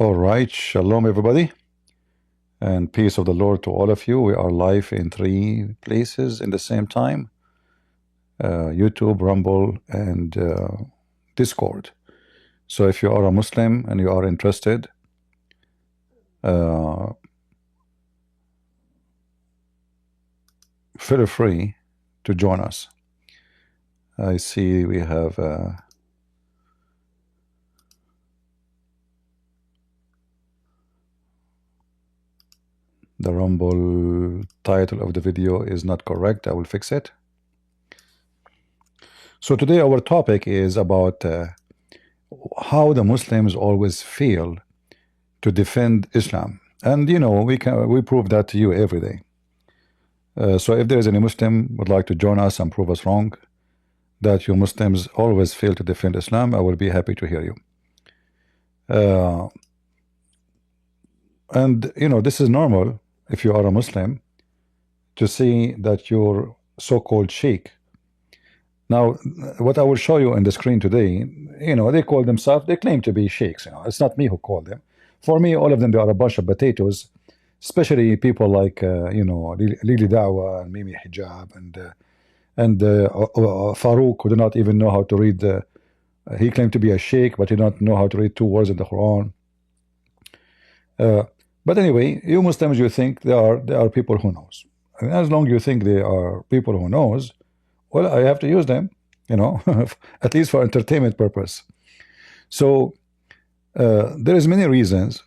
All right, shalom everybody, and peace of the Lord to all of you. We are live in 3 places in the same time, YouTube, Rumble, and Discord. So if you are a Muslim and you are interested, feel free to join us. I see we have the Rumble title of the video is not correct. I will fix it. So today our topic is about how the Muslims always fail to defend Islam, and you know we prove that to you every day. So if there is any Muslim would like to join us and prove us wrong, that you Muslims always fail to defend Islam, I will be happy to hear you. And you know, this is normal if you are a Muslim to see that your so-called sheikh. Now, what I will show you on the screen today, you know, they call themselves, they claim to be sheikhs. You know, it's not me who called them. For me, all of them, they are a bunch of potatoes, especially people like, you know, Dawah and Mimi Hijab and Farouq, who do not even know how to read. He claimed to be a sheikh, but he do not know how to read 2 words in the Quran. But anyway, you Muslims, you think they are people who knows. And as long as you think they are people who knows, well, I have to use them, you know, at least for entertainment purpose. So there is many reasons.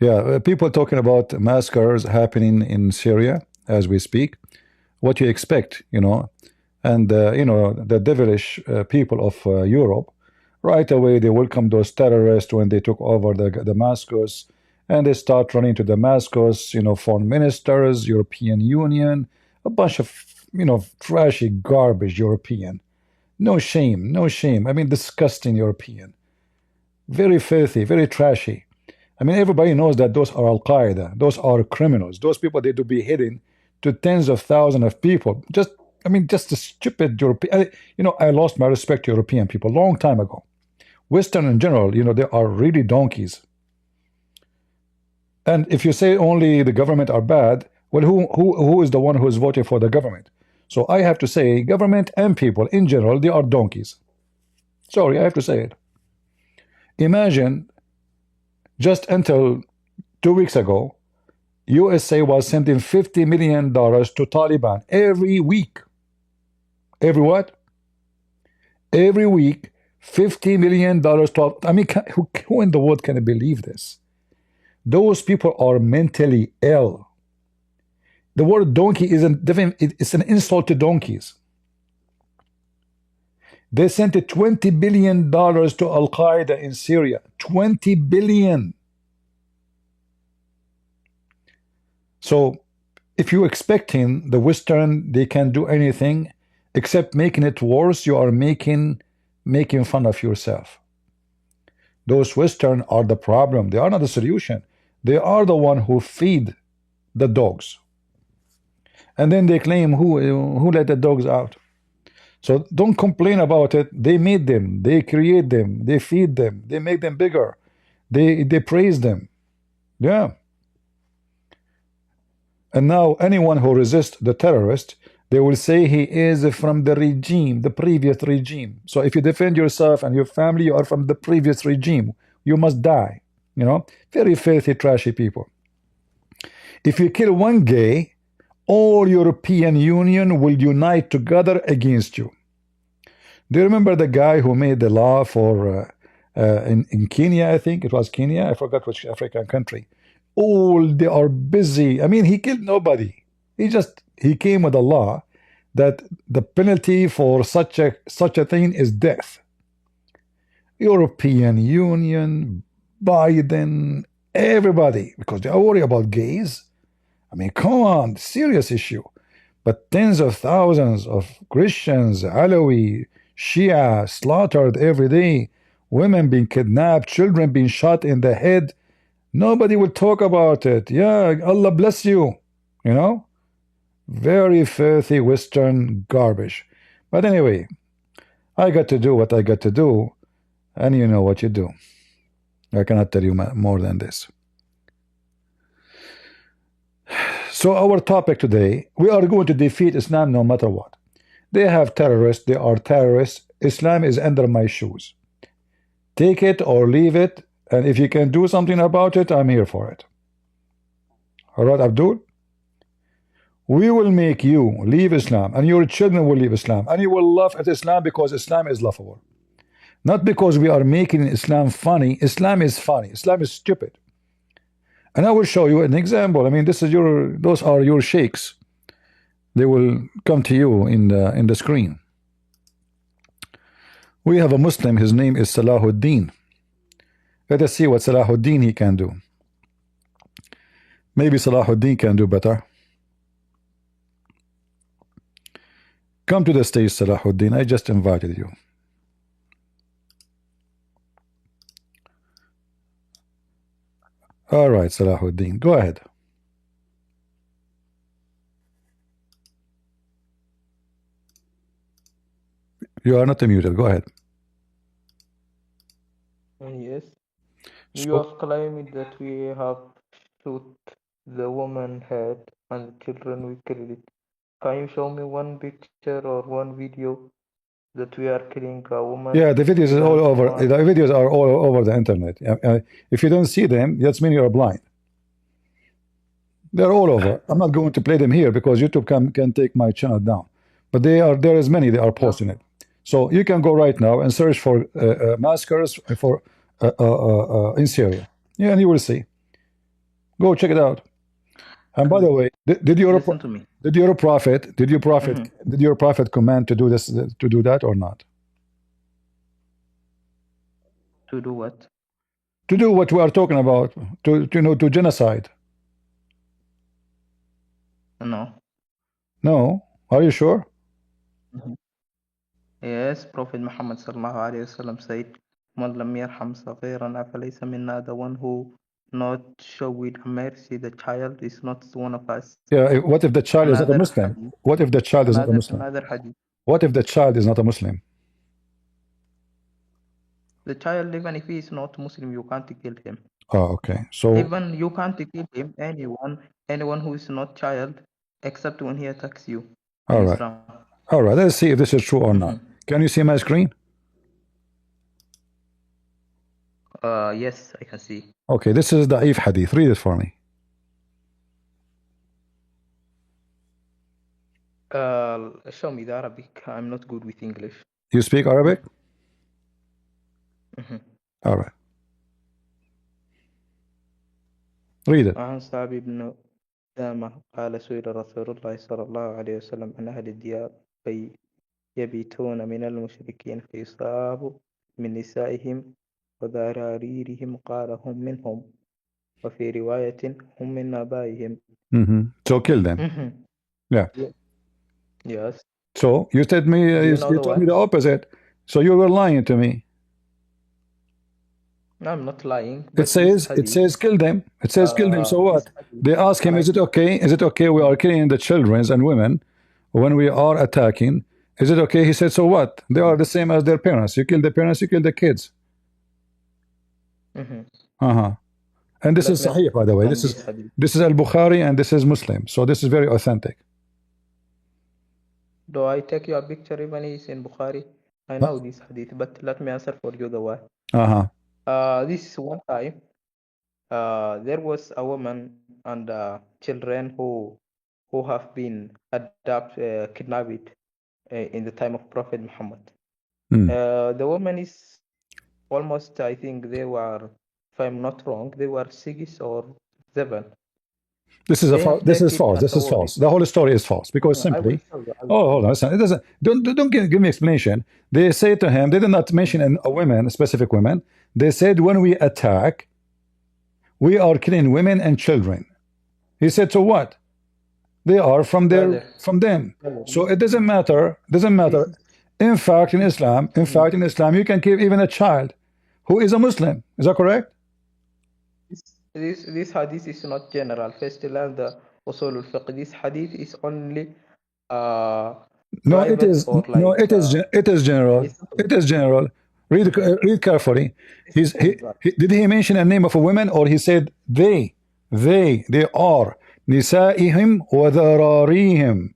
Yeah, people talking about massacres happening in Syria as we speak. What you expect, you know, and you know, the devilish people of Europe, right away they welcome those terrorists when they took over the Damascus, and they start running to Damascus, you know, foreign ministers, European Union, a bunch of, you know, trashy garbage European. No shame, no shame. I mean, disgusting European. Very filthy, very trashy. I mean, everybody knows that those are Al-Qaeda. Those are criminals. Those people, they do beheading to tens of thousands of people. Just, I mean, just the stupid European. You know, I lost my respect to European people a long time ago. Western in general, you know, they are really donkeys. And if you say only the government are bad, well, who is the one who is voting for the government? So I have to say government and people in general, they are donkeys. Sorry, I have to say it. Imagine just until 2 weeks ago, USA was sending $50 million to Taliban every week. Every what? Every week, $50 million to, I mean, who in the world can believe this? Those people are mentally ill. The word donkey it's an insult to donkeys. They sent $20 billion to Al-Qaeda in Syria. $20 billion. So if you're expecting the Western, they can do anything except making it worse, you are making fun of yourself. Those Western are the problem. They are not the solution. They are the one who feed the dogs. And then they claim who let the dogs out. So don't complain about it. They made them, they create them, they feed them, they make them bigger, they praise them. Yeah. And now anyone who resists the terrorist, they will say he is from the regime, the previous regime. So if you defend yourself and your family, you are from the previous regime, you must die. You know, very filthy, trashy people. If you kill one gay, all European Union will unite together against you. Do you remember the guy who made the law for in Kenya? I think it was Kenya. I forgot which African country. All they are busy. I mean, he killed nobody. He came with a law that the penalty for such a thing is death. European Union, Biden, everybody, because they are worried about gays. I mean, come on, serious issue. But tens of thousands of Christians, Alawi, Shia, slaughtered every day, women being kidnapped, children being shot in the head. Nobody will talk about it. Yeah, Allah bless you. You know? Very filthy Western garbage. But anyway, I got to do what I got to do. and you know what you do. I cannot tell you more than this. So our topic today, we are going to defeat Islam no matter what. They have terrorists, they are terrorists. Islam is under my shoes. Take it or leave it, and if you can do something about it, I'm here for it. All right, Abdul? We will make you leave Islam, and your children will leave Islam, and you will laugh at Islam because Islam is laughable. Not because we are making Islam funny. Islam is funny. Islam is stupid. And I will show you an example. I mean, those are your sheikhs. They will come to you in the screen. We have a Muslim. His name is Salahuddin. Let us see what Salahuddin he can do. Maybe Salahuddin can do better. Come to the stage, Salahuddin. I just invited you. All right, Salahuddin, go ahead. You are not muted. Go ahead. Yes, you So, have claimed that we have shoot the woman head and the children we killed it. Can you show me one picture or one video that we are killing a woman? yeah, the videos is all over. The videos are all over the internet. If you don't see them, that means you're blind. They're all over. I'm not going to play them here because YouTube can take my channel down. But there is many. They are posting it. So you can go right now and search for massacres for in Syria. Yeah, and you will see. Go check it out. And by the way, did your Listen to me. did your prophet command to do this, to do that or not? To do what? To do what we are talking about, to genocide. No. No, are you sure? Yes, Prophet Muhammad sallallahu alaihi wasallam said, "Man lam yarham saghirana falaysa minna." The one who not show with mercy the child is not one of us. Yeah. What if the child is not a Another Muslim? hadith. What if the child is not a Muslim? Another hadith. What if the child is not a Muslim? The child, even if he is not Muslim, you can't kill him. Oh, okay. So Even you can't kill him, anyone who is not child, except when he attacks you in all right, Islam. all right. Let's see if this is true or not. Can you see my screen? Yes, I can see. Okay, this is the Da'if hadith. Read it for me. Show me the Arabic. I'm not good with English. You speak Arabic? All right. Read it. عن سعد بن سامة قال سئل رسول الله صلى الله عليه وسلم عن أهل الديار يبيتون من المشركين فيصابوا من نسائهم وذراريرهم قال هم منهم وفي رواية هم من آبائهم. So kill them. Yeah. Yes. So you said me, you told me the opposite. So you were lying to me. No, I'm not lying. It says kill them. It says kill them. So what? They ask him, is it okay? Is it okay we are killing the children and women when we are attacking? Is it okay? He said, so what? They are the same as their parents. You kill the parents, you kill the kids. And this is Sahih, by the way. This is Al-Bukhari and this is Muslim. So this is very authentic. Do I take your picture even is in Bukhari? I know this hadith, but let me answer for you the why. This is one time. There was a woman and children who have been kidnapped in the time of Prophet Muhammad. The woman is almost, I think they were, if I'm not wrong, they were 6 or 7. This is false. This is false. The whole story is false because simply. Oh, hold on. Listen. It doesn't. Don't give me explanation. They say to him. They did not mention a women, specific women. They said when we attack, we are killing women and children. He said, so what? They are from them. So it doesn't matter. In fact, in Islam, you can kill even a child who is a Muslim. Is that correct? This hadith is not general. First, learn the usul al-fiqh. This hadith is only no, it is. No, it is general. It is general. Read carefully. Thank God. Did he mention a name of a woman, or he said they are نسائهم وذراريهم,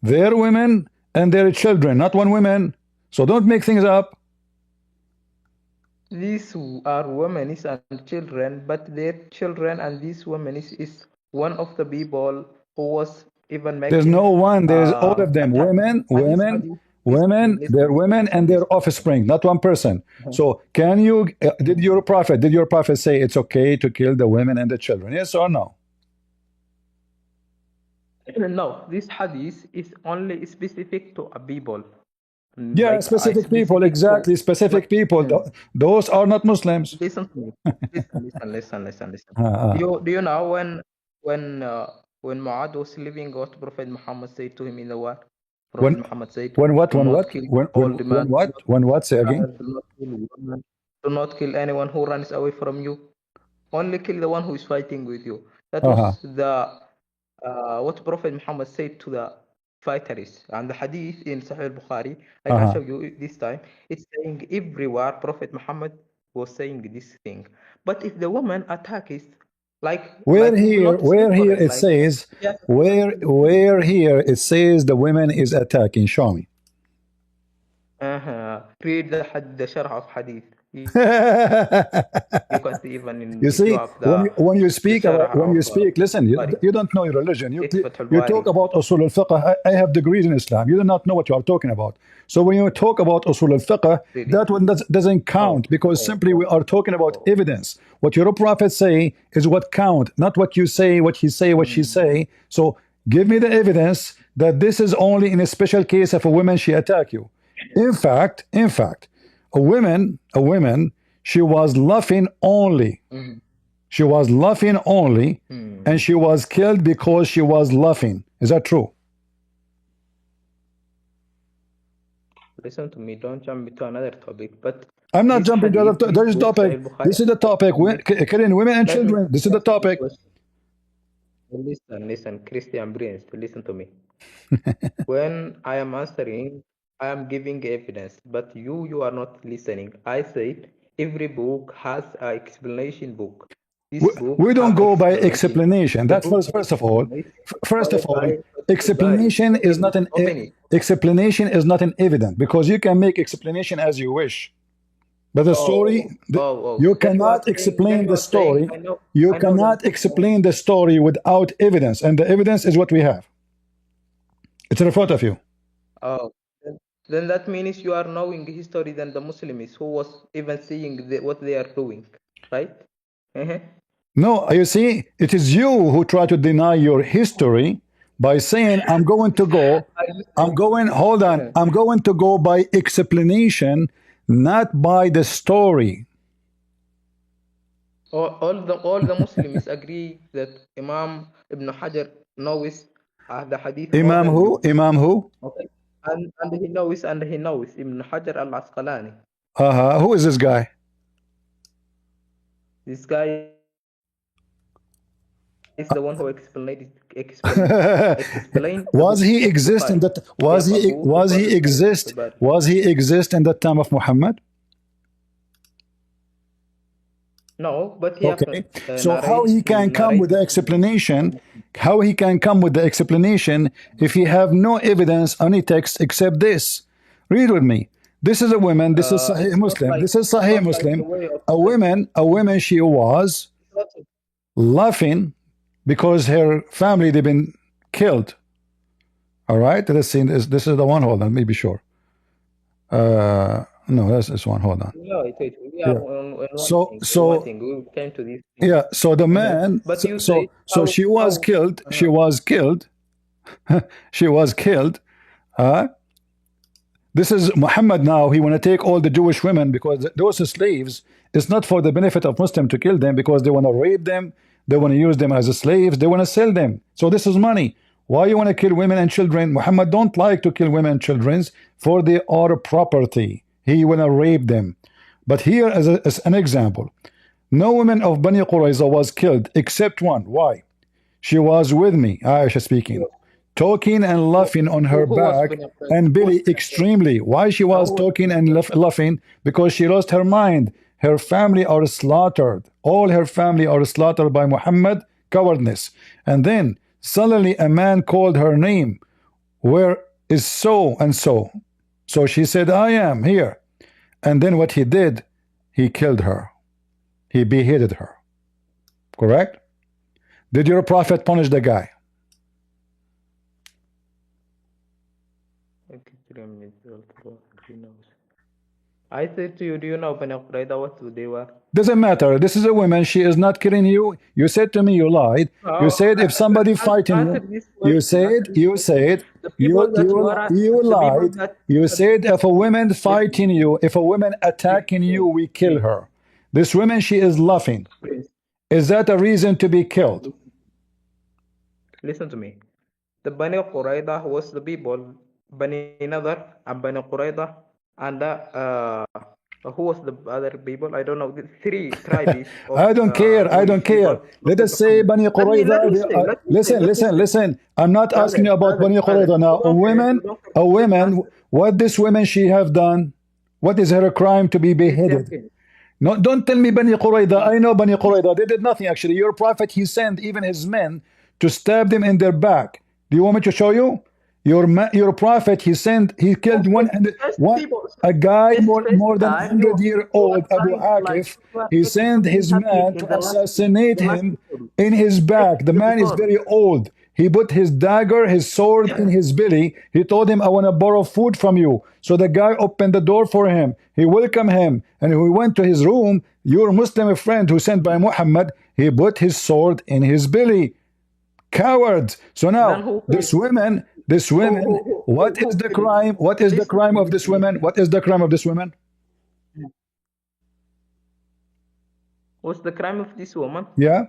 their women and their children, not one woman. So don't make things up. These are women and children, but their children and these women is one of the people who was even making. There's no one. There's all of them. Women, their women and their offspring, not one person. So can you? Did your prophet say it's okay to kill the women and the children? Yes or no? No, this hadith is only specific to a people. Yeah, Like specific people, exactly. Specific people. Those are not Muslims. Listen to me. Listen. Do you know when Mu'adh was living, what Prophet Muhammad said to him in the war? Prophet Muhammad said, when what? Say again. Do not kill anyone who runs away from you. Only kill the one who is fighting with you. That was the what Prophet Muhammad said to the fighters. And the hadith in Sahih al-Bukhari, I can show you this time. It's saying everywhere Prophet Muhammad was saying this thing. But if the woman attacks, where here it says the women is attacking, show me. Read the sharh of hadith. You can see even in you see when you speak listen, you don't know your religion. You talk about usul al-fiqh. I have degrees in Islam. You do not know what you are talking about. So when you talk about usul al-fiqh, that one doesn't count, because simply we are talking about evidence. What your prophet say is what count, not what you say, what he say, what she say. So give me the evidence that this is only in a special case if a woman she attack you. In fact, a woman, she was laughing only. She was laughing only, and she was killed because she was laughing. Is that true? Listen to me. Don't jump into another topic. But I'm not jumping to another topic. This is the topic. Killing women and children. This is the topic. Listen, Christian brains. Listen to me. When I am answering, I am giving evidence, but you are not listening. I said every book has an explanation book. We don't go by explanation. That's first of all. Explanation is not an evidence, because you can make explanation as you wish. But the story, you cannot explain the story. You cannot explain the story without evidence, and the evidence is what we have. It's in front of you. Oh, then that means you are knowing history than the Muslims who was even seeing what they are doing, right? No, you see, it is you who try to deny your history by saying, I'm going to go by explanation, not by the story. All the Muslims agree that Imam Ibn Hajar knows the hadith. Imam who? Okay. And he knows Ibn Hajar al-Asqalani. Who is this guy? This guy is the one who explained. Was he exist in that? Was he exist in that time of Muhammad? No, but he so how he can come with the explanation? How he can come with the explanation if he have no evidence, any text except this? Read with me. This is a woman. This is Sahih Muslim. This is Sahih Muslim. A woman. She was laughing because her family, they've been killed. All right. Let's see. This is the one. Hold on. Let me be sure. No, that's this one. Hold on. No, So we came to this. Yeah. So the man. So she was killed. She was killed. She was killed. This is Muhammad now. He want to take all the Jewish women, because those slaves, it's not for the benefit of Muslim to kill them, because they want to rape them. They want to use them as slaves. They want to sell them. So this is money. Why you want to kill women and children? Muhammad don't like to kill women and children, for they are property. He want to rape them. But here as an example, no woman of Bani Qurayza was killed except one. Why? She was with me, Aisha speaking. talking and laughing on her who was back Bani Qurayza? and Who was belly Bani Qurayza? extremely. Why she was Who was talking Bani and Qurayza? laughing? Because she lost her mind. Her family are slaughtered. All her family are slaughtered by Muhammad cowardness. And then suddenly a man called her name. Where is so and so? So she said, I am here. And then what he did, he killed her. He beheaded her. Correct? Did your prophet punish the guy? I said to you, do you know Bani Qurayza what they were? Doesn't matter. This is a woman. She is not killing you. You said to me you lied. You said if somebody fighting you, you said you lied. You said if a woman fighting you, if a woman attacking you, we kill her. This woman, she is laughing. Is that a reason to be killed? Listen to me. The Bani Qurayza was the people, Bani Nadar and Bani Qurayza, and who was the other people? I don't know. The three tribes. I don't care. I don't care. Let us say Bani Qurayza. Listen. I'm not asking you about Bani Qurayza now. A woman. What this woman she have done? What is her crime to be beheaded? No, don't tell me Bani Qurayza. I know Bani Qurayza. They did nothing actually. Your prophet, he sent even his men to stab them in their back. Do you want me to show you? Your prophet, he killed a guy more than 100-year-old Abu Akif. He sent his man to assassinate him in his back. The man is very old. He put his dagger, his sword in his belly. He told him, I want to borrow food from you. So the guy opened the door for him. He welcomed him. And he went to his room. Your Muslim friend who sent by Muhammad, he put his sword in his belly. Cowards. So now, this woman, what is the crime? What is the crime of this woman? What is the crime of this woman? What's the crime of this woman? Yeah.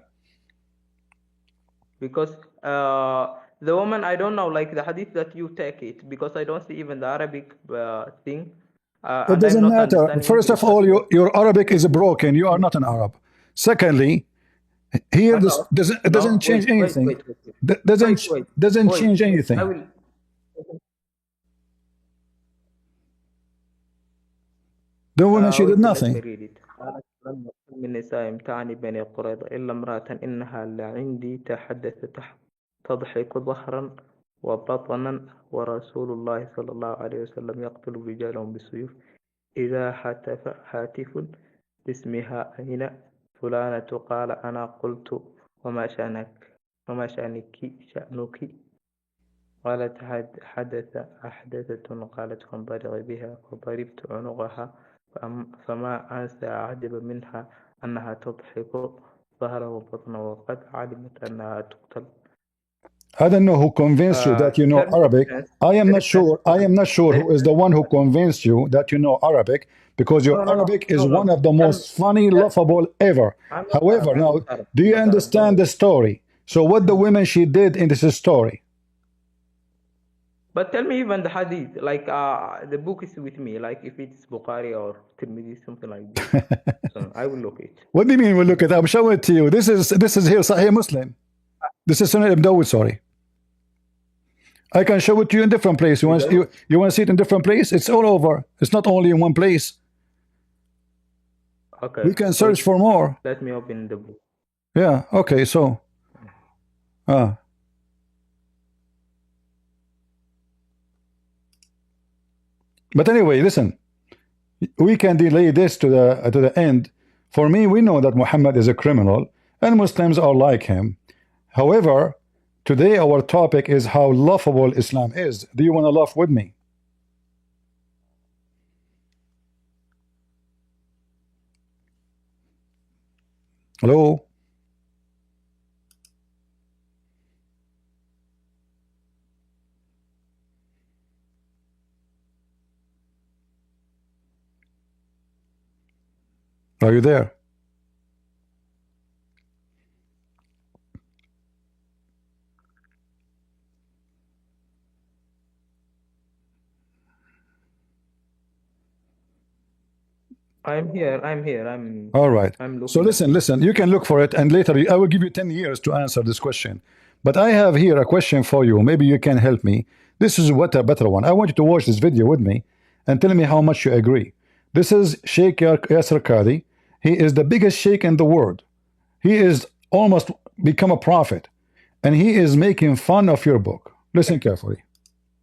Because the woman, I don't know, like the hadith that you take it, because I don't see even the Arabic thing. It doesn't matter. First of all, your Arabic is broken. You are not an Arab. Secondly, here this doesn't change anything. Doesn't change anything. The woman, she did nothing. من نساء امتعني بني قريظة إلا امرأة إنها لعندي تحدث تضحك ظهرا وبطنا ورسول الله صلى الله عليه وسلم يقتل رجالهم بالسيوف إذا هاتف باسمها أين فلانة قال أنا قلت وما شأنك قالت حدثة قالت فانطلق بها فضربت عنقها فما أنسى أعجب منها أنها تضحك ظهرا وبطنا وقد علمت أنها تقتل. I don't know who convinced you that you know Arabic. I am not sure who is the one who convinced you that you know Arabic, because your Arabic is one of the most funny, laughable ever. However, now, do you understand the story? So what the woman she did in this story? But tell me even the hadith, like the book is with me, like if it's Bukhari or Tirmidhi, something like this. So I will look it. What do you mean we'll look it? I'm showing it to you. This is here Sahih Muslim. This is Sunan Ibn Dawud, sorry. I can show it to you in different place. You want to see it in different place? It's all over. It's not only in one place. Okay. We can search for more. Let me open the book. Yeah, okay, so but anyway, listen. We can delay this to the end. For me, we know that Muhammad is a criminal and Muslims are like him. However, today our topic is how laughable Islam is. Do you want to laugh with me? Hello? Are you there? I'm here. All right. I'm so listen. You can look for it, and later I will give you 10 years to answer this question. But I have here a question for you. Maybe you can help me. This is what a better one. I want you to watch this video with me and tell me how much you agree. This is Sheikh Yasir Qadhi. He is the biggest sheikh in the world. He is almost become a prophet, and he is making fun of your book. Listen carefully.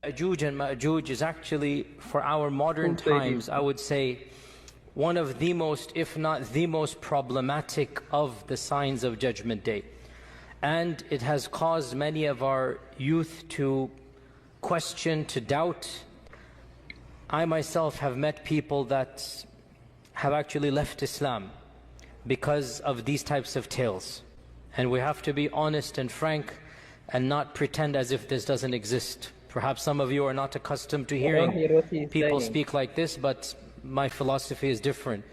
Ya'juj and Ma'juj is actually, for our modern times, I would say, one of the most, if not the most problematic of the signs of Judgment Day. And it has caused many of our youth to question, to doubt. I myself have met people that have actually left Islam because of these types of tales. And we have to be honest and frank and not pretend as if this doesn't exist. Perhaps some of you are not accustomed to hearing people speak like this, but my philosophy is different.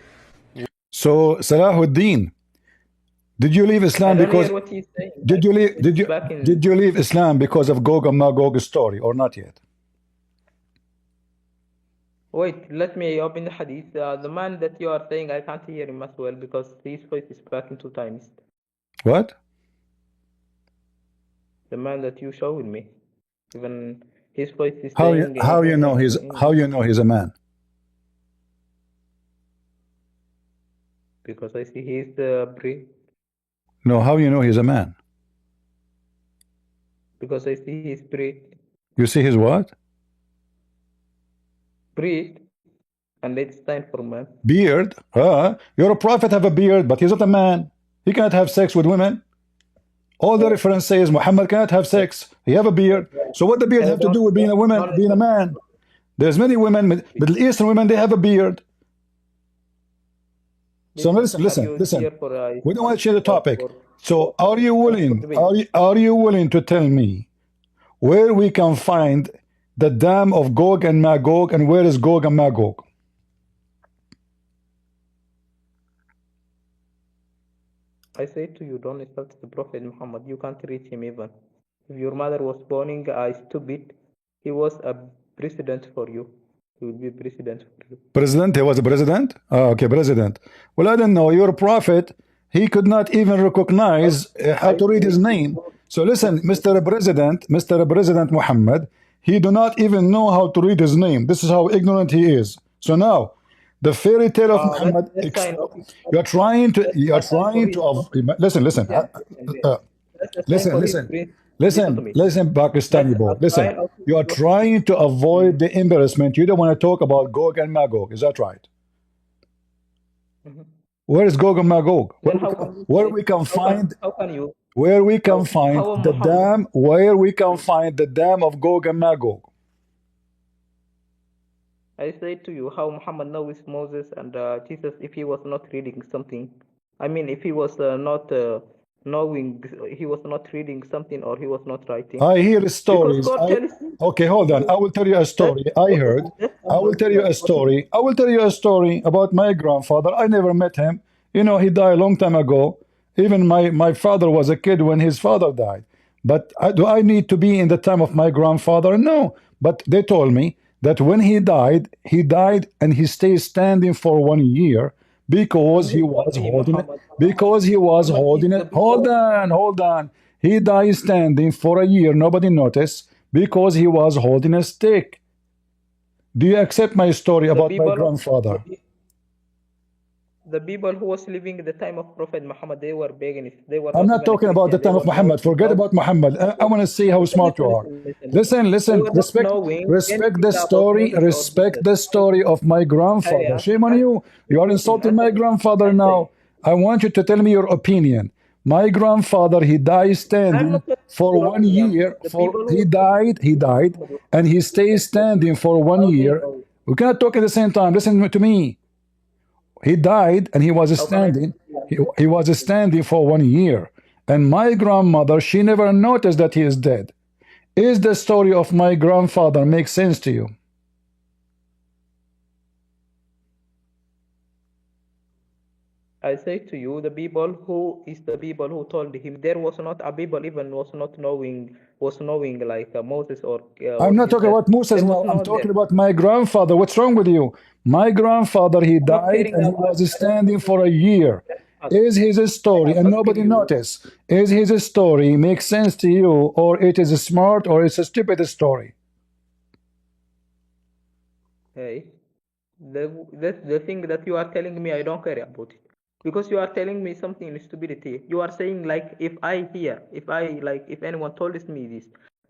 So, Salahuddin, did you leave Islam because did you leave Islam because of Gog and Magog story or not yet? Wait, let me open the hadith. The man that you are saying, I can't hear him as well because his voice is cracking 2 times. What? The man that you showed me, even his voice is how you know he's a man? Because I see he's priest. No, how you know he's a man? Because I see he's priest. You see his what? Priest, and it's time for man. Beard? You're a prophet, have a beard, but he's not a man. He cannot have sex with women. All the reference says Muhammad cannot have sex. He have a beard. So what the beard have to do with being a woman, being a man? There's many women, Middle Eastern women, they have a beard. So listen. We don't want to change the topic. So are you willing to tell me where we can find the dam of Gog and Magog, and where is Gog and Magog? I say to you, don't insult the Prophet Muhammad. You can't reach him even. If your mother was born stupid, he was a president for you. He will be a president for you. President? He was a president? Okay, president. Well, I don't know. You're a prophet. He could not even recognize how to read his name. So listen, Mr. President Muhammad, he do not even know how to read his name. This is how ignorant he is. So now, the fairy tale of Muhammad, you're trying to listen, Pakistani boy, listen, you are trying to avoid the embarrassment. You don't want to talk about Gog and Magog, is that right? Where is Gog and Magog? Where we can find the dam of Gog and Magog? I say to you how Muhammad knows Moses and Jesus if he was not reading something. I mean, if he was not knowing, he was not reading something, or he was not writing. I hear stories. Okay, hold on. I will tell you a story. I will tell you a story about my grandfather. I never met him. You know, he died a long time ago. Even my father was a kid when his father died. But do I need to be in the time of my grandfather? No. But they told me that when he died and he stayed standing for 1 year because he was holding it. Hold on. He died standing for a year. Nobody noticed because he was holding a stick. Do you accept my story about my grandfather? The people who was living at the time of Prophet Muhammad, they were begging. I'm not talking about the time of Muhammad. Forget about Muhammad. I want to see how smart you are. Listen. Respect the story of my grandfather. Shame on you. You are insulting my grandfather now. I want you to tell me your opinion. My grandfather, he died standing for 1 year. He died, and he stayed standing for 1 year. We cannot talk at the same time. Listen to me. He died and he was standing. He was standing for 1 year. And my grandmother, she never noticed that he is dead. Is the story of my grandfather make sense to you? I say to you, the people who told him, there was not a people even was knowing like Moses or. I'm not talking about Moses now. I'm talking about my grandfather. What's wrong with you? My grandfather, he died and he was standing for a year. Is his story, and nobody noticed, is his story make sense to you, or it is smart, or it's a stupid story? Hey, the thing that you are telling me, I don't care about it. Because you are telling me something in stupidity. You are saying like, if anyone told me this,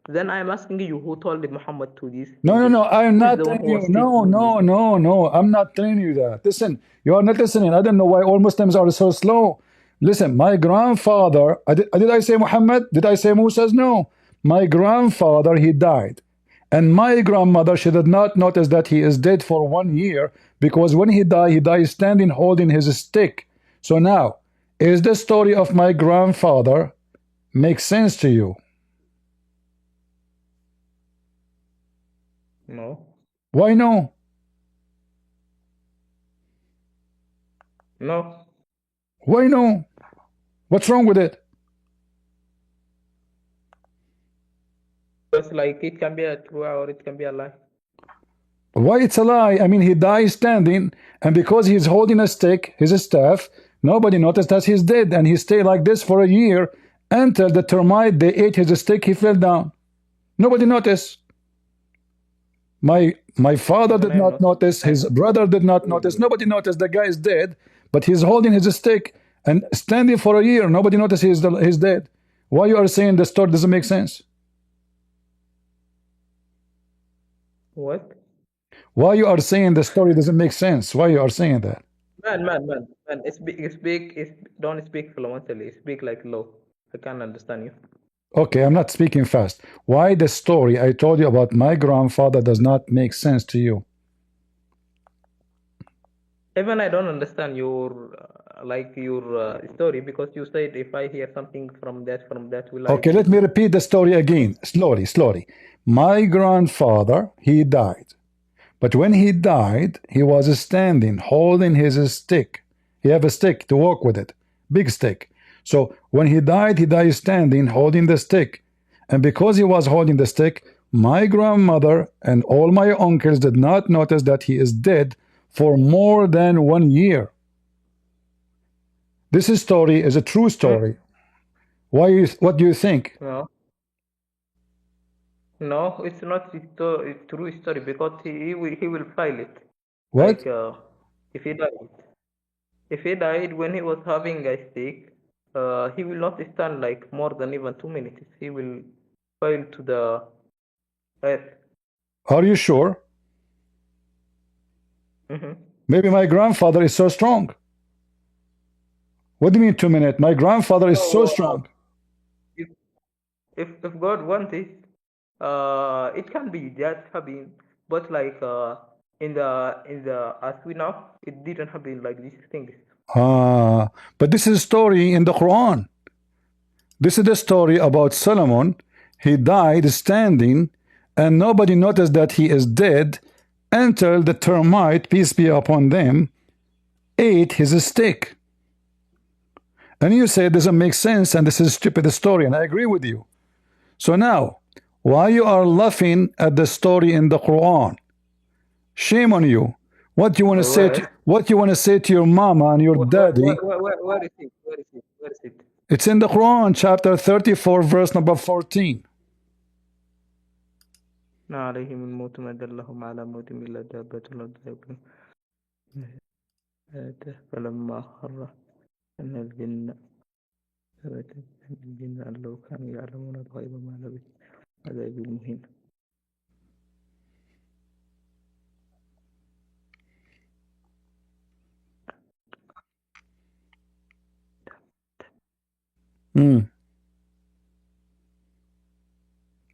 then I'm asking you who told Muhammad to this. No, I'm not telling you. No, I'm not telling you that. Listen, you are not listening. I don't know why all Muslims are so slow. Listen, my grandfather, did I say Muhammad? Did I say Musa? No. My grandfather, he died. And my grandmother, she did not notice that he is dead for 1 year, because when he died standing holding his stick. So now, is the story of my grandfather make sense to you? No. Why no? No. Why no? What's wrong with it? Because like it can be a true or it can be a lie. Why it's a lie? I mean, he dies standing, and because he's holding a stick, his staff, nobody noticed that he's dead, and he stayed like this for a year until the termite, they ate his stick, he fell down. Nobody noticed. My father did not notice, his brother did not notice, nobody noticed the guy is dead, but he's holding his stick and standing for a year, nobody noticed he's dead. Why you are saying the story doesn't make sense? What? Why you are saying the story doesn't make sense? Why you are saying that? Man, don't speak fluently, speak like low. I can't understand you. Okay, I'm not speaking fast. Why the story I told you about my grandfather does not make sense to you? Even I don't understand your story, because you said if I hear something from that will I... Okay, let me repeat the story again, slowly. My grandfather, he died. But when he died, he was standing, holding his stick. He have a stick to walk with it, big stick. So when he died standing, holding the stick. And because he was holding the stick, my grandmother and all my uncles did not notice that he is dead for more than 1 year. This story is a true story. What do you think? No, it's not a true story, because he will file it. What? Like, if he died when he was having a stick, he will not stand like more than even 2 minutes. He will fall to the earth. Are you sure? Maybe my grandfather is so strong. What do you mean 2 minutes? My grandfather is so strong. If God wants it can be that happen, but like in the as we know, it didn't happen like these things. But this is a story in the Quran. This is the story about Solomon. He died standing, and nobody noticed that he is dead until the termite, peace be upon them, ate his stick. And you say it doesn't make sense, and this is a stupid story, and I agree with you. So now, why you are laughing at the story in the Quran? Shame on you. What you want to say? What you want to say to your mama and your daddy? Where is it? Where is it? It's in the Quran, chapter 34, verse number 14.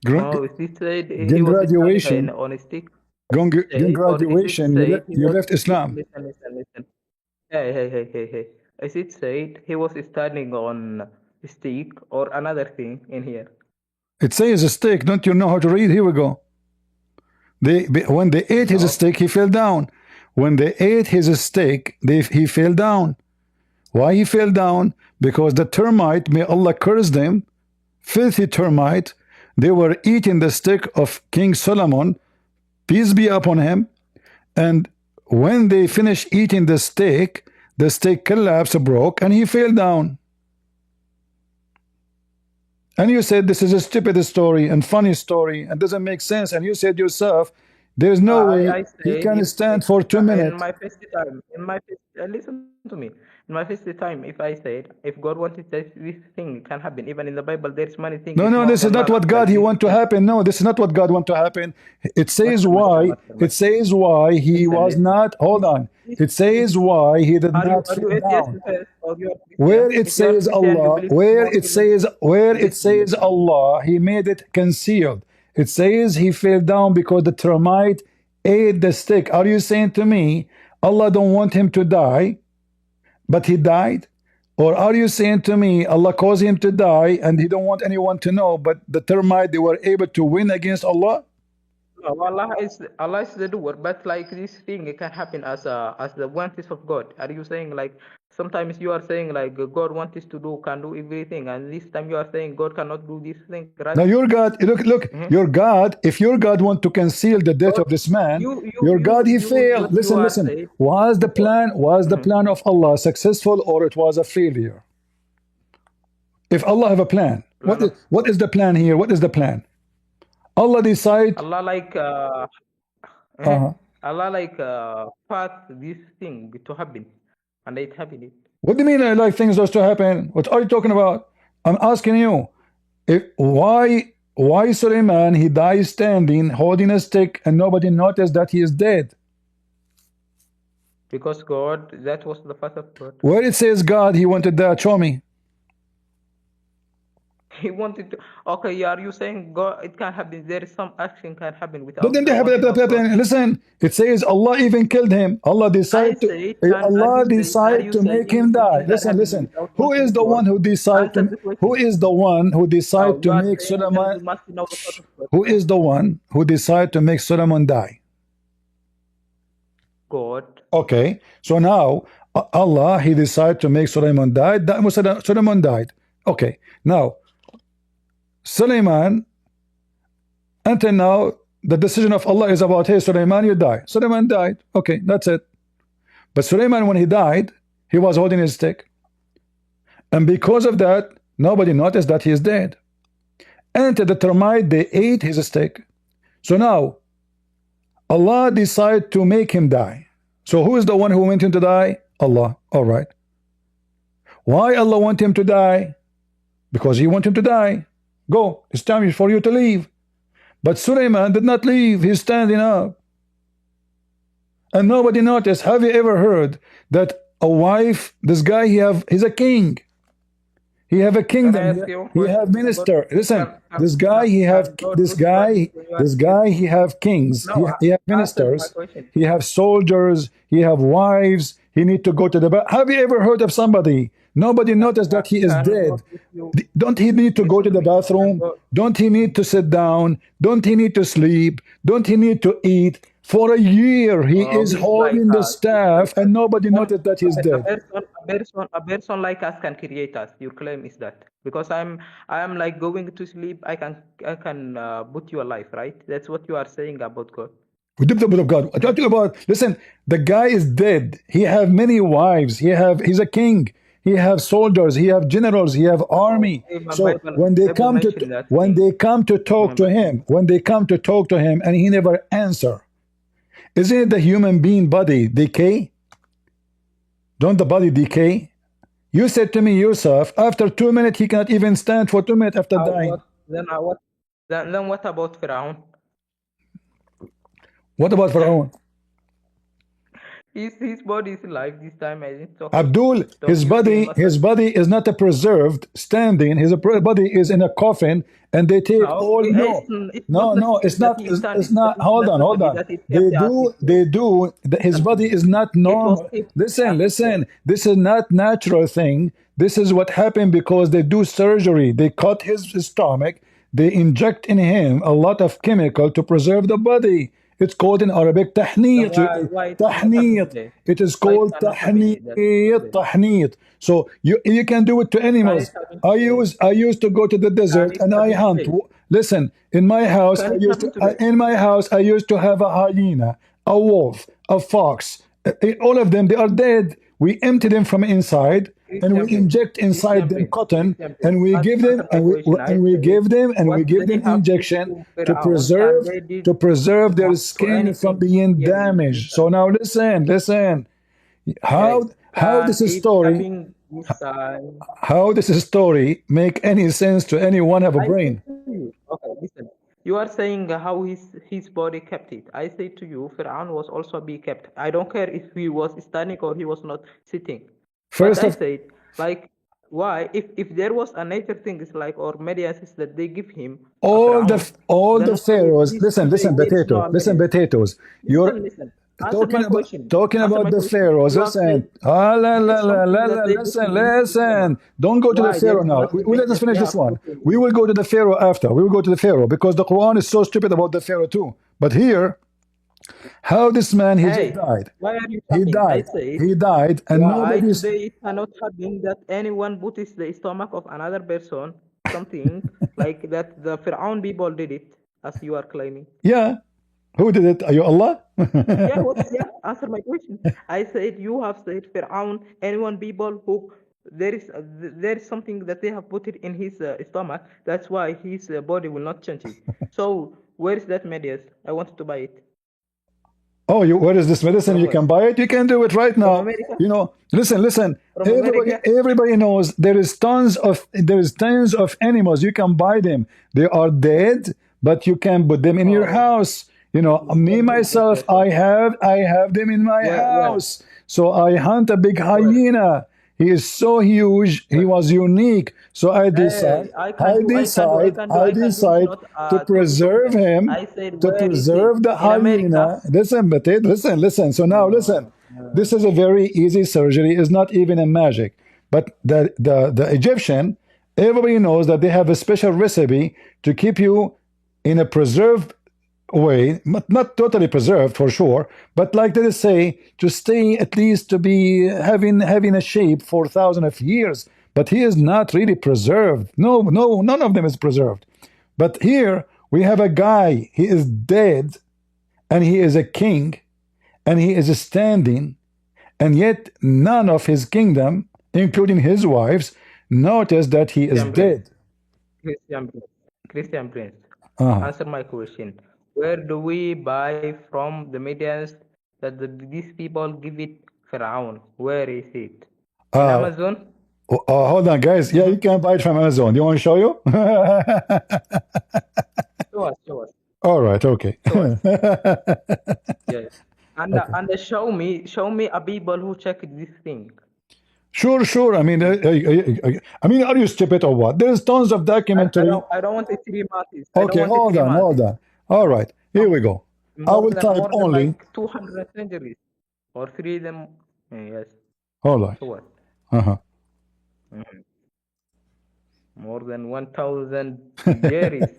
Graduation. Graduation. You left Islam. Listen. Hey. Is it said he was standing on a stick or another thing in here? It says a stick. Don't you know how to read? Here we go. When they ate his stick, he fell down. When they ate his stick, he fell down. Why he fell down? Because the termite, may Allah curse them, filthy termite, they were eating the stick of King Solomon, peace be upon him, and when they finished eating the steak, the stick collapsed, broke, and he fell down. And you said this is a stupid story and funny story and doesn't make sense. And you said yourself, there's no way he can stand for 2 minutes. In my first time, listen to me. In my first time, if I said, if God wanted this thing can happen, even in the Bible, there's many things. No, this is not what God he want to happen. No, this is not what God want to happen. It says why. It says why he was not. Hold on. It says why he did not fall down. Where it says Allah, where it says Allah, he made it concealed. It says he fell down because the termite ate the stick. Are you saying to me Allah don't want him to die, but he died? Or are you saying to me Allah caused him to die and he don't want anyone to know, but the termite, they were able to win against Allah? No, Allah is the doer, but like this thing, it can happen as the wanted of God. Are you saying like sometimes you are saying like God wants to do, can do everything, and this time you are saying God cannot do this thing, right? Now your God, look, your God, if your God want to conceal the death of this man, your God he failed. Listen. Was the plan of Allah successful or it was a failure? If Allah have a plan, what is the plan here? What is the plan? Allah decide. Allah like Allah like path this thing to happen, and it happened. What do you mean like things just to happen? What are you talking about? I'm asking you, why Suleiman he dies standing holding a stick and nobody noticed that he is dead? Because God, that was the path of God. Where it says God, he wanted that. Show me. He wanted to. Okay, are you saying God? It can happen. There is some action can happen without. Listen, it says Allah even killed him. Allah decided to make him die. Listen. Who is the one who decided to? Who is the one who decided to make Solomon? Who is the one who decided to make Solomon die? God. Okay, so now Allah he decided to make Solomon die. Solomon died. Okay, now. Suleiman, until now, the decision of Allah is about, hey, Suleiman, you die. Suleiman died. Okay, that's it. But Suleiman, when he died, he was holding his stick. And because of that, nobody noticed that he is dead. And the termite, they ate his stick. So now, Allah decided to make him die. So who is the one who wants him to die? Allah. All right. Why Allah want him to die? Because he want him to die. Go, it's time for you to leave. But Suleiman did not leave. He's standing up. And nobody noticed. Have you ever heard that a wife, this guy, he's a king. He have a kingdom. He have minister. Listen, this guy, he have kings. He have ministers. He have soldiers. He have wives. He need to go to the bathroom. Have you ever heard of somebody? Nobody noticed that he is dead. Don't he need to go to the bathroom? Don't he need to sit down? Don't he need to sleep? Don't he need to eat? For a year he is holding the staff and nobody noticed that he's dead. A person like us can create us. Your claim is that because I am like going to sleep, I can put you alive, right? That's what you are saying about God. We did the will of God. I'm talking about, listen, the guy is dead. He have many wives. He's a king. He have soldiers, he have generals, he have army. So when they come to talk to him, and he never answer, isn't it the human being body decay? Don't the body decay? You said to me yourself, after 2 minutes he cannot even stand for 2 minutes after dying. Then what about Farouq? What about Farouq? His body is alive this time. I didn't talk. Abdul, his body is not a preserved standing. His body is in a coffin, and they take all. No, it's not. Hold on. They do. His body is not normal. Listen. This is not natural thing. This is what happened because they do surgery. They cut his stomach. They inject in him a lot of chemical to preserve the body. It's called in Arabic tahneet. It is called tahneet. So you can do it to animals. I used to go to the desert and I hunt. Listen, in my house I used to have a hyena, a wolf, a fox. All of them, they are dead. We empty them from inside, and we inject inside them cotton, and we give them injection to preserve their skin from being damaged. So now listen. How this story make any sense to anyone have a brain? Okay, listen. You are saying how his body kept it. I say to you, Fir'aun was also be kept. I don't care if he was standing or he was not sitting. First, but I said, like, why? If there was a nature thing, it's like, or mediasis that they give him. All the pharaohs. Listen, potatoes. Listen. Talking about the pharaohs. Listen. Listen. Don't go to the pharaoh now. Let us finish this one. We will go to the pharaoh after. We will go to the pharaoh because the Quran is so stupid about the pharaoh too. But here, how this man died. Why are you he died, and nobody. They cannot happen that anyone puts the stomach of another person, something like that. The Fir'aun people did it, as you are claiming. Yeah. Who did it? Are you Allah? Yeah, answer my question. I said you have said Fir'aun, anyone people who there is something that they have put it in his stomach. That's why his body will not change it. So where is that medias? I wanted to buy it. Oh, where is this medicine? You can buy it. You can do it right now. You know, listen. Everybody knows there is tons of animals. You can buy them. They are dead, but you can put them in your house. You know, me myself, I have them in my house. So I hunt a big hyena. He is so huge. He was unique. So I decide to preserve him, to preserve the hyena. Listen. So now listen. This is a very easy surgery. It's not even a magic. But the Egyptian, everybody knows that they have a special recipe to keep you in a preserved way, not totally preserved for sure, but like they say, to stay at least to be having a shape for thousands of years. But he is not really preserved. No, none of them is preserved. But here we have a guy, he is dead, and he is a king, and he is standing, and yet none of his kingdom, including his wives, notice that he is dead. Christian Prince, answer my question. Where do we buy from the medias that these people give it Fir'aun? Where is it? In Amazon? Hold on, guys. Yeah, you can buy it from Amazon. You want to show you? Show us. All right, okay. Yeah. And show me a people who check this thing. Sure. I mean, are you stupid or what? There's tons of documentary. I don't want it to be mathis. Okay, hold on. All right, here we go. I will type only like 200 centuries or 3 of them. Yes. Hold on. So what? Mm-hmm. More than 1,000 years.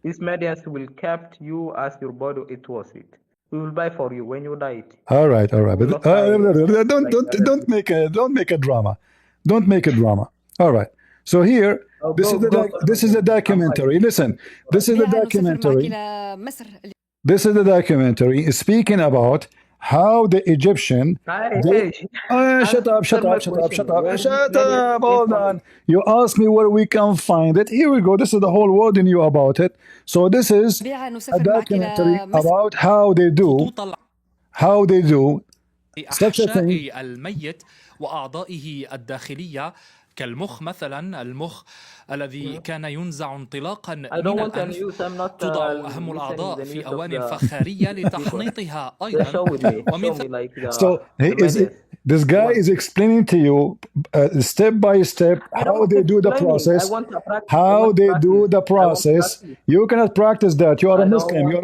These medias will kept you as your body it was it. We will buy for you when you die. All right. But don't make a drama. Don't make a drama. All right. So here, this is a documentary. Listen, this is the documentary. This is the documentary speaking about how the Egyptian. Shut up. Hold on. You asked me where we can find it. Here we go. This is the whole world knew about it. So this is a documentary about how they do such a thing. الميت وأعضائه الداخلية كالمخ مثلا، المخ الذي كان ينزع انطلاقا من الأنف، توضع أهم الأعضاء في أواني فخارية لتحنيطها أيضا. So this guy is explaining to you step by step how they do the process. You cannot practice that. You are a Muslim. You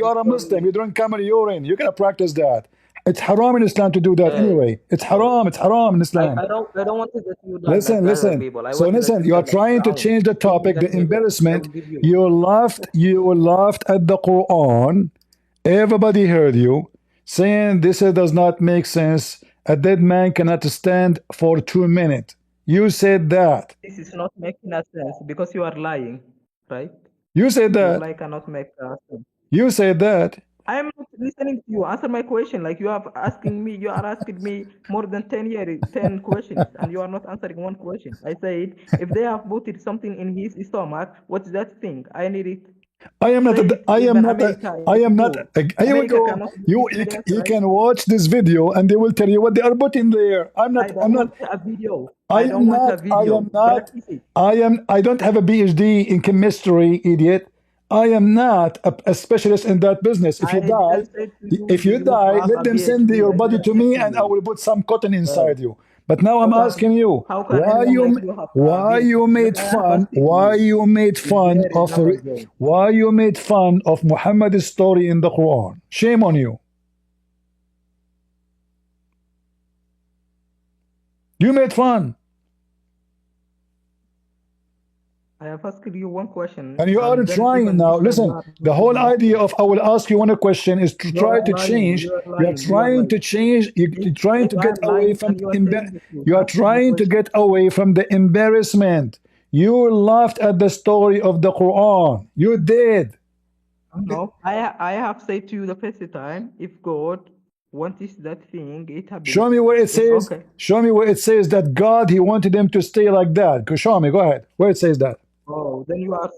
are a Muslim. You drink camel urine. You cannot practice that. It's haram in Islam to do that anyway. It's haram in Islam. I don't want it that you listen. So listen, you are trying to change the topic, the embarrassment. You laughed at the Quran. Everybody heard you saying this does not make sense. A dead man cannot stand for 2 minutes. You said that. This is not making sense because you are lying, right? You said that. Lie cannot make sense. You said that. I am not listening to you. Answer my question. Like you are asking me more than 10 questions, and you are not answering one question. I said, if they have put something in his stomach, what's that thing? I need it. I am not. I am not. I am not. Here we America go. cannot do You this, you right? can watch this video, and they will tell you what they are putting there. I'm not. I don't I'm not. want a video. I I don't am want a not. I video. am not. Practice it. I am. I don't have a PhD in chemistry, idiot. I am not a specialist in that business. I didn't say to you If you you die, have let a them send PhD. your I body didn't to say me, to and I you. will put some cotton Oh, inside you. But now I'm asking you, how can anyone like you have a why PhD? you But made I have fun, asked you. Is there another way? why you made fun of Muhammad's story in the Quran? Shame on you. You made fun. I have asked you one question, And you are and then trying even you now. said you Listen, are the not whole listening. idea of I will ask you one question is to You try are to lying. change. You are You are lying. You are trying lying. to change. You're trying If to I get am away lying from and you are saying the truth, you are answer my trying to question. get away from the embarrassment. You laughed at the story of the Quran. You did. No, I have said to you the first time, if God wants that thing, it happens. Show me where it It's says. okay. Show me where it says that God He wanted them to stay like that. Show me. Go ahead. Where it says that. Oh, then you are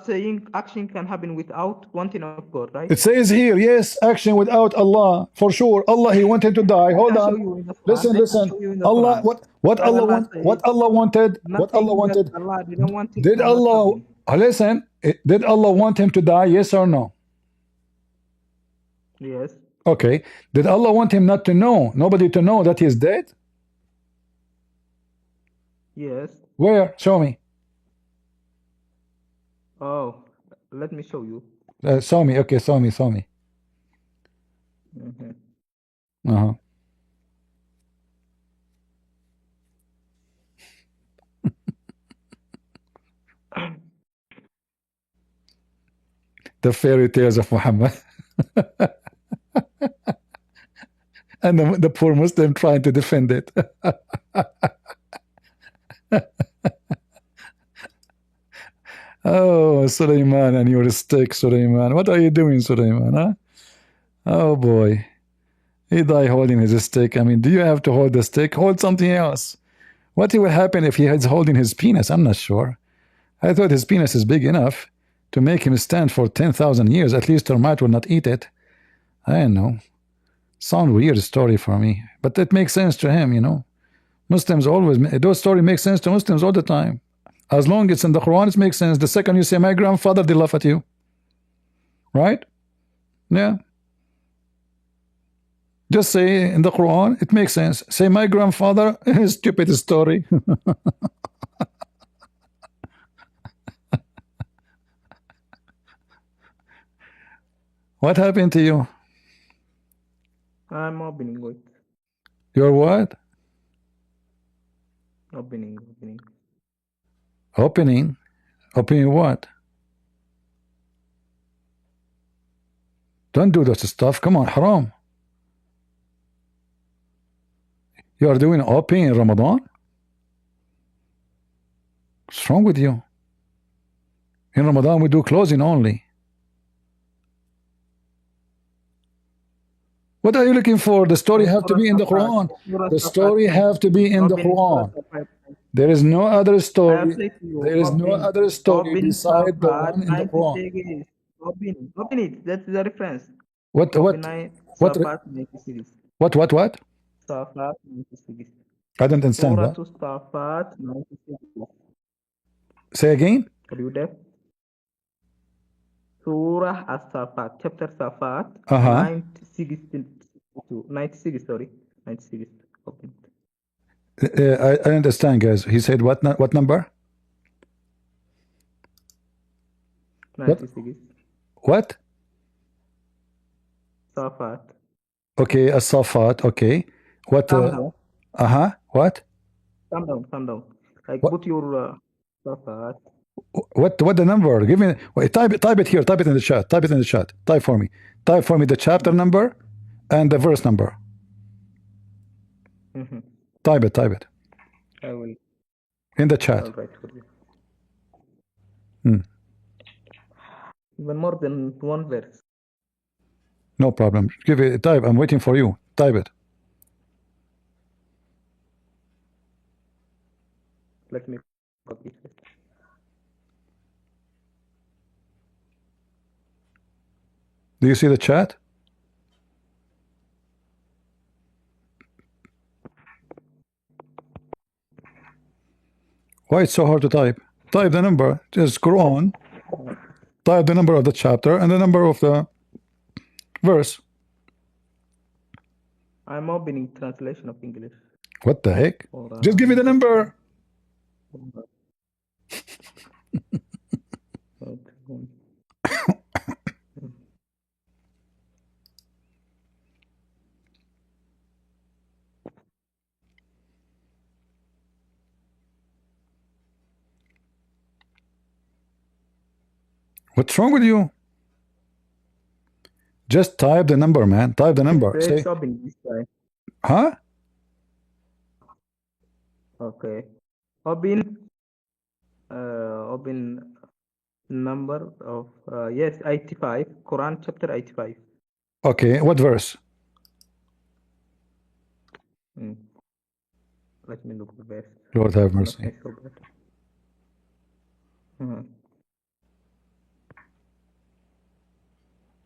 saying action can happen without wanting of God, right? It says here, yes, action without Allah, for sure. Allah, He wanted to die. I Hold can show on. you in the Quran. Listen, I can listen. show you in the Allah, Quran. what Where Allah Allah want, what said Allah wanted, what Allah nothing that wanted. Allah didn't want it Did cannot Allah, happen. listen, did Allah want him to die? Yes or no? Yes. Okay. Did Allah want him not to know, nobody to know that he's dead? Yes. Where? Show me. Oh, let me show you. Show me. Okay, show me, show me. Uh-huh. The fairy tales of Muhammad. And the poor Muslim trying to defend it. Oh, Sulaiman and your stick, Sulaiman. What are you doing, Sulaiman? Huh? Oh boy. He died holding his stick. I mean, do you have to hold the stick? Hold something else. What will happen if he is holding his penis? I'm not sure. I thought his penis is big enough to make him stand for 10,000 years. At least termite will not eat it. I don't know. Sound weird story for me. But it makes sense to him, you know. Muslims always, those stories make sense to Muslims all the time. As long as it's in the Quran, it makes sense. The second you say my grandfather, they laugh at you. Right? Yeah. Just say in the Quran, it makes sense. Say my grandfather, stupid story. What happened to you? I'm opening it. You're what? Opening. Opening? Opening what? Don't do that stuff. Come on, haram. You are doing opening in Ramadan? What's wrong with you? In Ramadan, we do closing only. What are you looking for? The story have to be in the Quran. The story have to be in the Quran. There is no other story. There is no other story beside the one in the Quran. Open it. That's the reference. What? What? What? Safat 96. I don't understand that. Safat 96. Say again. Are you there? Surah As-Safat, chapter Safat, 96, sorry, 96. Open. I understand, guys. He said what? What number? 96. What? Safat. Okay, As-Safat. Okay. What? What? Calm down. Like what? Put your Safat. What the number? Give me. Wait, type it here. Type it in the chat. Type it in the chat. Type for me. Type for me the chapter number and the verse number. Type it. I will. In the chat. I'll write for you. Even more than one verse. No problem. Give it. Type. I'm waiting for you. Type it. Let me copy it. Do you see the chat? Why it's so hard to type? Type the number. Just scroll on. Type the number of the chapter and the number of the verse. I'm opening translation of English. What the heck? Just give me the number. What's wrong with you? Just type the number, man. Type the number. Say, huh? Okay. Open number of yes, 85. Quran chapter 85. Okay, what verse? Let me look the verse. Lord have mercy.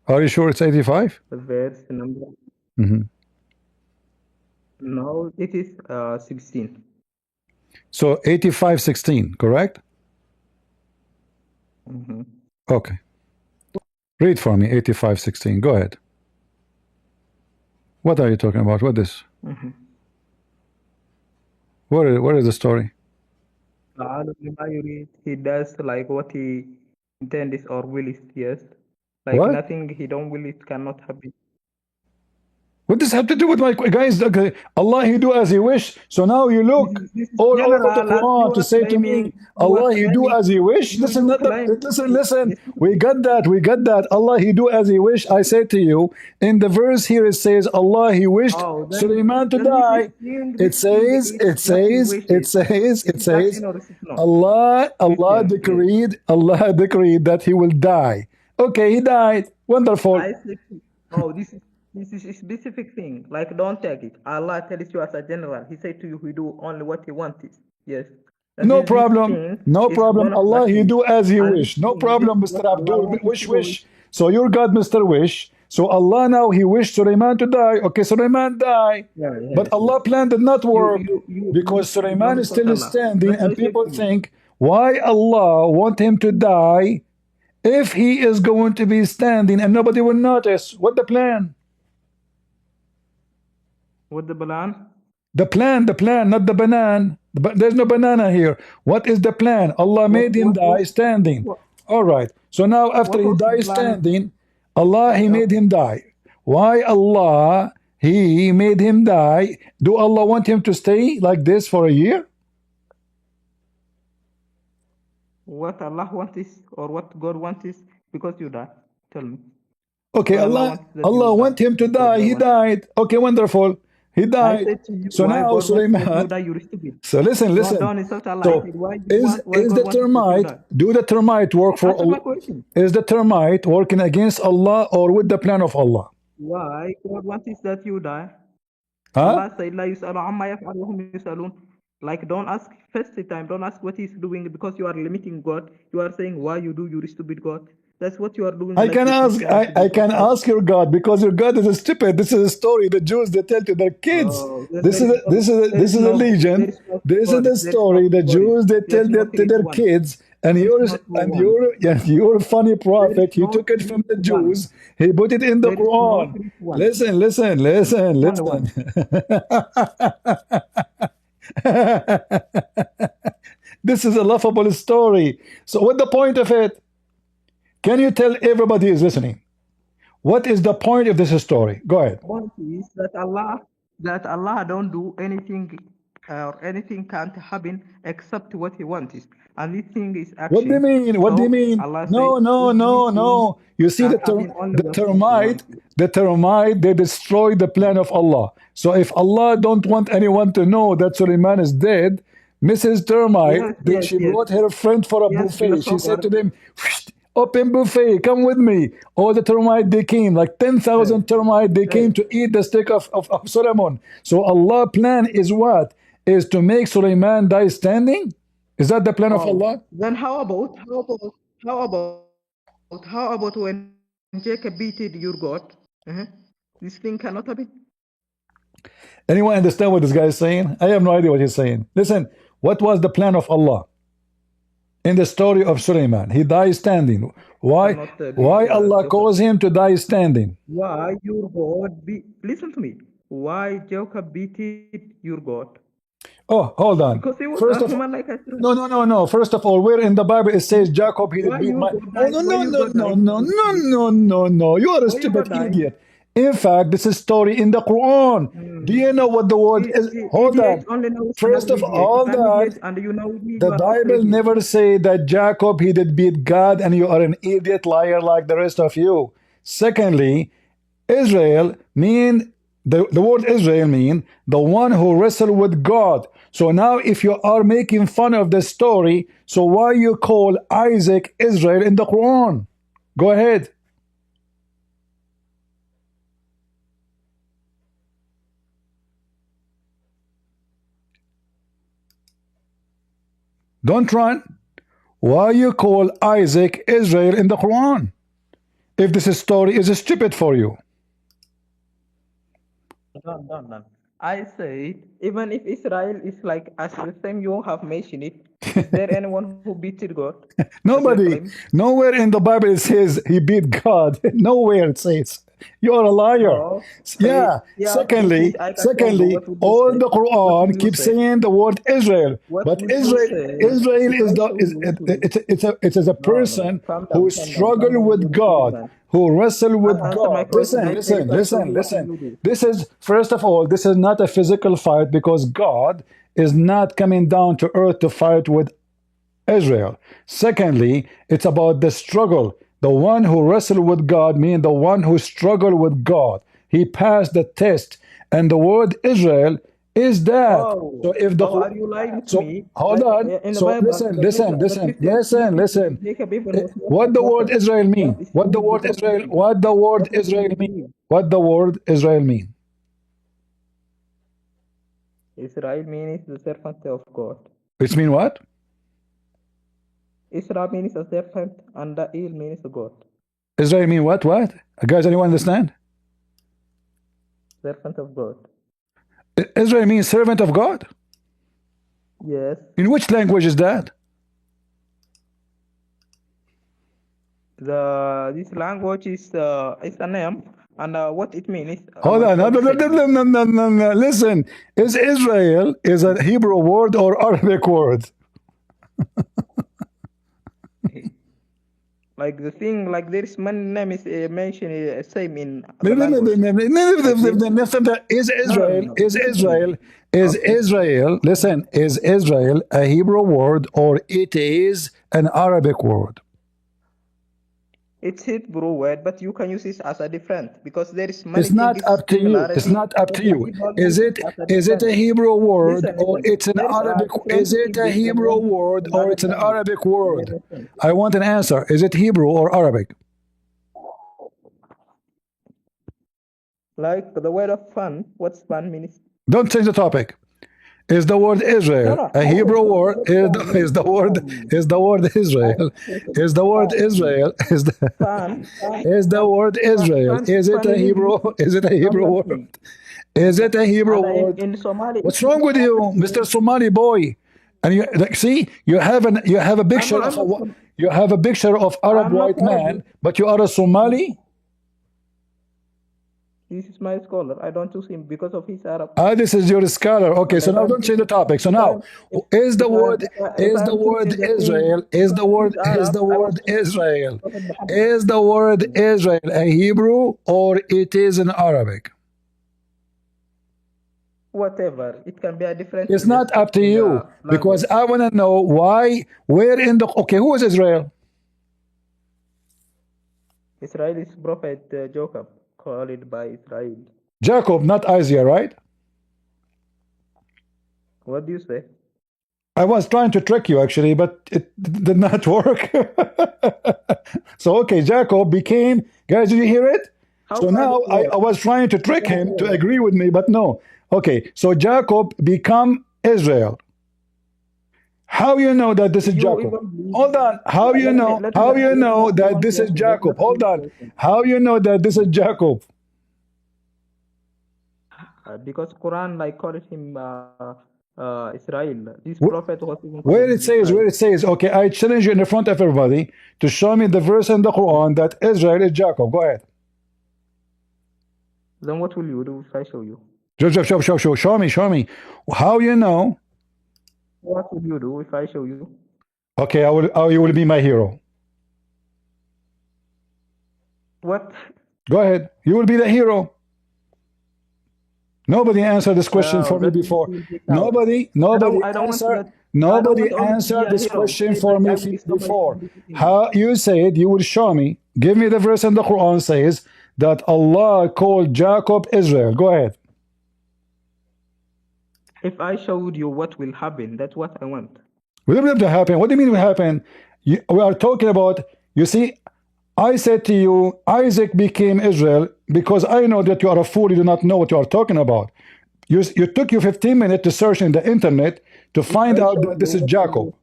Are you sure it's 85? The verse number. No, it is 16. So 85:16, correct? Okay. Read for me 85:16. Go ahead. What are you talking about? What is? Where is the story? He does like what he intends or will is, yes. Like what? Nothing he don't will it cannot happen. What does have to do with my guys? Okay, Allah He do as He wish. So now you look all over the Quran to say to me, Allah He do as He wish. Listen, listen. We got that. Allah He do as He wish. I say to you, in the verse here it says Allah He wished Sulaiman to die. It says Allah decreed that he will die. Okay, he died. Wonderful. This is a specific thing. Like, don't take it. Allah tells you as a general. He said to you, He do only what He wants. Yes. No problem. No problem. Allah He do as He wish. No problem, Mr. Abdul. Wish. So your God, Mr. Wish. So Allah now He wished Sulaiman to die. Okay, Sulaiman died. But Allah plan did not work because Sulaiman is still standing, and people think, why Allah want him to die if he is going to be standing and nobody will notice? What the plan? What the plan? The plan, not the banana. There's no banana here. What is the plan? Allah made him die standing. All right. So now after he dies standing, Allah He made him die. Why Allah He made him die? Do Allah want him to stay like this for a year? What Allah wants is, or what God wants is, because you die. Tell me. Okay, Allah want him to die. He died. Okay, wonderful. He died. So now Sulaiman. So listen. So is the termite? Do the termite work for Allah? Is the termite working against Allah or with the plan of Allah? Why God wants that you die? Huh? Allah said, "La yusalu amma yaf'alu wa hum yusalun." Like, don't ask first time. Don't ask what He's doing because you are limiting God. You are saying why you do, you stupid God. That's what you are doing. I can ask your God because your God is a stupid. This is a story the Jews they tell to their kids. This is a legend. This is the story the Jews they tell to their kids. And you're a funny prophet. You took it from the Jews. He put it in the Quran. Listen. This is a laughable story. So what's the point of it? Can you tell everybody is listening? What is the point of this story? Go ahead. The point is that Allah don't do anything or anything can't happen except what He wants. And this thing is action. What do you mean? What do you mean? No. You see the termite, they destroy the plan of Allah. So if Allah don't want anyone to know that Sulaiman is dead, Mrs. Termite, she brought her friend for a buffet. She said to them, open buffet, come with me. All the termite they came, like 10,000 termite, they came to eat the stick of Solomon. So Allah plan is what? Is to make Suleiman die standing? Is that the plan of Allah? Then how about when Jacob beated your God? This thing cannot happen. Anyone understand what this guy is saying? I have no idea what he's saying. Listen, what was the plan of Allah in the story of Suleiman? He died standing. Why? Why Allah caused him to die standing? Why your God listen to me. Why Jacob beated your God? Oh, hold on. Because he was First a of human like us. No. No. First of all, where in the Bible it says Jacob he did beat my. Oh, no. You are a stupid idiot. In fact, this is story in the Quran. Do you know what the word is? Hold on. First of all, the Bible never say that Jacob he did beat God, and you are an idiot liar like the rest of you. Secondly, Israel mean the word Israel mean the one who wrestled with God. So now if you are making fun of the story, so why you call Isaac Israel in the Quran? Go ahead. Don't run. Why you call Isaac Israel in the Quran? If this story is stupid for you. No. I said, even if Israel is like as the same you have mentioned it, is there anyone who beat God? Nobody. Nowhere in the Bible it says he beat God. Nowhere it says. You are a liar. Oh, yeah. Secondly, all the Quran keeps saying the word Israel, but Israel is a person who struggled with God, who wrestled with God. Listen. This is, first of all, this is not a physical fight because God is not coming down to earth to fight with Israel. Secondly, it's about the struggle. The one who wrestled with God means the one who struggled with God. He passed the test, and the word Israel is that. So if the are you lying to me? Hold on. So listen. What the word Israel mean? What the word Israel mean? What the word Israel mean? Israel means the servant of God. Which mean what? Israel means a servant and the Il means God. Israel mean what? What? Guys, anyone understand? Servant of God. Israel means servant of God? Yes. In which language is that? This language is a name, and what it means is. Hold on. No. Listen. Is Israel is a Hebrew word or Arabic word? Like the thing, like there is many names mentioned same in the language. Is Israel a Hebrew word or it is an Arabic word? It's Hebrew word, but you can use it as a different because there is many. It's not up to you. It's not up to you. Is it a Hebrew word or it's an Arabic? Is it a Hebrew word or it's an Arabic word? I want an answer. Is it Hebrew or Arabic? Like the word of fun. What's fun means? Don't change the topic. Is the word Israel a Hebrew word? Is the word Israel? Is the word Israel? Is the word Israel? Is it a Hebrew? Is it a Hebrew word? Is it a Hebrew word? In Somali. What's wrong with you, Mr. Somali boy? And you like, see, you have a picture of Arab white man, but you are a Somali. This is my scholar. I don't choose him because of his Arab. This is your scholar. Okay, so now don't change the topic. So now, is the word Israel a Hebrew or it is an Arabic? Whatever. It can be a different. It's not up to you because I want to know why. Where in the who is Israel? Israel is prophet Jacob. Called by Israel. Jacob, not Isaiah, right? What do you say? I was trying to trick you actually, but it did not work. So okay, Jacob became, guys, did you hear it? So now I was trying to trick him to agree with me, but no. Okay, so Jacob become Israel. How you know that this is Jacob? Hold on. How you know? How you know that this is Jacob? Hold on. How you know that this is Jacob? Because Quran like called him Israel. This prophet was even where it says, okay, I challenge you in the front of everybody to show me the verse in the Quran that Israel is Jacob. Go ahead. Then what will you do if I show you? Show me. How you know? What will you do if I show you? Okay, you will be my hero. What? Go ahead. You will be the hero. Nobody answered this question for me before. Nobody answered this question for me before. How you said you will show me. Give me the verse in the Quran says that Allah called Jacob Israel. Go ahead. If I showed you what will happen, that's what I want. What will happen? What do you mean will happen? We are talking about, you see, I said to you, Isaac became Israel because I know that you are a fool, you do not know what you are talking about. You took you 15 minutes to search in the internet to find out that this is Jacob.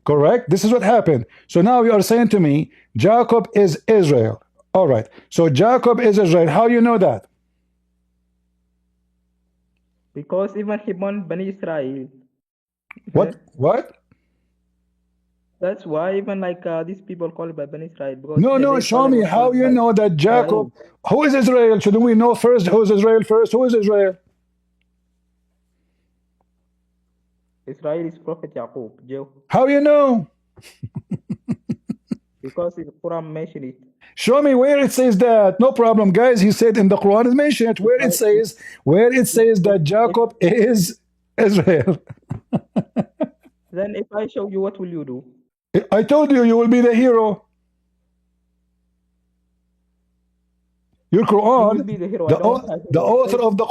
Correct? This is what happened. So now you are saying to me, Jacob is Israel. All right. So Jacob is Israel. How you know that? Because even he born Bani Israel. What? That's why even like these people call it by Bani Israel. Because no, show me how you know that Jacob. Who is Israel? Shouldn't we know first who is Israel first? Who is Israel? Israel is Prophet Yaqub. How you know? Because the Quran mentioned it. Show me where it says that. No problem, guys. He said in the Quran is mentioned where it says that Jacob is Israel. Then if I show you, what will you do? I told you, you will be the hero. Your Quran, the author of the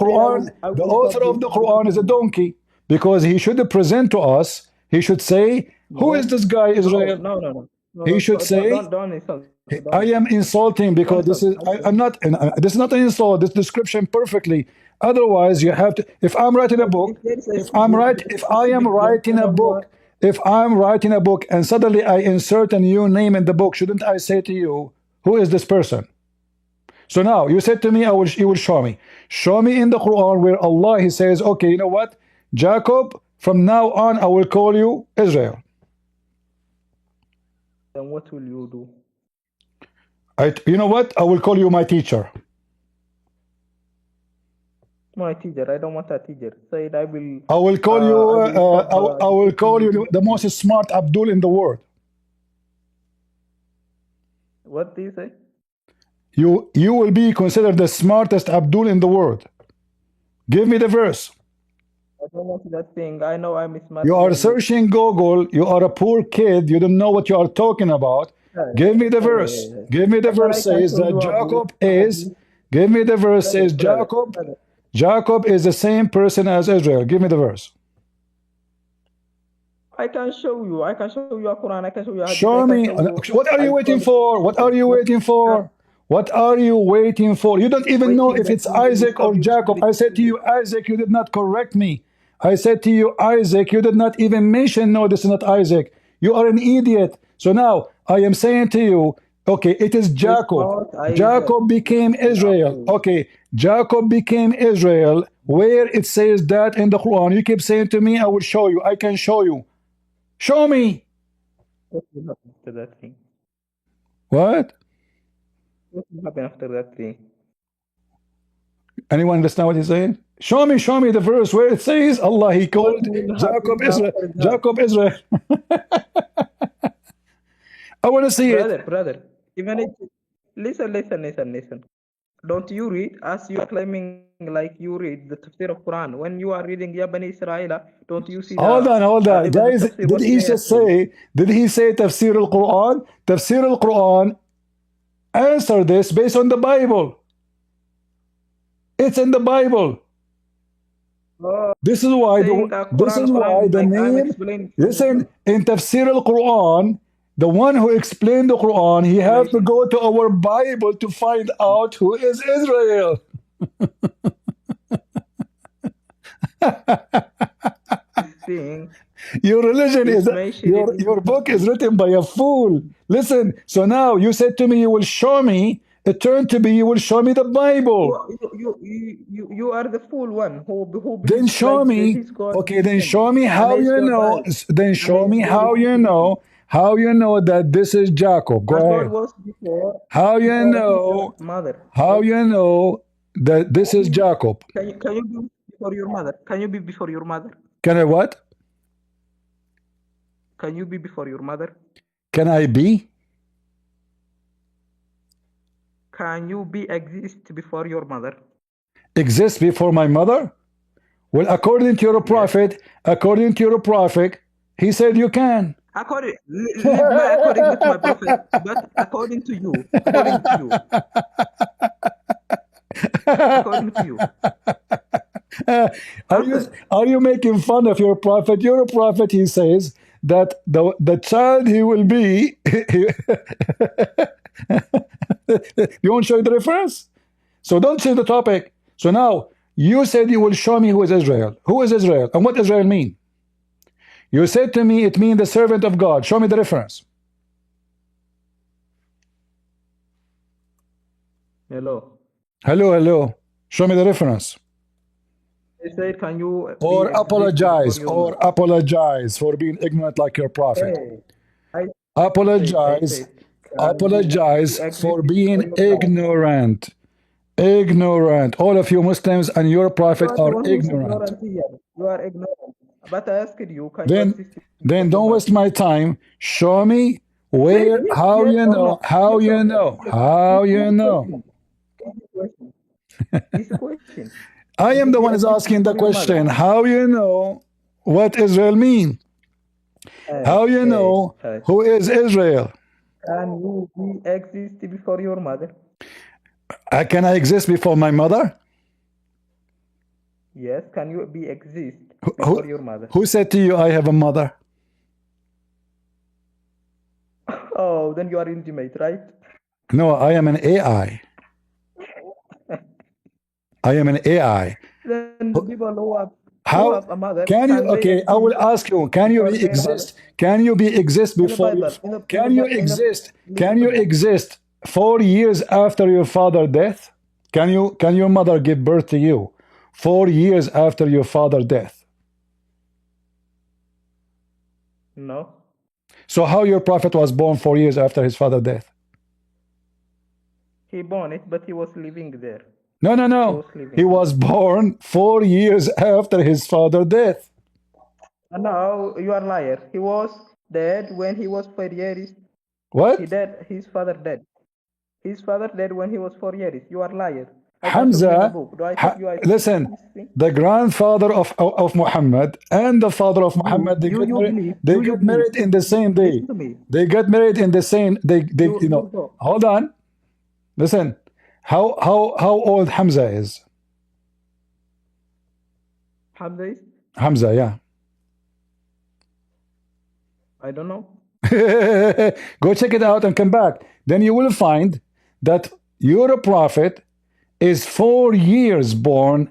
Quran is a donkey, because he should present to us. He should say, "Who is this guy, Israel?" No. He should say, don't insult. I am insulting because this is I'm not. This is not an insult. This description perfectly. Otherwise, you have to. If I'm writing a book, if I'm writing a book, and suddenly I insert a new name in the book, shouldn't I say to you, "Who is this person?" So now you said to me, you will show me. Show me in the Quran where Allah He says, "Okay, you know what, Jacob, from now on I will call you Israel." Then what will you do? You know what? I will call you my teacher. My teacher. I don't want a teacher. Say I will. I will call you. I will call you the most smart Abdul in the world. What do you say? You will be considered the smartest Abdul in the world. Give me the verse. I don't want that thing. I know I'm smart. You are searching Google. You are a poor kid. You don't know what you are talking about. Give me the verse. Give me the verse says that Jacob is. Give me the verse says Jacob. Jacob is the same person as Israel. Give me the verse. I can show you. I can show you a Quran. I can show you. Show me. What are you waiting for? What are you waiting for? What are you waiting for? You don't even know if it's Isaac or Jacob. I said to you, Isaac, you did not correct me. I said to you, Isaac, you did not even mention, no, this is not Isaac. You are an idiot. So now I am saying to you, okay, it is Jacob. Jacob became Israel. Okay, Jacob became Israel. Where it says that in the Quran, you keep saying to me, I will show you. I can show you. Show me. What will happen after that thing? What? What will happen after that thing? Anyone understand what he's saying? Show me the verse where it says Allah He called Jacob Israel. Jacob Israel. I want to see it. Brother. Even if, listen. Don't you read, as you are claiming like you read the tafsir of Quran. When you are reading Ya Bani Israel, don't you see Hold on. Guys, did he say tafsir al-Quran? Tafsir al-Quran answer this based on the Bible. It's in the Bible. This is why the name. Listen, in Tafsir al-Quran, the one who explained the Quran, he have to go to our Bible to find out who is Israel. Your religion is your book is written by a fool. Listen, so now you said to me you will show me. It turned to be you will show me the Bible. You are the fool one who then show me. Okay, then show me how you know. Then show me how you know. How you know that this is Jacob? Go ahead. How you know? How you know that this is Jacob? Can you be before your mother? Can you be before your mother? Can I what? Can you be before your mother? Can I be? Can you be exist before your mother? Exist before my mother? Well, according to your prophet, he said you can. According to my prophet, but according to you. According to you. Are you making fun of your prophet? Your prophet, he says that the child he will be. You won't show the reference? So don't say the topic. So now you said you will show me who is Israel. Who is Israel? And what Israel mean? You said to me it means the servant of God. Show me the reference. Hello. Show me the reference. I said, can you or apologize for being ignorant like your prophet. Apologize for being ignorant. All of you Muslims and your prophet are ignorant. You are ignorant. But I asked you, then don't waste my time. Show me where, how you know. It's a question. I am the one who's asking the question. How you know what Israel mean? How you know who is Israel? Can you exist before your mother? Can I exist before my mother? Yes, can you exist before your mother? Who said to you I have a mother? Oh, then you are intimate, right? No, I am an AI. Then the people who have a mother. Can you? Okay, I will ask you. Can you exist? Can you exist before? Can you exist 4 years after your father's death? Can your mother give birth to you 4 years after your father's death? No. So how your prophet was born 4 years after his father's death? He born it, but he was living there. No. He was born 4 years after his father's death. No, you are a liar. He was dead when he was 4 years. What? He dead. His father dead. His father dead when he was 4 years. You are a liar. Hamza, listen, the grandfather of Muhammad and the father of Muhammad, they get married in the same day. They get married in the same. Hold on. Listen. How old Hamza is? Hamza, yeah. I don't know. Go check it out and come back. Then you will find that your prophet is 4 years born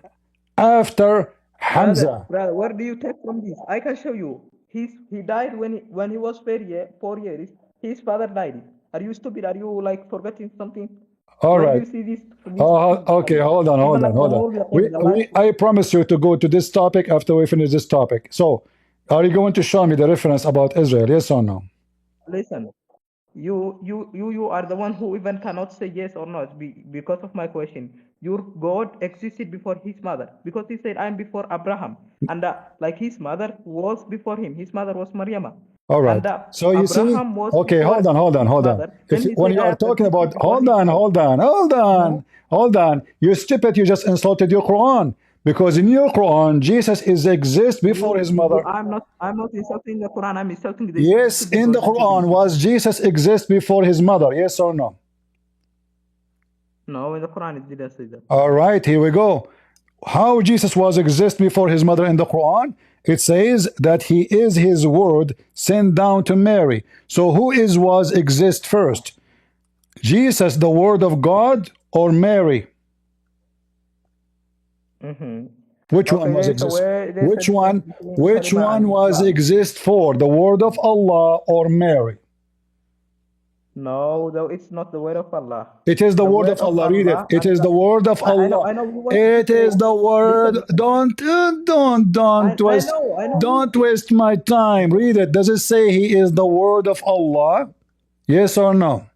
after Hamza. Brother, where do you take from this? I can show you. He died when he was 4 years. His father died. Are you stupid? Are you like forgetting something? All right. Okay, hold on. I promise you to go to this topic after we finish this topic. So, are you going to show me the reference about Israel? Yes or no? Listen, you are the one who even cannot say yes or not because of my question. Your God existed before his mother because he said, "I'm before Abraham," and like his mother was before him. His mother was Maryam. All right. So you see, okay, hold on. When you are talking about, hold on. You stupid, you just insulted your Quran. Because in your Quran, Jesus exists before his mother. I'm not insulting the Quran, I'm insulting the Yes, in the Quran, was Jesus exist before his mother? Yes or no? No, in the Quran it didn't say that. All right, here we go. how Jesus was exist before his mother in the Quran? It says that he is his word sent down to Mary. So who is was exist first? Jesus, the word of God, or Mary? Which one was exist? Which one was exist for? The word of Allah or Mary? No, though it's not the word of Allah. It is the word of Allah. Read it. It is the word of Allah. It is the word. Don't waste. Don't waste my time. Read it. Does it say he is the word of Allah? Yes or no?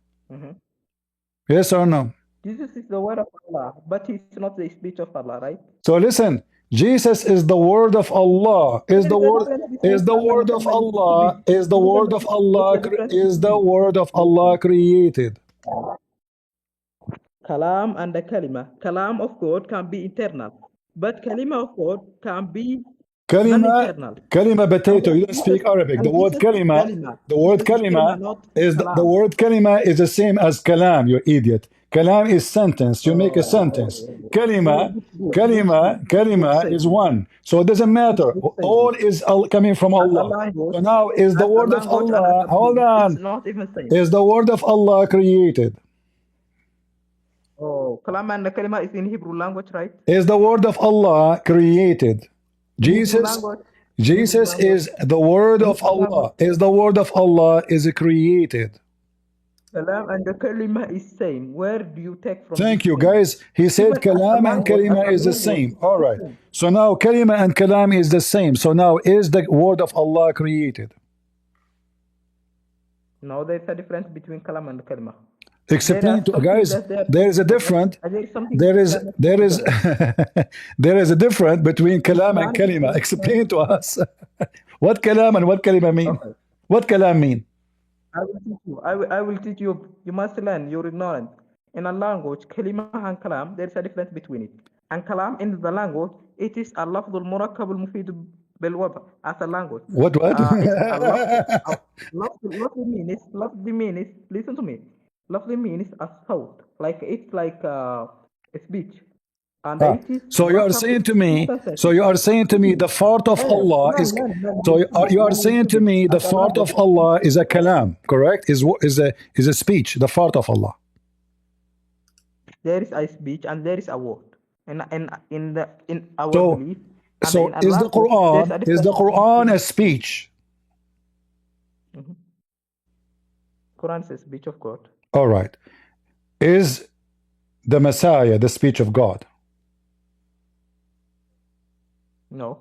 Yes or no? Jesus is the word of Allah, but he's not the speech of Allah, right? So listen. Jesus is the word of Allah. Is the word of Allah. Is the word of Allah. Is the word of Allah created? Kalam and the kalima. Kalam of God can be internal, but kalima of God can be non-internal. Kalima potato. You don't speak Arabic. The word kalima. The word kalima is the word kalima is the same as kalam. You idiot. Kalam is sentence. You make a sentence. Kalima is one. So it doesn't matter. All is coming from Allah. So now is the word of Allah. Hold on. Is the word of Allah created? Oh, kalam and kalima is in Hebrew language, right? Is the word of Allah created? Jesus is the word of Allah. Is the word of Allah is created? Kalam and the kalima is same. Where do you take from? Thank you, guys. He said kalam and kalima is the same. All right. So now kalima and kalam is the same. So now is the word of Allah created? No, there's a difference between kalam and kalima. Explain to guys. There is a difference. There is there is a difference between kalam and kalima. Explain to us what kalam and what kalima mean. Okay. What kalam mean? I will teach you. I will teach you. You must learn. You're ignorant. In a language, kalima and kalam, there's a difference between it. And kalam in the language, it is a lafdul murakkab al-mufid bil-wada as a language. What? Lafdul mean is, listen to me. Lafdul means a thought. Like it's like a speech. And so you are saying to me, the fart of Allah is. So you are saying to me the fart of Allah is a kalam, correct? Is a speech. The fart of Allah. There is a speech and there is a word. In our belief. So is the Quran a speech? Quran is a speech of God. All right. Is the Messiah the speech of God? No.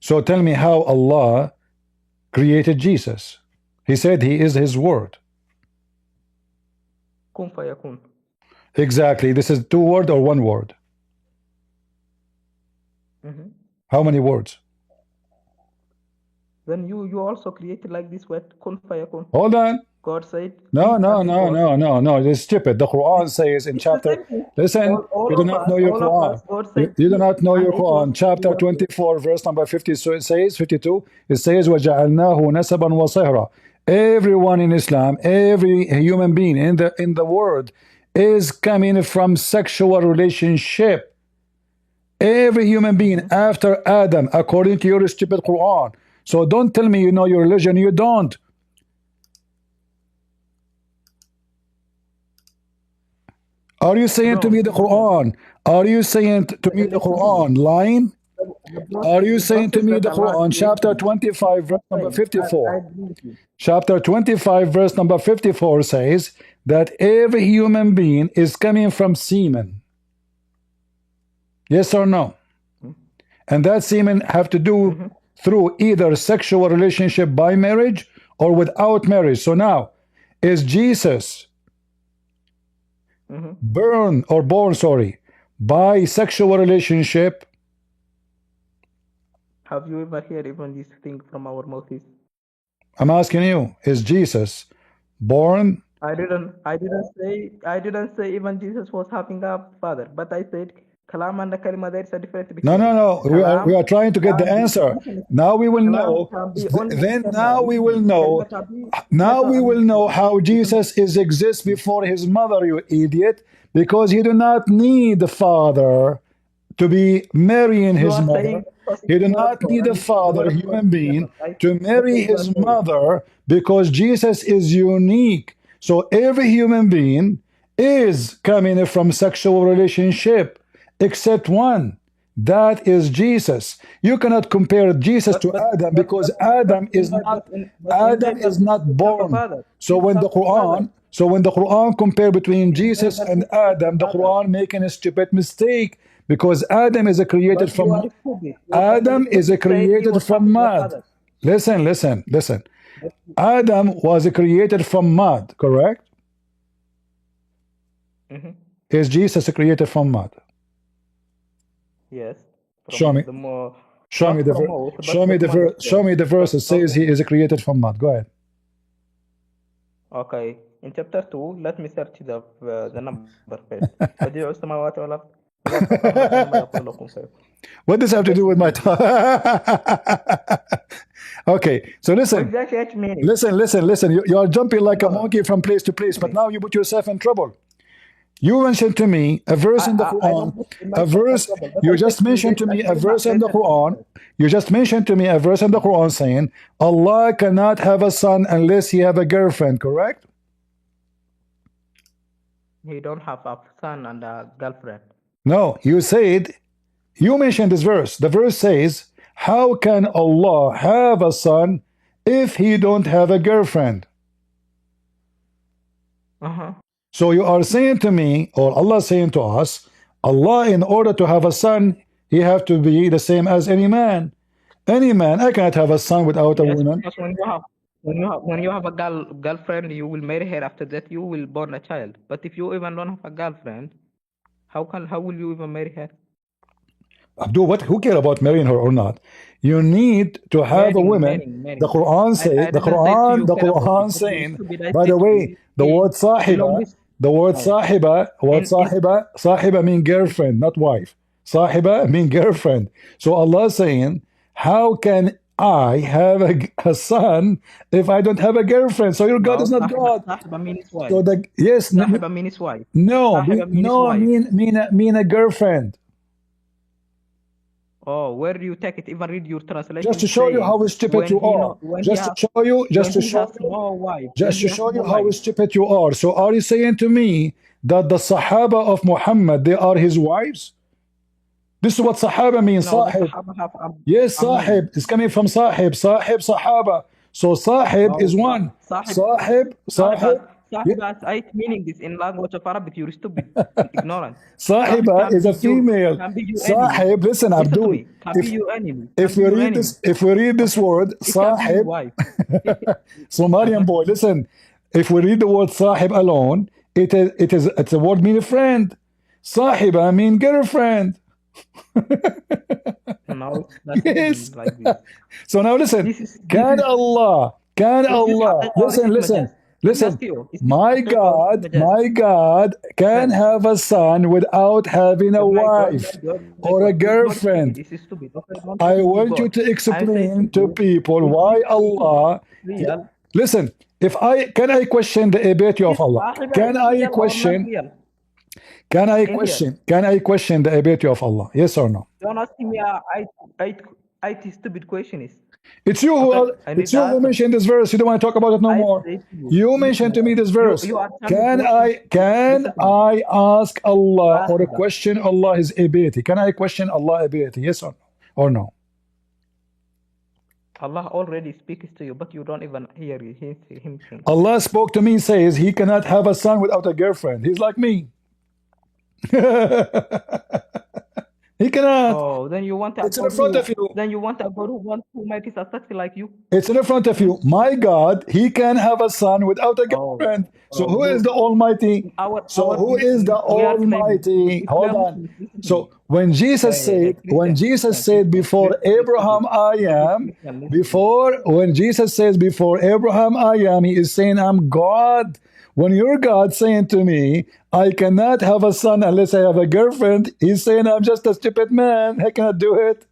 So tell me how Allah created Jesus. He said he is his word. Kun fayakun. Exactly. This is two words or one word? How many words? Then you also created like this word kun fayakun. Hold on. God said. No. This is stupid. The Quran says in chapter. Listen, you do not know your Quran. You do not know your Quran. Chapter 24, verse number 50. So it says 52. It says وَجَعَلْنَاهُ نَسَبًا وَصِهْرًا. Everyone in Islam, every human being in the world is coming from sexual relationship. Every human being after Adam, according to your stupid Quran. So don't tell me you know your religion. You don't. Are you saying to me the Quran? Are you saying to me the Quran lying? Are you saying to me the Quran, chapter 25, verse number 54? Chapter 25, verse number 54 says that every human being is coming from semen. Yes or no? And that semen have to do through either sexual relationship by marriage or without marriage. So now, is Jesus born by sexual relationship? Have you ever heard even this thing from our mouths? I'm asking you, is Jesus born? I didn't say even Jesus was having a father, but I said kalam and kalima, there's a difference between. No. We are trying to get the answer. Now we will know. Now we will know how Jesus exists before his mother, you idiot, because he do not need the father to be marrying his mother. He did not need a father, a human being, to marry his mother because Jesus is unique. So every human being is coming from sexual relationship except one. That is Jesus. You cannot compare Jesus to Adam because Adam is not born. So when the Quran compare between Jesus and Adam, the Quran making a stupid mistake because Adam is created from mud. Listen. Adam was created from mud, correct? Is Jesus created from mud? Yes. Show me the verse that says he is created from mud. Go ahead. Okay. In chapter 2, let me search the number first. What does that have to do with my time? Okay, so listen. Listen. You are jumping like a monkey from place to place, but now you put yourself in trouble. You mentioned to me a verse in the Quran, you just mentioned to me a verse in the Quran saying, Allah cannot have a son unless he have a girlfriend, correct? He don't have a son and a girlfriend. No, you mentioned this verse. The verse says, how can Allah have a son if he don't have a girlfriend? So you are saying to me, or Allah saying to us, Allah, in order to have a son, he have to be the same as any man. Any man, I cannot have a son without a woman. When you have a girlfriend, you will marry her. After that, you will born a child. But if you even don't have a girlfriend, how will you even marry her? Abdul, who care about marrying her or not? You need to have a woman. The Quran says, the Quran saying, by the way, the word sahiba mean girlfriend, not wife. Sahiba mean girlfriend. So Allah saying, how can I have a son if I don't have a girlfriend? So your God is not God. Sahiba means wife. So Sahiba means wife. Mean a girlfriend. Oh, where do you take it? Even read your translation. Just to show you how stupid you are. Just to show you how stupid you are. So are you saying to me that the Sahaba of Muhammad, they are his wives? This is what Sahaba means. Sahib. Yes, Sahib. It's coming from Sahib. Sahaba. So Sahib is one. Sahib. Sahiba has meaning this in language of Arabic. You're stupid, ignorant. Sahiba is a female. Sahib, listen, Abdul. If we read this word, Sahib, Somalian boy, listen. If we read the word Sahib alone, it's a word meaning friend. Sahiba mean girlfriend. No, yes. like this. So now listen. Can Allah, listen, my God can have a son without having a wife or a girlfriend. I want you to explain to people why Allah. Listen, can I question the ability of Allah? Can I question the ability of Allah? Yes or no? Don't ask me a stupid question. It's you who mentioned this verse. You don't want to talk about it no more. You mentioned to me this verse. Can I ask Allah or question Allah His ability? Can I question Allah's ability? Yes or no? Allah already speaks to you, but you don't even hear him. Allah spoke to me, says He cannot have a son without a girlfriend. He's like me. He cannot. Oh, then you want it's in front of you. Then you want a God who wants to make it sexy like you. It's in front of you. My God, He can have a son without a girlfriend. So who is the Almighty? Who is the Almighty? Hold on. So when Jesus said, before Abraham I am, when Jesus says before Abraham I am, He is saying I'm God. When your God saying to me, I cannot have a son unless I have a girlfriend, He's saying I'm just a stupid man. I cannot do it.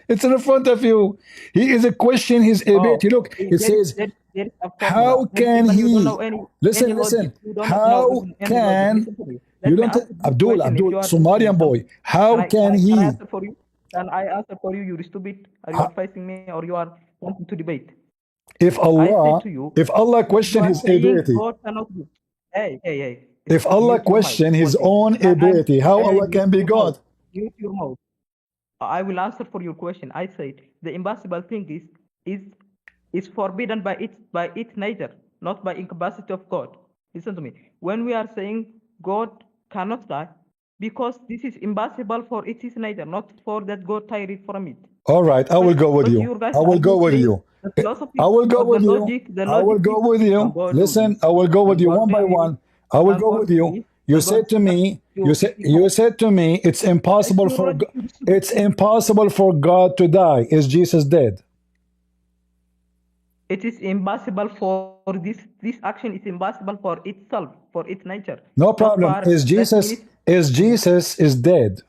It's in front of you. He is a question His ability. Look, it says, how can He? Listen. How can You don't Abdul, Somalian boy. How can he? Can I answer for you? Can I answer for you? You're stupid. Are you advising me or you are wanting to debate? If Allah question his ability, God cannot do. Hey. If Allah question his own ability, how Allah can be God? Mute your mouth. I will answer for your question. I said the impossible thing is forbidden by its nature, not by incapacity of God. Listen to me. When we are saying God cannot die, because this is impossible for its nature, not for that God tired from it. All right, I will go with you. I will go with you. I will go with you. I will go with you. Listen, I will go with you one by one. I will go with you. You said to me, it's impossible for God to die. Is Jesus dead? It is impossible for this action is impossible for itself, for its nature. No problem. Is Jesus dead?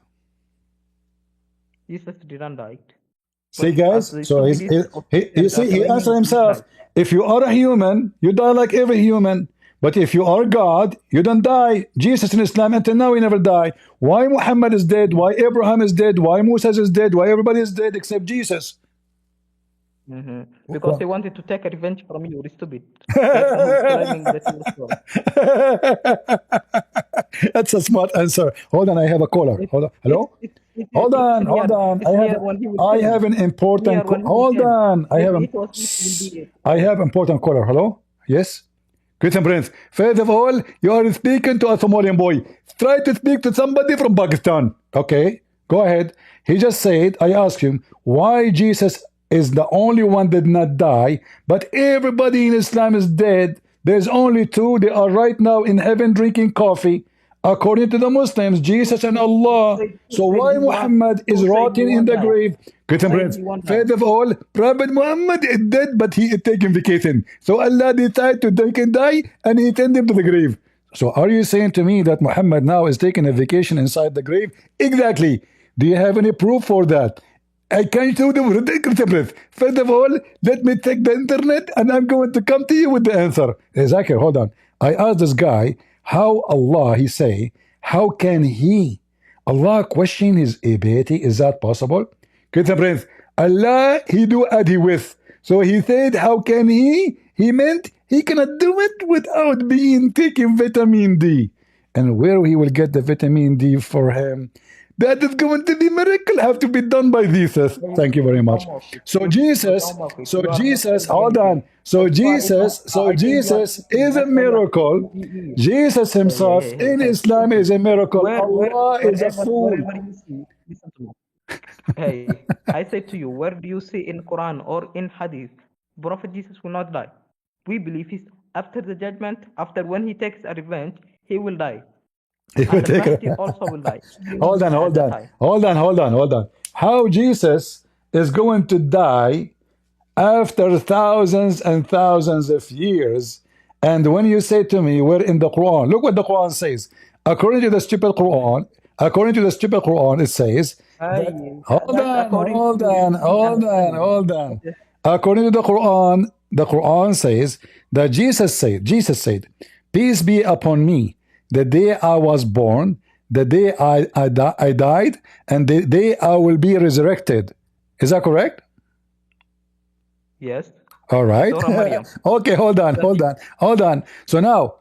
Jesus didn't die. See, guys, so he answered himself. If you are a human, you die like every human. But if you are God, you don't die. Jesus in Islam until now he never died. Why Muhammad is dead? Why Abraham is dead? Why Moses is dead? Why everybody is dead except Jesus? Because they wanted to take a revenge from you, stupid. That's a smart answer. Hold on, I have a caller. Hold on. Hello? Hold on. I have an important hold on. I have important caller. Hello? Yes? Christian Prince. First of all, you are speaking to a Somalian boy. Try to speak to somebody from Pakistan. Okay, go ahead. He just said, I asked him, why Jesus is the only one that did not die, but everybody in Islam is dead. There's only two. They are right now in heaven drinking coffee. According to the Muslims, Jesus and Allah. So why Muhammad is rotting in the grave? Christian Prince. First of all, Prophet Muhammad is dead, but he is taking vacation. So Allah decided to take and die, and he sent him to the grave. So are you saying to me that Muhammad now is taking a vacation inside the grave? Exactly. Do you have any proof for that? I can't show them ridiculous. First of all, let me check the internet and I'm going to come to you with the answer. Zakir, hold on. I asked this guy, how Allah, he say, how can he? Allah question his ability. Is that possible? Christian Prince, Allah, he do as he with. So he said, how can he? He meant he cannot do it without being taking vitamin D. And where he will get the vitamin D for him? That is going to be miracle, have to be done by Jesus. Thank you very much. So Jesus, hold on. So Jesus is a miracle. Jesus himself in Islam is a miracle. Allah is a fool. Hey, I said to you, where do you see in Quran or in Hadith, Prophet Jesus will not die? We believe he's after the judgment, after when he takes a revenge, he will die. He will take it. Also will die. Hold on. How Jesus is going to die after thousands and thousands of years? And when you say to me, we're in the Quran, look what the Quran says. According to the stupid Quran, it says, hold on. According to the Quran says that Jesus said, peace be upon me. The day I was born, the day I died, and the day I will be resurrected. Is that correct? Yes. All right. Okay, hold on. So now,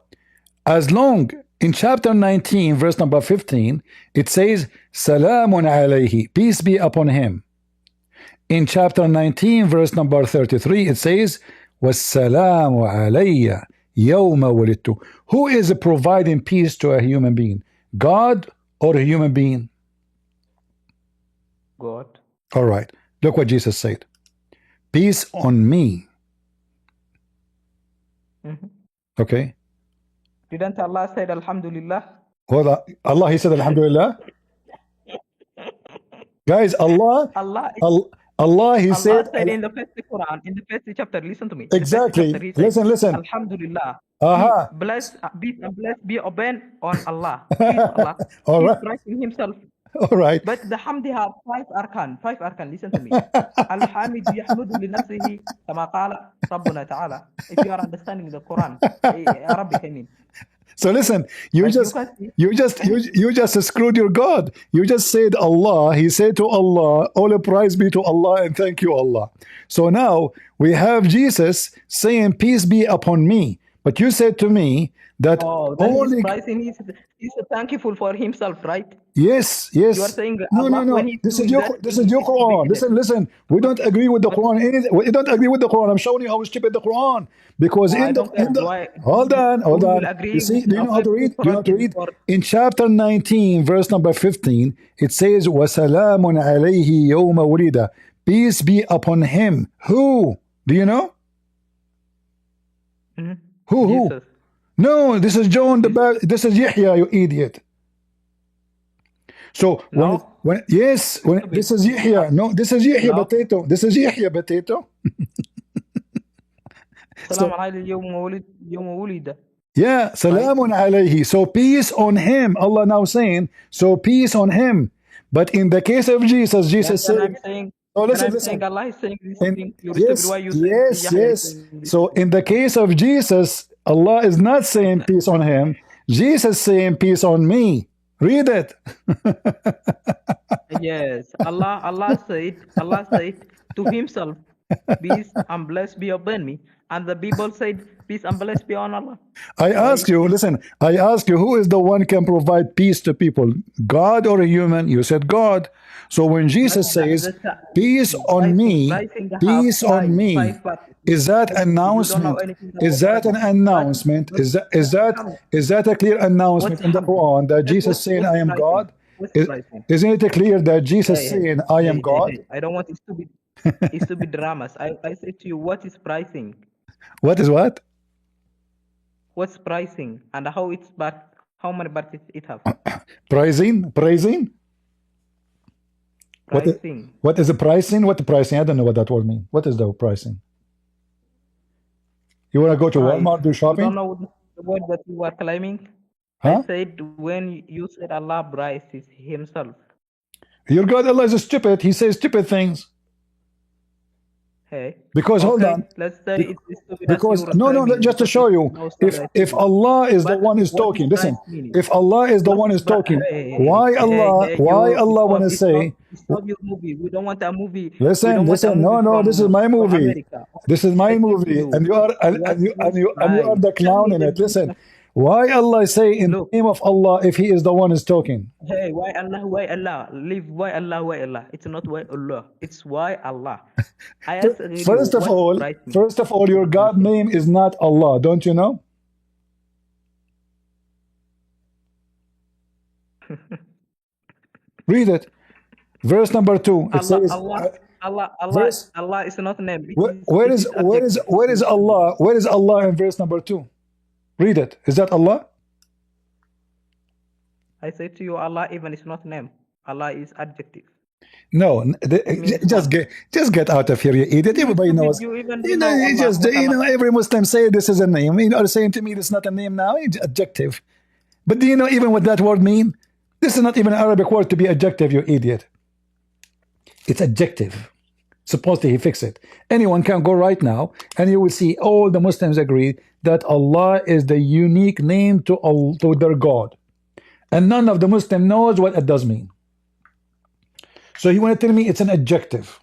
as long in chapter 19, verse number 15, it says, Salamun alayhi, peace be upon him. In chapter 19, verse number 33, it says, Wassalamu alayya. Who is providing peace to a human being? God or a human being? God. All right. Look what Jesus said. Peace on me. Okay. Didn't Allah say Alhamdulillah? Allah, he said Alhamdulillah. Guys, Allah, he said in the first Quran, in the first chapter, listen to me. Exactly. Chapter, listen. Alhamdulillah. Blessed be obeyed on Allah. Peace, Allah. All He's right. writing himself. All right. But the Hamdi have 5 arkan. 5 arkan. Listen to me. Al-Hamid yahmudu li nafsihi kama qala Rabbuna ta'ala. If you are understanding the Quran, Arabic, I mean. So listen, you just screwed your God. You just said Allah. He said to Allah, all praise be to Allah and thank you, Allah. So now we have Jesus saying, peace be upon me. But you said to me that only he's thankful for himself, right? Yes. You are saying no. This is your Quran. Listen. We don't agree with the Quran. We don't agree with the Quran. I'm showing you how stupid the Quran. Because hold on. You see, do you know how to read? In chapter 19, verse number 15, it says, وَسَلَامٌ عَلَيْهِ يَوْمَ وُلِدَ. Peace be upon him. Who? Do you know? Who? Jesus. No, this is John the Baptist. This is Yahya, you idiot. So this is Yahya. No, this is Yahya potato. This is Yahya potato. Yeah, salamun alayhi. So peace on him. Allah now saying, so peace on him. But in the case of Jesus, Jesus said, oh, listen. Allah is saying this thing. Yes. So in the case of Jesus, Allah is not saying peace on him. Jesus saying peace on me. Read it. Yes. Allah said to himself, peace and blessed be upon me. And the people said, peace and blessed be on Allah. I ask you, who is the one can provide peace to people? God or a human? You said God. So when Jesus says, peace on me, is that announcement? Is that an announcement? Is that a clear announcement in the Quran that Jesus saying, I am God? Isn't it clear that Jesus saying, I am God? I don't want it to be dramas. I say to you, what is pricing? What is what? What's pricing and how many parts it have? Pricing? Pricing. What is the pricing? What the pricing? I don't know what that word means. What is the pricing? You want to go to Walmart, do shopping? You don't know the word that you are claiming? Huh? I said when you said Allah prices himself. Your God Allah is stupid. He says stupid things. Hey. Because hold on. Let's say it's because just to show you, if Allah is the one who's talking, listen. If Allah is the one who's talking, why Allah want to say? Stop your movie. We don't want a movie. Listen. No. This is my movie. This is my movie, and you are the clown in it. Listen. Why Allah say in the name of Allah if He is the one who's talking? Hey, why Allah? Why Allah? Leave why Allah? Why Allah? It's not why Allah. It's why Allah. I ask really, first of all, your God name is not Allah. Don't you know? Read it. Verse number 2. It says Allah is not a name. Where is Allah? Where is Allah in verse number 2? Read it. Is that Allah? I say to you, Allah even is not name. Allah is adjective. No, just get out of here, you idiot. Everybody knows. Every Muslim say this is a name. You are saying to me this is not a name now. It's adjective. But do you know even what that word mean? This is not even an Arabic word to be adjective, you idiot. It's adjective. Supposedly he fixed it. Anyone can go right now and you will see all the Muslims agree that Allah is the unique name to their God. And none of the Muslim knows what it does mean. So you want to tell me it's an adjective.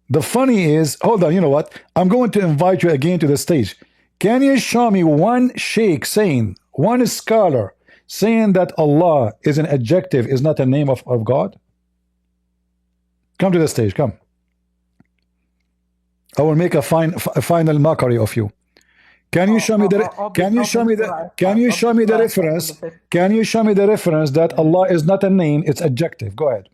The funny is, hold on, you know what? I'm going to invite you again to the stage. Can you show me one sheikh saying, one scholar saying that Allah is an adjective, is not a name of God? Come to the stage, come. I will make a final mockery of you. Can you show me the reference? Can you show me the reference that Allah is not a name, it's adjective? Go ahead.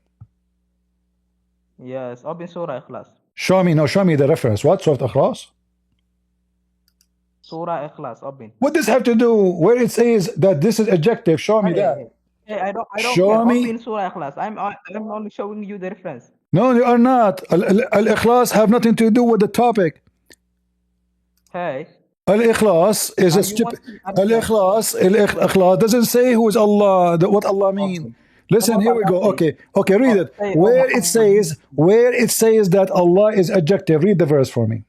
Yes, open Surah Ikhlas. Show me the reference. What Surah Ikhlas? Surah Ikhlas, open. What does have to do where it says that this is adjective? Show me that. Hey, I don't show me. Open Surah Ikhlas. I'm only showing you the reference. No, you are not. Al-Ikhlas have nothing to do with the topic. Hey. Al-Ikhlas is a stupid. Al-Ikhlas doesn't say who is Allah, what Allah means. Listen, here we go. Okay, read it. Where it says that Allah is adjective, read the verse for me.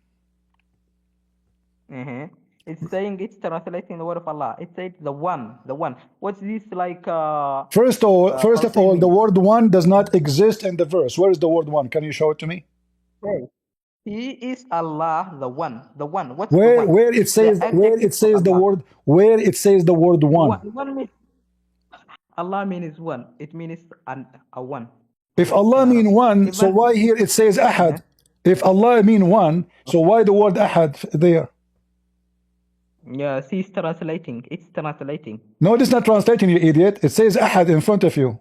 It's saying, it's translating the word of Allah. It says the one. What's this like? First of all, the word one does not exist in the verse. Where is the word one? Can you show it to me? Okay. He is Allah, the one. What's where the one? Where it says the word one? One means Allah means one. It means a one. If Allah mean one, so why here it says ahad? If Allah mean one, so why the word ahad there? Yeah, it's translating. No, it is not translating, you idiot. It says ahad in front of you.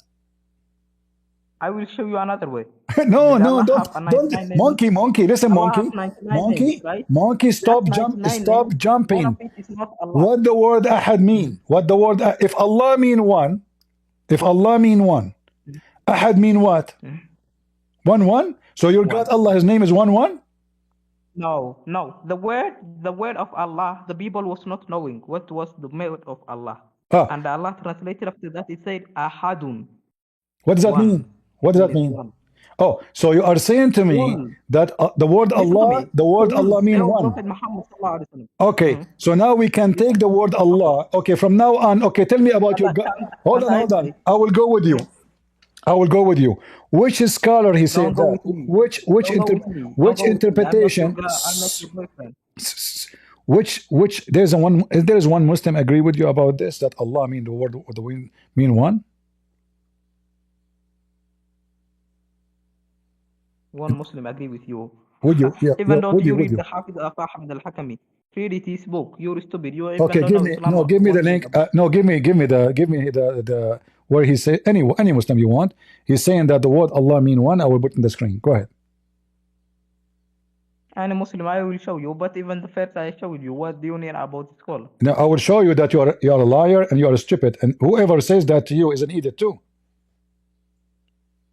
I will show you another way. No, don't. Monkey, listen, monkey, stop jumping. What the word ahad mean? If Allah mean one, ahad mean what? One? So your God, Allah, His name is one? No. The word of Allah, the people was not knowing what was the word of Allah. And Allah translated after that, it said ahadun. What does that mean? Oh, so you are saying to me that the word Allah mean one. Okay, so now we can take the word Allah. Okay, from now on, okay, tell me about your God. Hold on. I will go with you. Which scholar he said that? Which interpretation? There is one Muslim agree with you about this, that Allah mean mean one? One Muslim agree with you. Would you? Yeah, even though you read the Hafid al-Hakami, read it, his book. You're stupid. Okay, give me the link. Give me the where he say any Muslim you want. He's saying that the word Allah mean one. I will put in the screen. Go ahead. Any Muslim, I will show you. But even the first I showed you, what do you know about this call? Now I will show you that you are a liar and you are stupid, and whoever says that to you is an idiot too.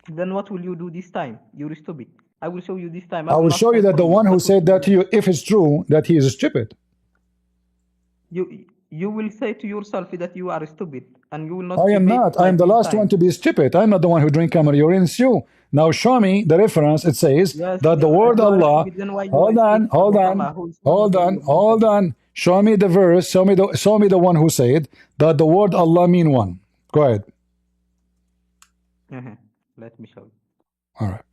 Then what will you do this time? You're stupid. I will show you this time. I will show you that the one who said that to you, if it's true, that he is stupid. You will say to yourself that you are stupid, and you will not. I am not. I am the last one to be stupid. I'm not the one who drink camel urine. It's you. Now show me the reference. It says that the word Allah. Hold on. Show me the verse. Show me the one who said that the word Allah mean one. Go ahead. Let me show you. All right.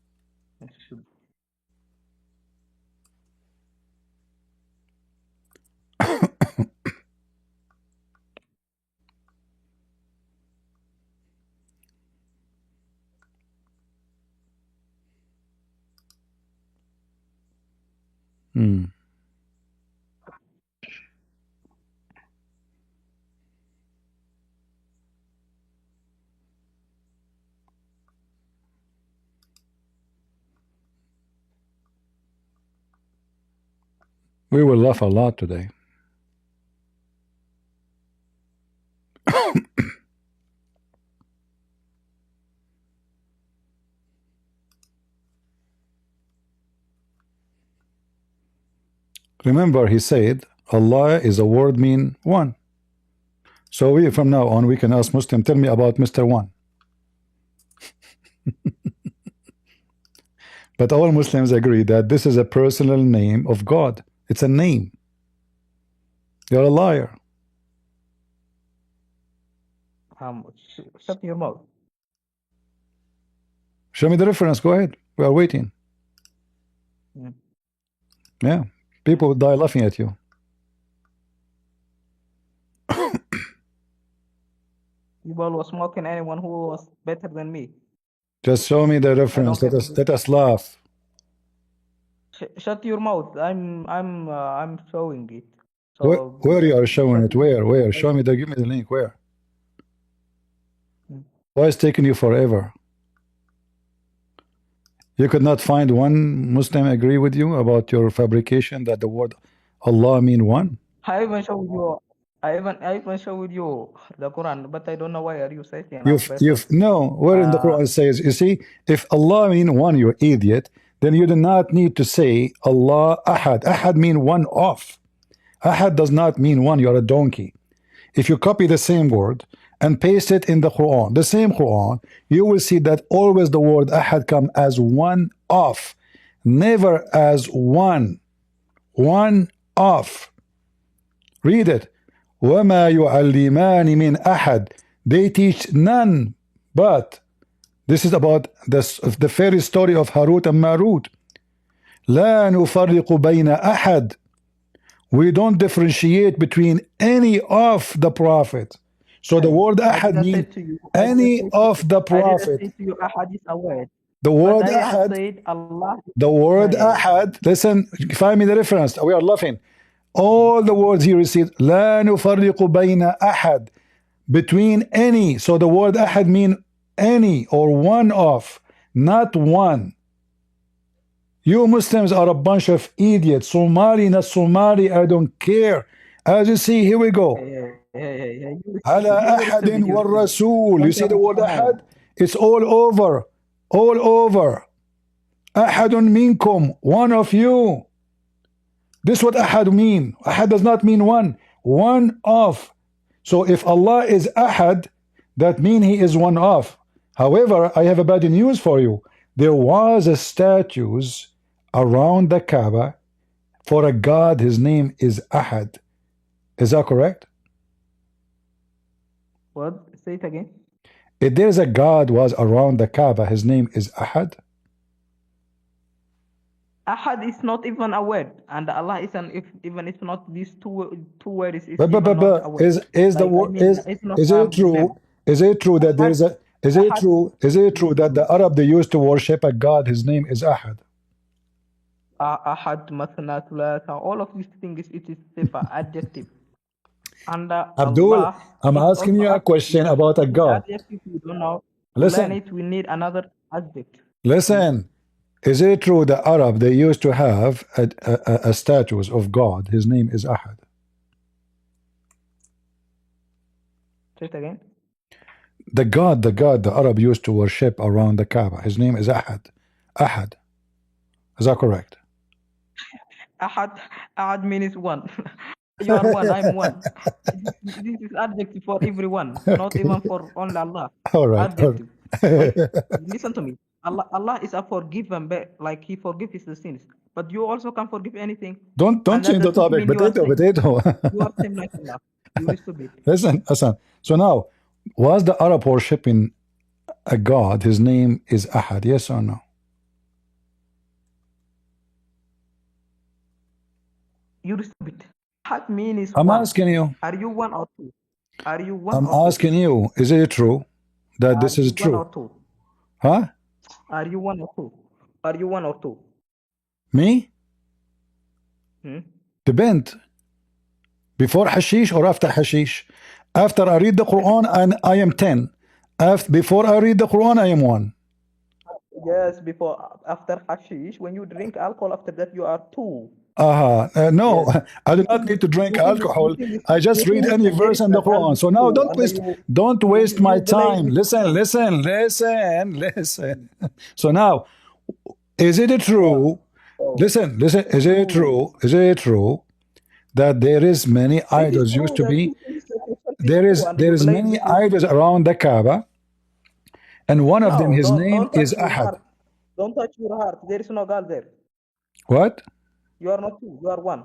We will laugh a lot today. Remember, he said Allah is a word mean one. So from now on we can ask Muslim, tell me about Mr. One. But all Muslims agree that this is a personal name of God. It's a name. You're a liar. Shut your mouth. Show me the reference. Go ahead. We are waiting. Yeah. People would die laughing at you. People was mocking anyone who was better than me. Just show me the reference. Let us laugh. Shut your mouth. I'm showing it. So, where you are showing it? Where? Show me give me the link. Where? Why is it taking you forever? You could not find one Muslim agree with you about your fabrication that the word Allah mean one? I even showed you the Quran, but I don't know why are you saying no, where in the Quran it says, you see, if Allah mean one, you idiot, then you do not need to say Allah ahad. Ahad mean one off. Ahad does not mean one. You're a donkey. If you copy the same word and paste it in the Quran, the same Quran, you will see that always the word Ahad come as one of, never as one. One of. Read it. وَمَا يُعَلِّمَانِ مِنْ أَحَدٍ. They teach none but. This is about the fairy story of Harut and Marut. لَا نُفَرِّقُ بَيْنَ أَحَدٍ. We don't differentiate between any of the prophet. So the word Ahad means any of the prophet. The word Ahad, the word Ahad, listen, find me the reference. We are laughing. All the words he received, لا نفرق بين أحد, between any. So the word Ahad means any or one of, not one. You Muslims are a bunch of idiots. Somali, not Somali, I don't care. As you see, here we go. على أحد والرسول. You see the word Ahad? It's all over. All over. أحد منكم, one of you. This is what Ahad mean. Ahad does not mean one. One of. So if Allah is Ahad, that means he is one of. However, I have a bad news for you. There was a statues around the Kaaba for a God. His name is Ahad. Is that correct? What? Say it again. If there is a God was around the Kaaba, his name is Ahad. Ahad is not even a word, and Allah is an even if not these two words is but is the word is it true? Is it true that there is a is it true that the Arab they used to worship a God? His name is Ahad. Ahad, Mathna, Thulatha, all of these things it is sifa, adjective. And Abdul, Allah I'm asking you a question about a God. Adjective we don't know. Listen, learn it, we need another adjective. Listen. Is it true that Arab they used to have a statues of God? His name is Ahad. Say it again. The God the Arab used to worship around the Kaaba. His name is Ahad. Ahad. Is that correct? Ahad means one. You are one, I'm one. This is adjective for everyone, not even for only Allah. All right. Adjective. Listen to me. Allah is a forgiven, like he forgives his sins. But you also can forgive anything. Don't change the topic. Potato. You are same like Allah. You are stupid. Listen. So now, was the Arab worshipping a God? His name is Ahad. Yes or no? You're stupid. Ahad means I'm one. asking you. Are you one or two? Are you one? I'm asking you. Is it true that this is true? One or two? Huh? Are you one or two? Are you one or two? Me? Depend. Before hashish or after hashish? After I read the Quran, and I am 10. Before I read the Quran, I am 1. Yes, after hashish, when you drink alcohol, after that you are 2. No, yes. I do not need to drink alcohol. I just read any verse in the Quran. So now don't waste my time. Listen. So now, is it true? Listen. Is it true that there is many idols used to be? There is many idols around the Kaaba, and one of them, his name is Ahad. Don't touch your heart. There is no God there. What? You are not 2. You are 1.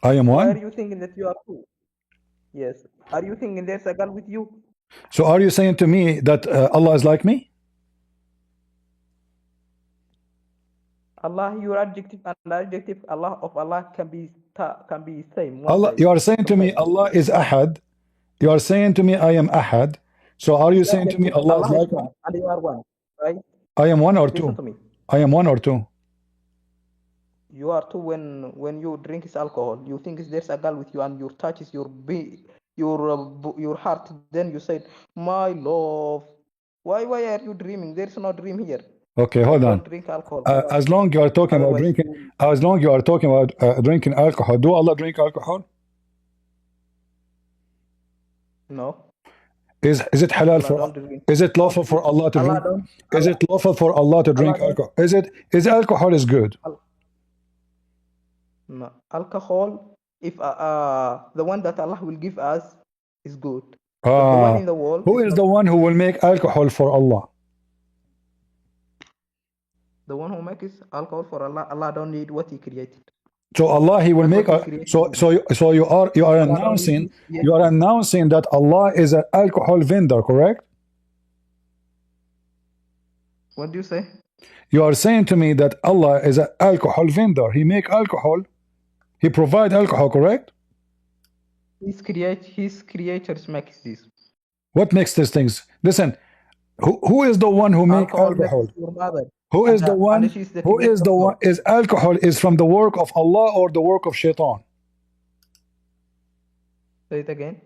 I am 1? Why are you thinking that you are 2? Yes. Are you thinking there's a God with you? So are you saying to me that Allah is like me? Allah, your adjective and adjective Allah can be same. Allah, you are saying to me Allah is Ahad. You are saying to me I am Ahad. So are you saying to me Allah is like me? And you are 1, right? I am 1 or 2? Listen to me. I am 1 or 2? You are 2 when you drink alcohol. You think there's a girl with you and your touch is your heart. Then you said, my love. Why are you dreaming? There's no dream here. Okay, hold on. Don't drink alcohol. As long you are talking about drinking, as long you are talking about drinking alcohol, do Allah drink alcohol? No. Is it halal for? Is it lawful for Allah to drink? Is it lawful for Allah to drink alcohol? Is alcohol is good? No. Alcohol if the one that Allah will give us is good. But the one in the world who is the one who will make alcohol for Allah? The one who makes alcohol for Allah, Allah don't need what He created. So Allah, He will make so you are announcing that Allah is an alcohol vendor, correct? What do you say? You are saying to me that Allah is an alcohol vendor. He make alcohol. He provide alcohol, correct? His creators makes this. What makes these things? Listen, who is the one who make alcohol? Who is the one? Who is the one? Is alcohol is from the work of Allah or the work of Shaitan? Say it again.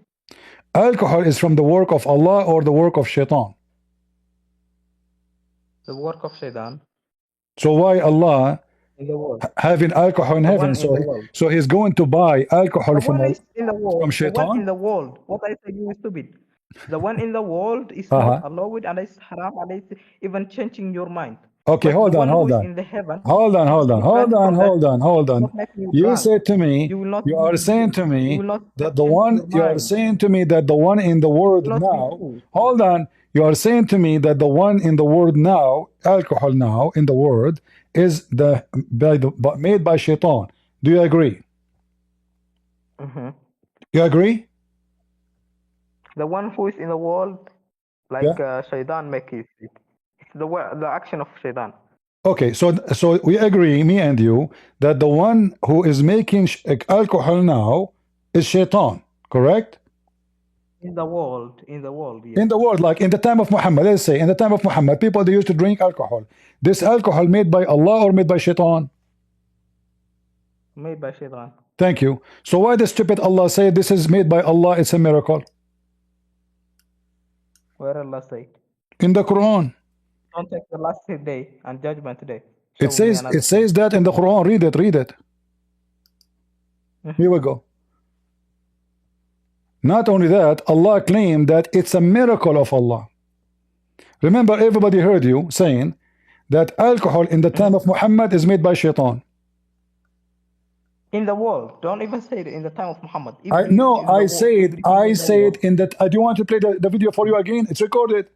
Alcohol is from the work of Allah or the work of Shaitan? The work of Shaitan. So why Allah in the world having alcohol in heaven? So He's going to buy alcohol from Shaitan? The one in the world. What I say, you stupid. The one in the world is not allowed and it's haram and it's even changing your mind. Okay, hold on. You said to me, you are saying to me that the one in the world now, hold on, you are saying to me that the one in the world now, alcohol now in the world, is made by Shaitan. Do you agree? You agree? The one who is in the world, like Shaitan makes it. It's the action of Shaitan. Okay, so we agree, me and you, that the one who is making alcohol now is Shaitan, correct? In the world, yes. In the world, like in the time of Muhammad, let's say, in the time of Muhammad, people, they used to drink alcohol. This alcohol made by Allah or made by Shaitan? Made by Shaitan. Thank you. So why the stupid Allah say this is made by Allah, it's a miracle? Where Allah say? In the Quran. Don't take the last day and judgment day. It says that in the Quran. Read it. Here we go. Not only that, Allah claimed that it's a miracle of Allah. Remember, everybody heard you saying that alcohol in the time of Muhammad is made by Shaitan. In the world. Don't even say it in the time of Muhammad. I said in that. Do you want to play the video for you again? It's recorded.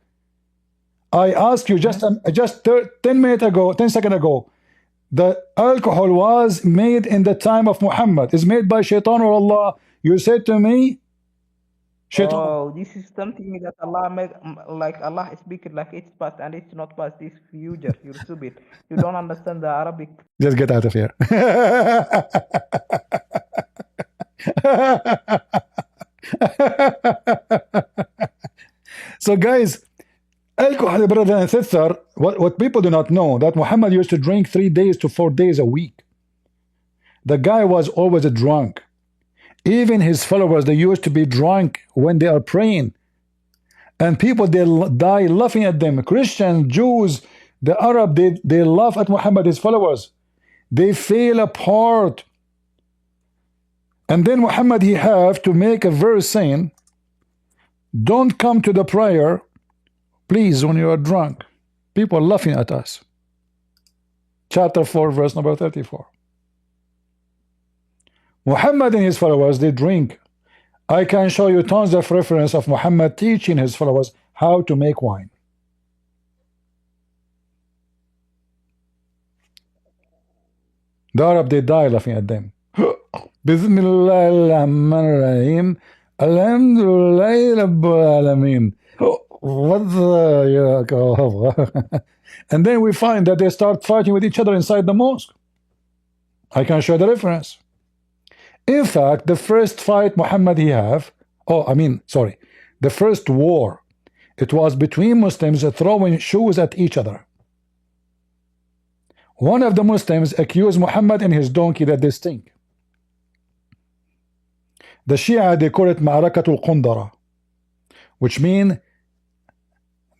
I asked you just 10 seconds ago, the alcohol was made in the time of Muhammad. Is made by Shaitan or Allah? You said to me, Shaitan. Oh, this is something that Allah made, like Allah is speaking like it's past and it's not past, it's future. You're stupid. You don't understand the Arabic. Just get out of here. So guys, alcohol, brother and sister, what people do not know, that Muhammad used to drink 3 days to 4 days a week. The guy was always a drunk. Even his followers, they used to be drunk when they are praying. And people, they die laughing at them. Christians, Jews, the Arab, they laugh at Muhammad, his followers. They fall apart. And then Muhammad, he have to make a verse saying, don't come to the prayer, please, when you are drunk. People are laughing at us. Chapter 4, verse number 34. Muhammad and his followers, they drink. I can show you tons of reference of Muhammad teaching his followers how to make wine. The Arab, they die laughing at them. Bismillahirrahmanirrahim. Alhamdulillah Rabbil Alameen. What the... And then we find that they start fighting with each other inside the mosque. I can show the reference. In fact, the first fight Muhammad the first war, it was between Muslims throwing shoes at each other. One of the Muslims accused Muhammad and his donkey that they stink. The Shia, they call it Ma'arakatul Qundara, which means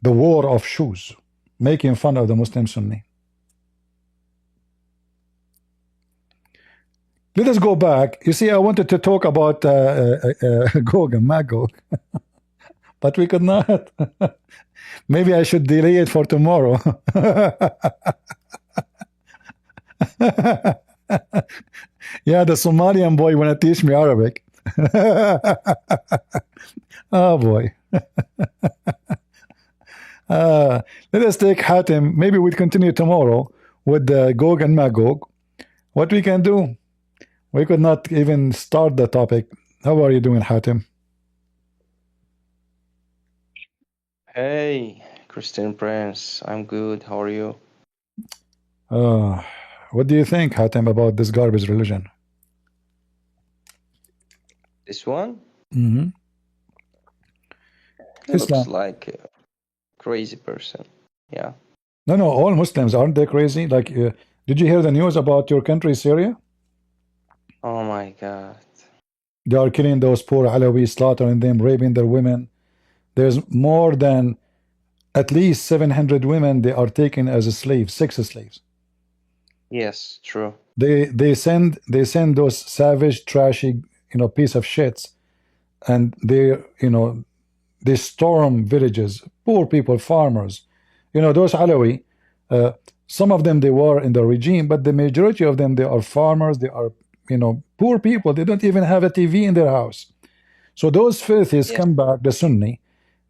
the war of shoes, making fun of the Muslim Sunni. Let us go back. You see, I wanted to talk about Gog and Magog, but we could not. Maybe I should delay it for tomorrow. Yeah, the Somalian boy wanna teach me Arabic. Oh boy. Let us take Hatem. Maybe we'll continue tomorrow with Gog and Magog. What we can do? We could not even start the topic. How are you doing, Hatem? Hey, Christian Prince. I'm good. How are you? What do you think, Hatem, about this garbage religion? This one? Mm-hmm. He looks like a crazy person. Yeah. No, all Muslims, aren't they crazy? Like, did you hear the news about your country, Syria? Oh my God. They are killing those poor Alawi, slaughtering them, raping their women. There's more than at least 700 women they are taken as slaves, sex slaves. Yes, true. They send those savage, trashy, piece of shits, and they storm villages, poor people, farmers. Those Alawi, some of them they were in the regime, but the majority of them they are farmers. They are poor people. They don't even have a TV in their house. So those filthies come back, the Sunni.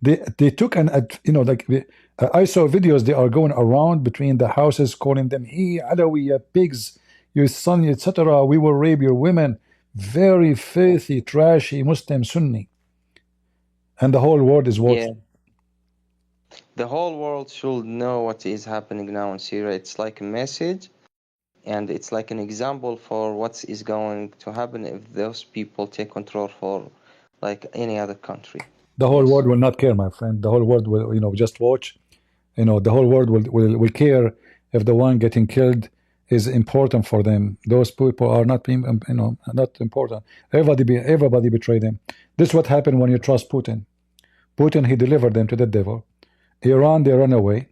They took I saw videos. They are going around between the houses, calling them, "Hey, Alawi, you pigs, your son, etc. We will rape your women." Very filthy, trashy Muslim Sunni, and the whole world is watching. Yeah. The whole world should know what is happening now in Syria. It's like a message, and it's like an example for what is going to happen if those people take control for like any other country. The whole world will not care, my friend. The whole world will, just watch. The whole world will care if the one getting killed is important for them. Those people are not being, not important. Everybody betrayed them. This is what happened when you trust Putin. Putin, he delivered them to the devil. Iran, they run away.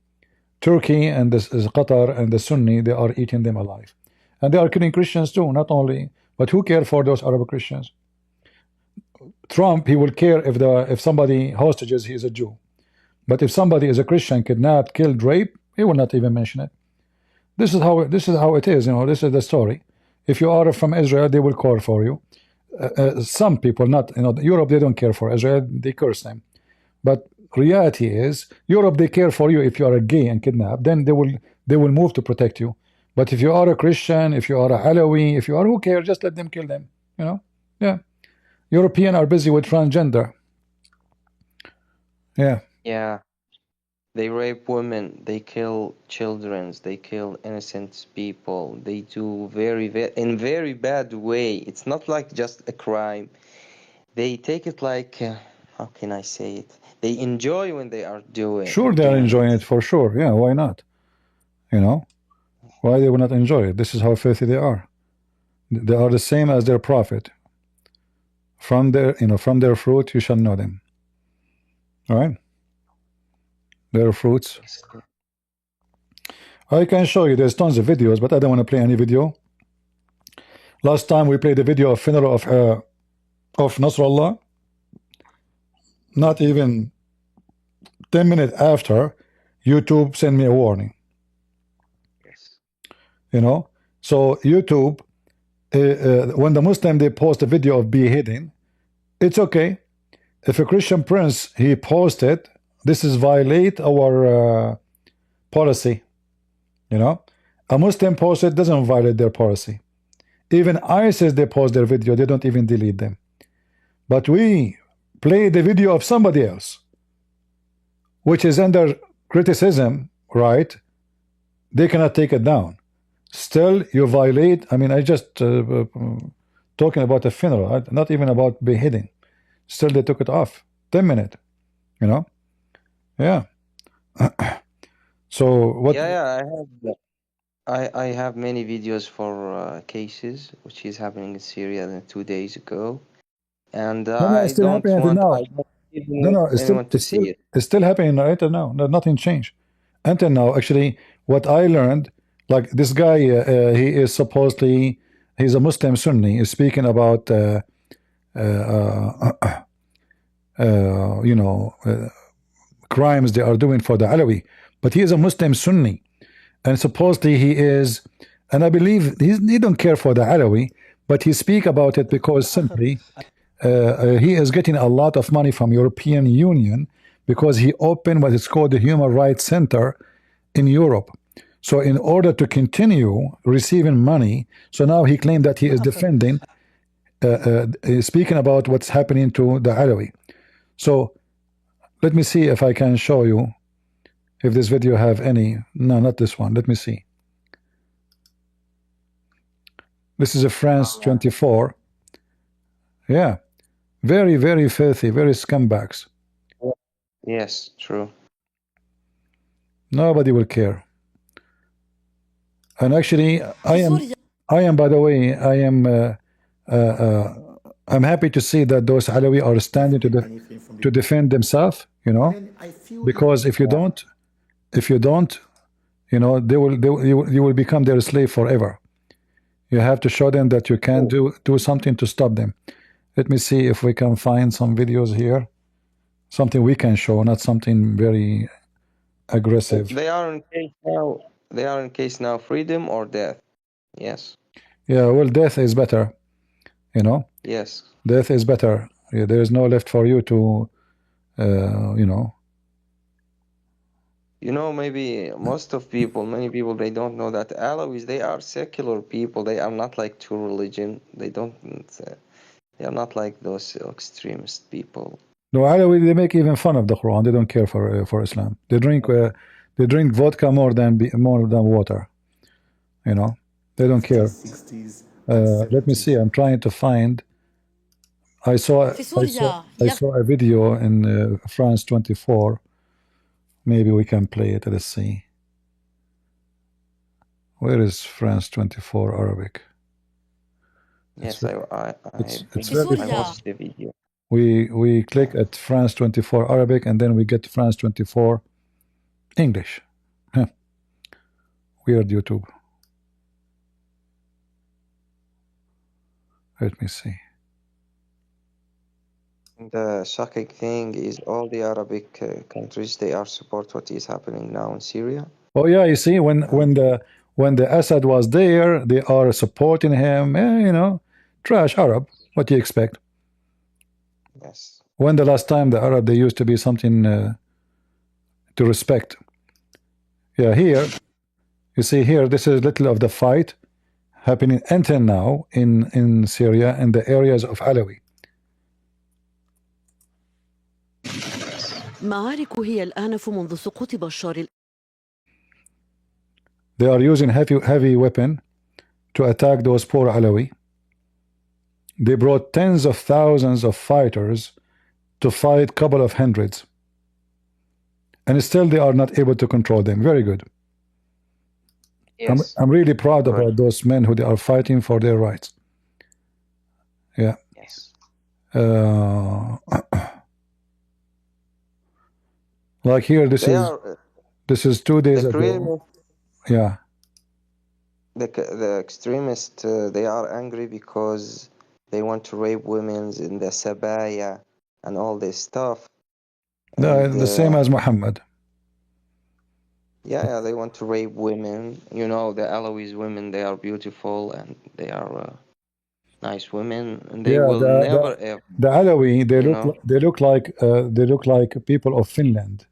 Turkey and Qatar and the Sunni, they are eating them alive. And they are killing Christians too, not only, but who care for those Arab Christians? Trump, he will care if somebody hostages, he is a Jew. But if somebody is a Christian, kidnapped, killed, raped, he will not even mention it. This is how it is. This is the story. If you are from Israel, they will call for you. Some people, not Europe, they don't care for Israel. They curse them. But reality is, Europe, they care for you if you are a gay and kidnapped. Then they will move to protect you. But if you are a Christian, if you are a Alawi, if you are who cares, just let them kill them. Yeah. Europeans are busy with transgender. Yeah. Yeah. They rape women, they kill children, they kill innocent people. They do in very bad way. It's not like just a crime. They take it like, how can I say it? They enjoy when they are doing. Sure, they are enjoying it for sure. Yeah, why not? Why they will not enjoy it? This is how filthy they are. They are the same as their prophet. From their fruit you shall know them. All right. Their fruits. I can show you. There's tons of videos, but I don't want to play any video. Last time we played the video of funeral of Nasrallah. Not even 10 minutes after, YouTube sent me a warning. So YouTube, when the Muslim they post a video of beheading, it's okay. If a Christian prince he posted, this is violate our policy. A Muslim posted doesn't violate their policy. Even ISIS, they post their video, they don't even delete them. But we play the video of somebody else, which is under criticism, right? They cannot take it down. Still, you violate. I mean, I just talking about a funeral, not even about beheading. Still, they took it off. 10 minutes. Yeah. So what? Yeah, I have many videos for cases which is happening in Syria 2 days ago, and I don't want anyone to see it. It's still happening right now. Nothing changed until now. Actually, what I learned, like this guy, he is supposedly he's a Muslim Sunni. He's speaking about crimes they are doing for the Alawi, but he is a Muslim Sunni, and supposedly he is, and I believe he don't care for the Alawi, But he speak about it because simply he is getting a lot of money from European Union because he opened what is called the Human Rights Center in Europe. So in order to continue receiving money, so now he claimed that he is defending, speaking about what's happening to the Alawi. So let me see if I can show you if this video have any. No, not this one. Let me see. This is a France 24. Yeah. Very, very filthy, very scumbags. Yes, true. Nobody will care. And actually, I am, by the way, I'm happy to see that those Alawi are standing to defend themselves, you know, because if you don't, you know, you will become their slave forever. You have to show them that you can do something to stop them. Let me see if we can find some videos here. Something we can show, not something very aggressive. They are in case now. They are in case now. Freedom or death? Yes. Yeah. Well, death is better. You know. Yes. Death is better. Yeah, there is no left for you to, you know. You know, maybe many people, they don't know that Alawis, they are secular people. They are not like true religion. They are not like those extremist people. No, Alawi, they make even fun of the Quran. They don't care for Islam. They drink vodka more than water. You know, they don't care. Let me see. I'm trying to find. I saw a video in France 24. Maybe we can play it. Let's see. Where is France 24 Arabic? Yes, it's very watched the video. We click at France 24 Arabic and then we get France 24 English. Huh. Weird YouTube. Let me see. The shocking thing is all the Arabic countries, they are support what is happening now in Syria. Oh yeah, you see, when the Assad was there, they are supporting him. You know, trash Arab. What do you expect? Yes. When the last time the Arab they used to be something to respect? Yeah, here you see here. This is little of the fight happening until now in Syria and the areas of Alawi. They are using heavy weapon to attack those poor Alawi. They brought tens of thousands of fighters to fight couple of hundreds, and still they are not able to control them. Very good. Yes. I'm really proud about those men who they are fighting for their rights. Yeah. Yes. Like here, this is 2 days ago. Yeah. The extremists, they are angry because they want to rape women in the Sabaya and all this stuff. The same as Mohammed. Yeah, they want to rape women. You know, the Alawis women, they are beautiful and they are nice women, and they will never ever. The Alawi, they look like people of Finland,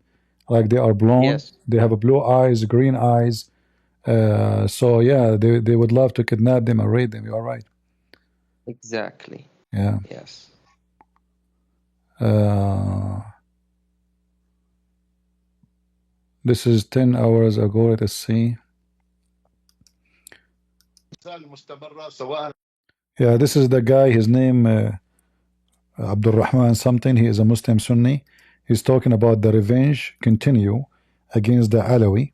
like they are blonde. Yes. They have blue eyes, green eyes. So yeah, they would love to kidnap them and rape them. You are right. Exactly. Yeah. Yes. This is 10 hours ago. Let us see. Yeah, this is the guy. His name Abdul Rahman something. He is a Muslim Sunni. He's talking about the revenge continue against the Alawi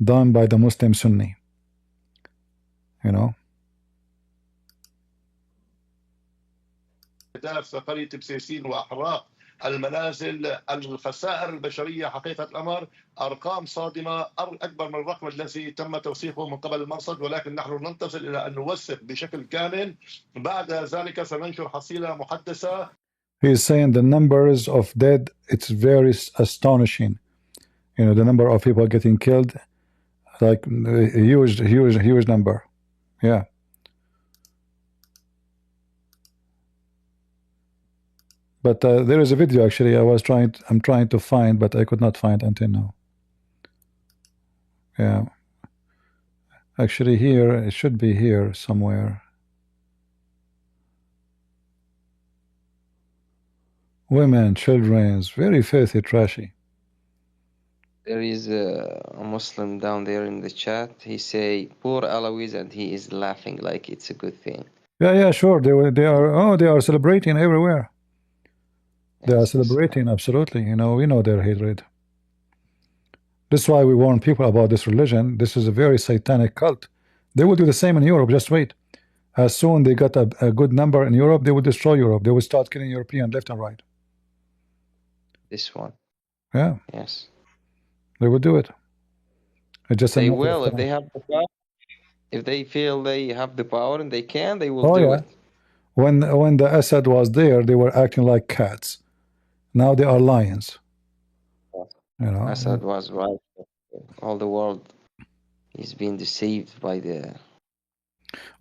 done by the Muslim Sunni. You know. المنازل، الخسائر البشرية، حقيقة الأمر أرقام صادمة أكبر من الرقم الذي تم توثيقه من قبل المرصد، ولكن نحن ننتظر إلى أن نوثق بشكل كامل. بعد ذلك سننشر حصيلة محدثة. He is saying the numbers of dead, it's very astonishing. You know, the number of people getting killed, like a huge number. Yeah. But there is a video actually. I'm trying to find, but I could not find until now. Yeah. Actually, here it should be here somewhere. Women, children, very filthy, trashy. There is a Muslim down there in the chat. He say poor Alawis, and he is laughing like it's a good thing. Yeah, sure. They are celebrating everywhere. They are celebrating, absolutely. You know, we know their hatred. This is why we warn people about this religion. This is a very satanic cult. They will do the same in Europe. Just wait. As soon they got a good number in Europe, they will destroy Europe. They will start killing European left and right. This one. Yeah. Yes. They will do it. It's just they will if they have the power. If they feel they have the power and they can, they will do it. When the Assad was there, they were acting like cats. Now they are lions. You know, Assad was right. All the world is being deceived by the.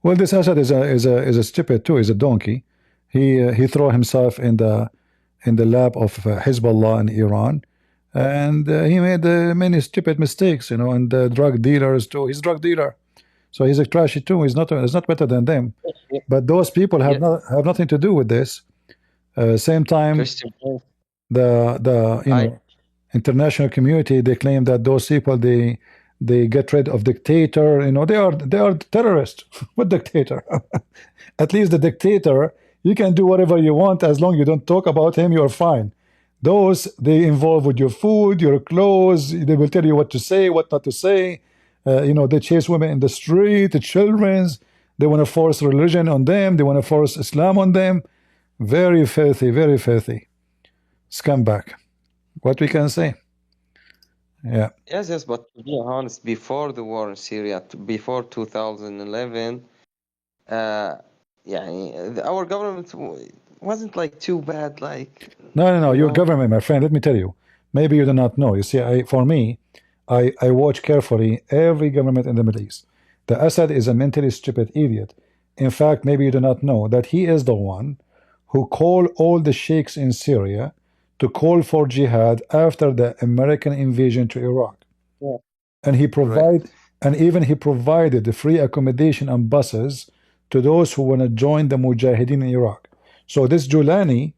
Well, this Assad is a stupid too. He's a donkey. He threw himself in the lap of Hezbollah in Iran, and he made many stupid mistakes. You know, and drug dealers too. He's a drug dealer, so he's a trashy too. He's not better than them. But those people have nothing to do with this. Same time, the international community, they claim that those people they get rid of dictator. You know, they are terrorists. What dictator? At least the dictator, you can do whatever you want as long as you don't talk about him. You're fine. Those, they involve with your food, your clothes. They will tell you what to say, what not to say. You know, they chase women in the street, the children's. They want to force religion on them. They want to force Islam on them. Very filthy, very filthy. Scumbag. What we can say. Yeah. Yes, but to be honest, before the war in Syria, before 2011, our government wasn't like too bad. Like no, your government, my friend. Let me tell you. Maybe you do not know. You see, for me, I watch carefully every government in the Middle East. The Assad is a mentally stupid idiot. In fact, maybe you do not know that he is the one who called all the sheikhs in Syria to call for jihad after the American invasion to Iraq. Yeah. And he provided the free accommodation and buses to those who want to join the Mujahideen in Iraq. So this Julani,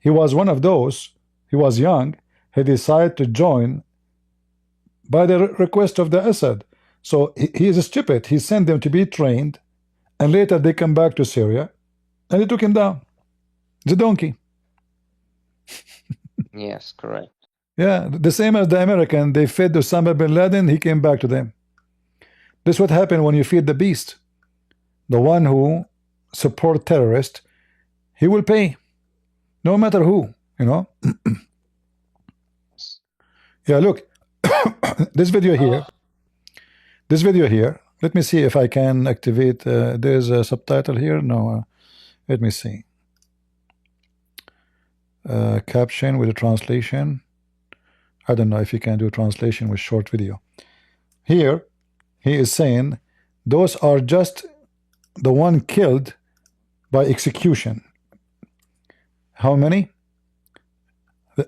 he was one of those. He was young. He decided to join by the request of the Assad. So he is stupid. He sent them to be trained, and later they come back to Syria, and they took him down. The donkey. Yes, correct. Yeah, the same as the American. They fed Osama bin Laden. He came back to them. This is what happened when you feed the beast. The one who support terrorists, he will pay, no matter who. You know. Yeah, look. This video here. This video here. Let me see if I can activate. There's a subtitle here. No. Let me see. Caption with a translation. I don't know if you can do translation with short video. Here he is saying those are just the one killed by execution. How many?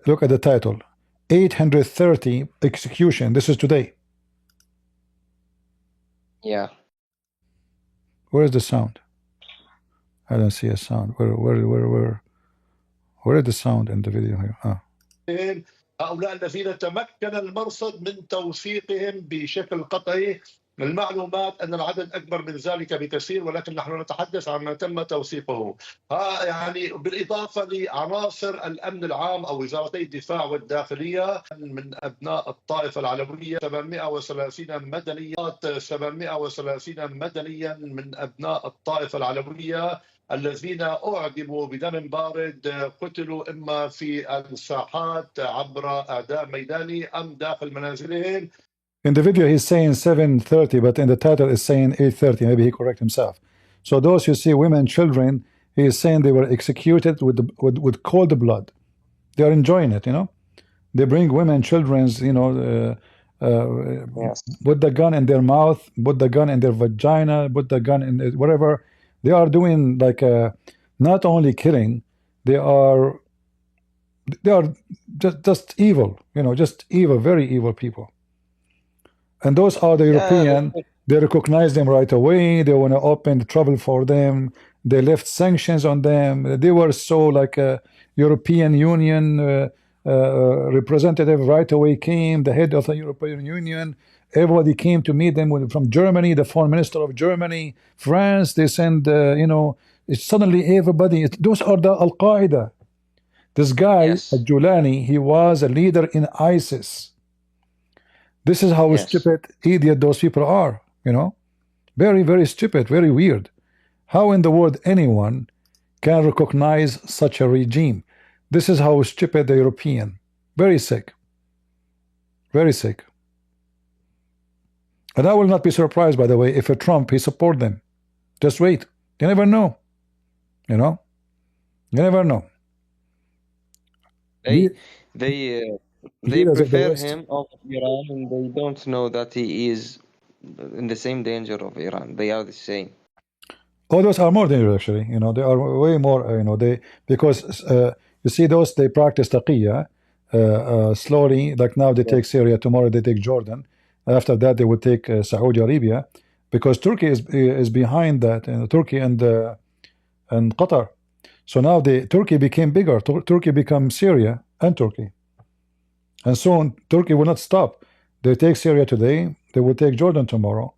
Look at the title. 830 execution. This is today. Yeah. Where is the sound? I don't see a sound. Where is the sound in the video here? هؤلاء الذين تمكن المرصد من توثيقهم بشكل قطعي المعلومات أن العدد أكبر من ذلك بكثير، ولكن نحن نتحدث عن ما تم توثيقه. يعني بالإضافة لعناصر الأمن العام أو وزارتي الدفاع والداخلية من أبناء الطائفة العلوية 730 مدنيا من أبناء الطائفة العلوية الذين أعدموا بدم بارد، قتلوا إما في الساحات عبر أعداء ميداني أم داخل منازلهم. In the video he's saying 730, but in the title is saying 830. Maybe he correct himself. So those you see, women, children, he is saying they were executed with cold blood. They are enjoying it, you know. They bring women, children's, you know, Yes. put the gun in their mouth, put the gun in their vagina, put the gun in whatever. They are doing like not only killing, they are they are just evil, you know, just evil, very evil people. And those are the European. They recognize them right away. They want to open the travel for them. They left sanctions on them. They were so like a European Union representative right away came, the head of the European Union. Everybody came to meet them from Germany, the foreign minister of Germany, France. They send, you know, it's suddenly everybody. Those are the Al Qaeda. This guy, Julani, he was a leader in ISIS. This is how stupid, idiot those people are, you know. Very, very stupid, very weird. How in the world anyone can recognize such a regime? This is how stupid the European. Very sick. Very sick. And I will not be surprised, by the way, if a Trump, he support them. Just wait. You never know. You know? You never know. They prefer him of Iran, and they don't know that he is in the same danger of Iran. They are the same. Oh, those are more dangerous, actually. You know, they are way more, you know, because you see those, they practice taqiyya slowly, like now they take Syria, tomorrow they take Jordan. After that, they would take Saudi Arabia, because Turkey is behind that, and Turkey and Qatar. So now Turkey became bigger. Turkey became Syria and Turkey. And soon, Turkey will not stop. They take Syria today, they will take Jordan tomorrow.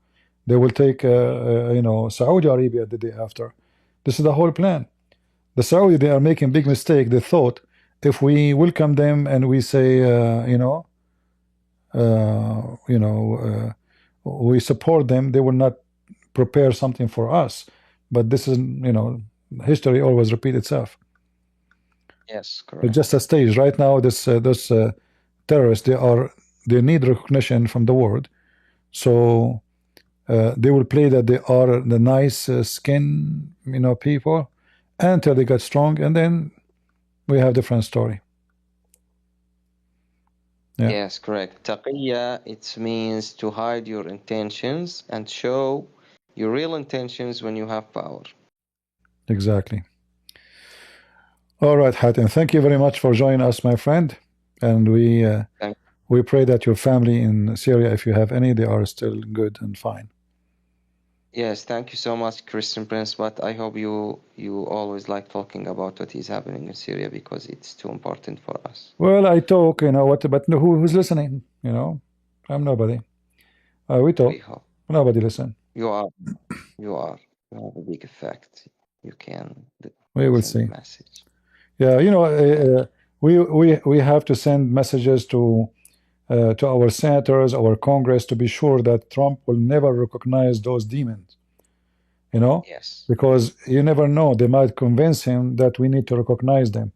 They will take, you know, Saudi Arabia the day after. This is the whole plan. The Saudi, they are making big mistake. They thought if we welcome them and we say, we support them, they will not prepare something for us. But this is, you know, history always repeats itself. Yes, correct. It's just a stage. Right now, those terrorists, they need recognition from the world. So they will play that they are the nice skin, you know, people until they get strong, and then we have different story. Yeah. Yes, correct. Taqiyya, it means to hide your intentions and show your real intentions when you have power. Exactly. All right, Hatem, thank you very much for joining us, my friend. And we pray that your family in Syria, if you have any, they are still good and fine. Yes, thank you so much, Christian Prince. But I hope you always like talking about what is happening in Syria, because it's too important for us. Well, I talk, you know, but who's listening? You know, I'm nobody. We talk. Nobody listen. You have a big effect. You can. We will see. Message. Yeah, you know, we have to send messages to our senators, our Congress, to be sure that Trump will never recognize those demons. You know? Yes. Because you never know, they might convince him that we need to recognize them.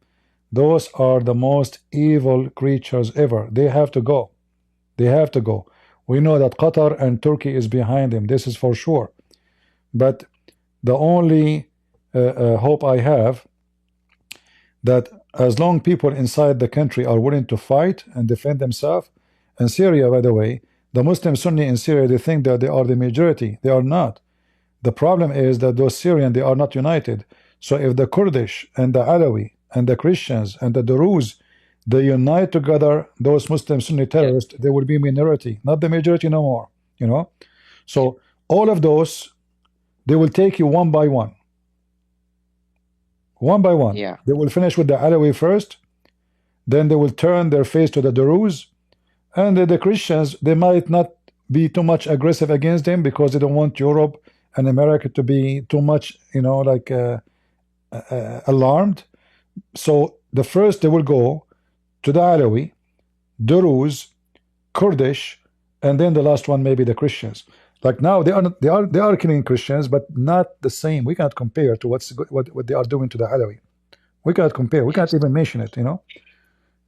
Those are the most evil creatures ever. They have to go. They have to go. We know that Qatar and Turkey is behind them. This is for sure. But the only hope I have, that as long people inside the country are willing to fight and defend themselves. And Syria, by the way, the Muslim Sunni in Syria, they think that they are the majority. They are not. The problem is that those Syrians, they are not united. So if the Kurdish and the Alawi and the Christians and the Druze, they unite together, those Muslim Sunni terrorists, they will be minority, not the majority no more. You know? So all of those, they will take you one by one. One by one. Yeah. They will finish with the Alawi first, then they will turn their face to the Druze, and the Christians, they might not be too much aggressive against them because they don't want Europe and America to be too much, you know, like alarmed. So the first they will go to the Alawi, Druze, Kurdish, and then the last one maybe the Christians. Like now they are killing Christians, but not the same. We cannot compare to what they are doing to the Alawi. We cannot compare. We can't even mention it. You know.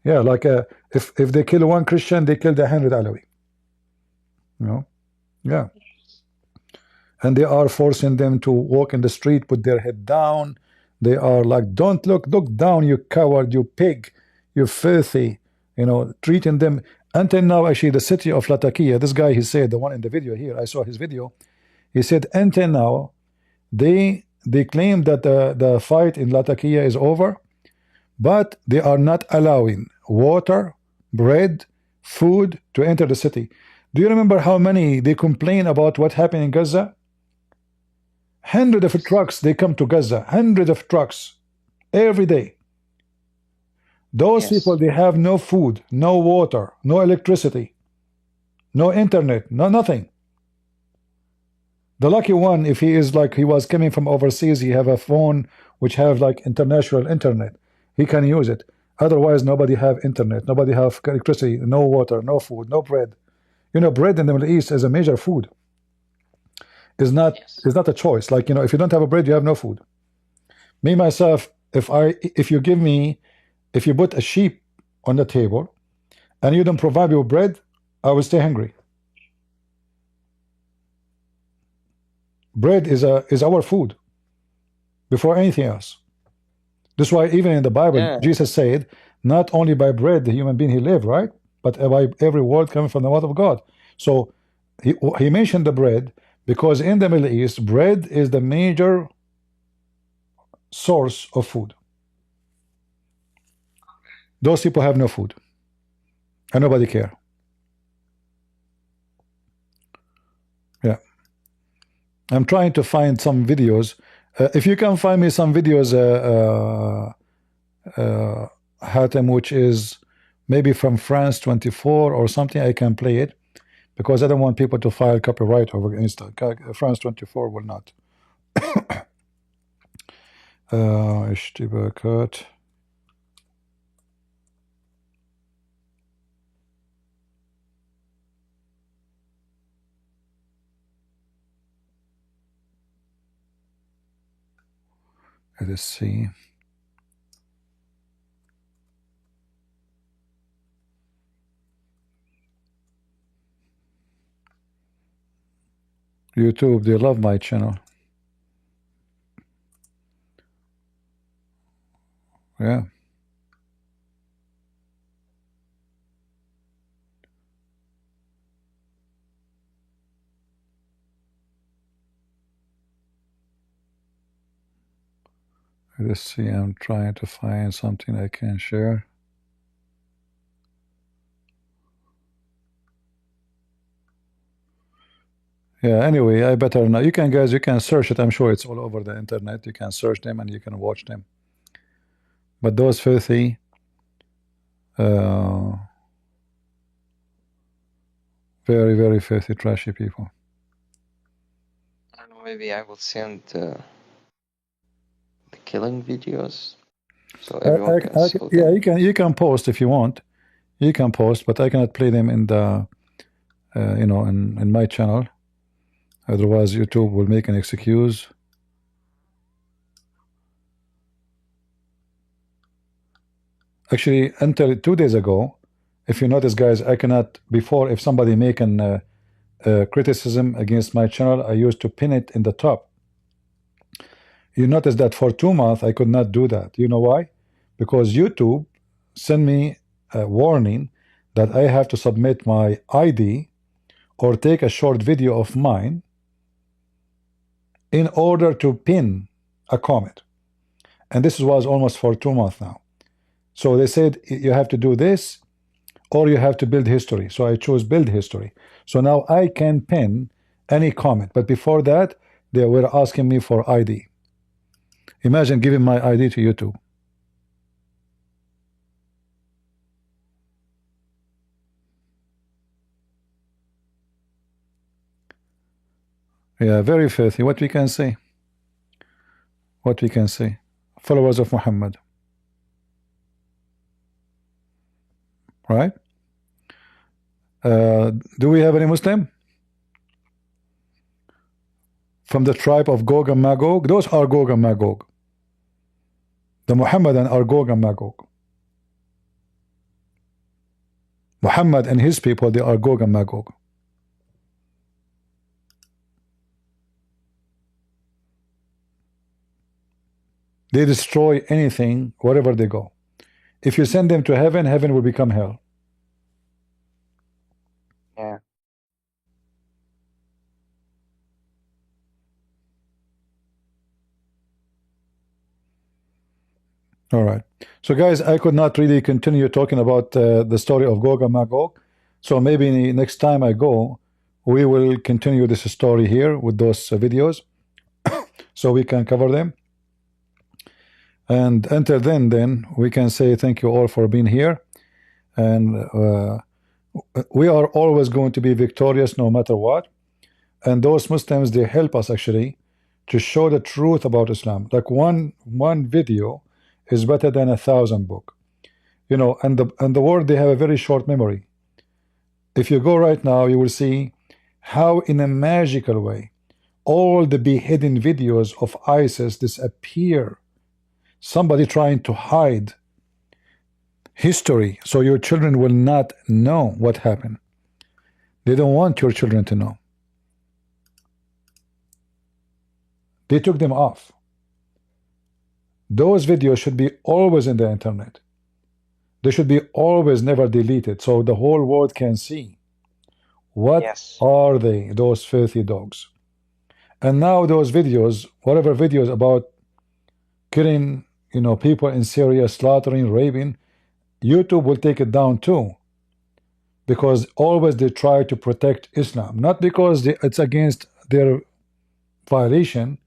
Yeah, like if they kill one Christian, they kill 100 Alawi. You know. Yeah. And they are forcing them to walk in the street, put their head down. They are like, don't look down, you coward, you pig, you filthy. You know, treating them. Until now, actually, the city of Latakia, this guy, he said, the one in the video here, I saw his video. He said, until now, they claim that the fight in Latakia is over, but they are not allowing water, bread, food to enter the city. Do you remember how many they complain about what happened in Gaza? Hundreds of trucks, they come to Gaza, hundreds of trucks every day. Those people, they have no food, no water, no electricity, no internet, no nothing. The lucky one, if he is like he was coming from overseas, he have a phone which have like international internet, he can use it. Otherwise, nobody have internet, nobody have electricity, no water, no food, no bread. You know, bread in the Middle East is a major food. Is not a choice. Like, you know, if you don't have a bread, you have no food. Me myself, if you put a sheep on the table and you don't provide me with bread, I will stay hungry. Bread is our food before anything else. That's why even in the Bible, Jesus said, not only by bread the human being he live, right? But by every word coming from the mouth of God. So he mentioned the bread because in the Middle East, bread is the major source of food. Those people have no food and nobody care. Yeah, I'm trying to find some videos. If you can find me some videos, Hatem, which is maybe from France 24 or something, I can play it because I don't want people to file copyright over Insta. France 24 will not. اشتباكات. Let's see. YouTube, they love my channel. Yeah. Let's see, I'm trying to find something I can share. Yeah, anyway, I better know. You can, guys, you can search it. I'm sure it's all over the internet. You can search them and you can watch them. But those filthy, very, very filthy, trashy people. I don't know, maybe I will send the killing videos so everyone can see them. Yeah, you can post if you want. You can post, but I cannot play them in the, you know, in my channel. Otherwise, YouTube will make an excuse. Actually, until 2 days ago, if you notice, guys, I cannot, before, if somebody make an criticism against my channel, I used to pin it in the top. You notice that for 2 months, I could not do that. You know why? Because YouTube sent me a warning that I have to submit my ID or take a short video of mine in order to pin a comment. And this was almost for 2 months now. So they said you have to do this or you have to build history. So I chose build history. So now I can pin any comment. But before that, they were asking me for ID. Imagine giving my ID to YouTube. Yeah, very filthy. What we can say? What we can say? Followers of Muhammad. Right? Do we have any Muslim? From the tribe of Gog and Magog? Those are Gog and Magog. The Muhammadan are Gog and Magog. Muhammad and his people, they are Gog and Magog. They destroy anything wherever they go. If you send them to heaven, heaven will become hell. Yeah. All right. So guys, I could not really continue talking about the story of Gog and Magog. So maybe next time I go, we will continue this story here with those videos, so we can cover them. And until then we can say thank you all for being here, and we are always going to be victorious no matter what. And those Muslims, they help us actually to show the truth about Islam. Like one video is better than 1,000 books, you know. And the world, they have a very short memory. If you go right now, you will see how in a magical way all the beheading videos of ISIS disappear. Somebody trying to hide history so your children will not know what happened. They don't want your children to know. They took them off. Those videos should be always in the internet. They should be always never deleted, so the whole world can see what are they, those filthy dogs. And now those videos, whatever videos about killing, you know, people in Syria, slaughtering, raping, YouTube will take it down too, because always they try to protect Islam, not because it's against their violation.